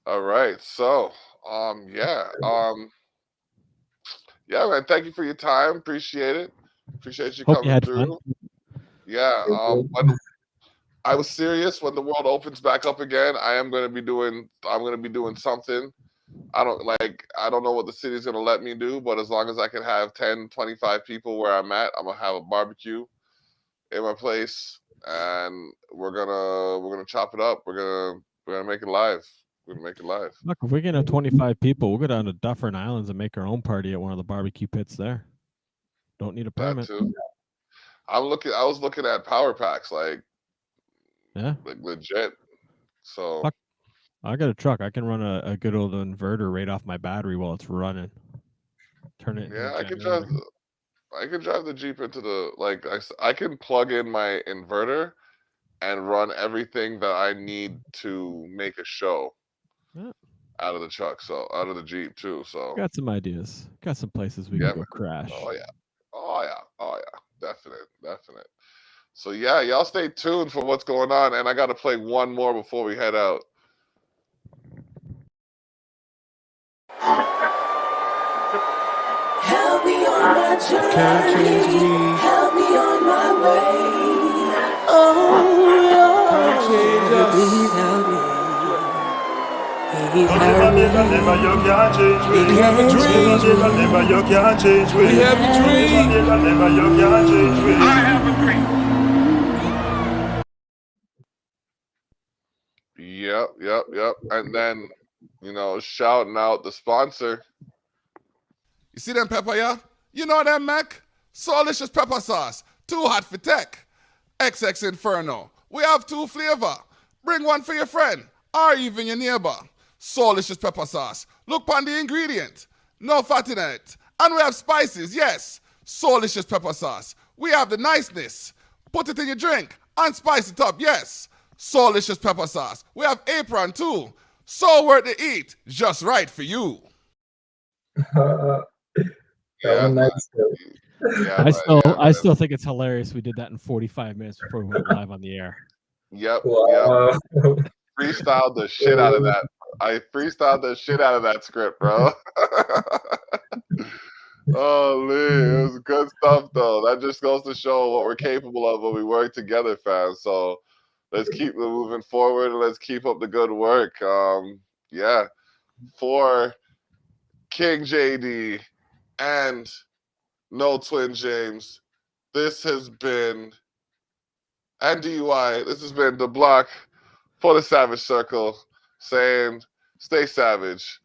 All right. So, yeah, man. Thank you for your time. Appreciate it. Appreciate you Hope you coming had through. fun. Yeah. I was serious. When the world opens back up again, I'm gonna be doing something. I don't know what the city's gonna let me do, but as long as I can have 10, 25 people where I'm at, I'm gonna have a barbecue in my place, and we're gonna chop it up. We're gonna make it live. We're gonna make it live. Look, if we can have 25 people, we'll go down to Dufferin Islands and make our own party at one of the barbecue pits there. Don't need a That permit. too. I was looking at power packs, Yeah. like legit. So Fuck. I got a truck. I can run a good old inverter right off my battery while it's running. Turn it. yeah, into a I can generator. drive the Jeep into the I can plug in my inverter and run everything that I need to make a show Yeah. out of the truck, so out of the Jeep too. So Got some ideas. Got some places we Yeah, can go man. crash. oh yeah, definite. So yeah, y'all stay tuned for what's going on, and I got to play one more before we head out. Help me on my journey. Help me on my way. Oh, Lord, please help me. Please help Never, me. you can't change me. We have a dream. Never, you can't change me. We have a dream. Never, you can't change me. I have a dream. Yep. And then, shouting out the sponsor. You see them pepper, yeah? You know them, Mac? Soulicious pepper sauce. Too hot for tech. XX Inferno. We have 2 flavor. Bring one for your friend or even your neighbor. Soulicious pepper sauce. Look on the ingredient. No fat in it. And we have spices, yes. Soulicious pepper sauce. We have the niceness. Put it in your drink and spice it up, yes. Soulicious pepper sauce. We have apron too. So worth to eat. Just right for you. Yeah, Nice. yeah, I still think it's hilarious we did that in 45 minutes before we went live on the air. Yep. Wow. Freestyled the shit out of that. I freestyled the shit out of that script, bro. Oh, Lee, it was good stuff, though. That just goes to show what we're capable of when we work together, fam. So let's keep it moving forward. And let's keep up the good work. Yeah, for King JD and No Twin James, this has been, and DUI, this has been the block for the Savage Circle saying, stay savage.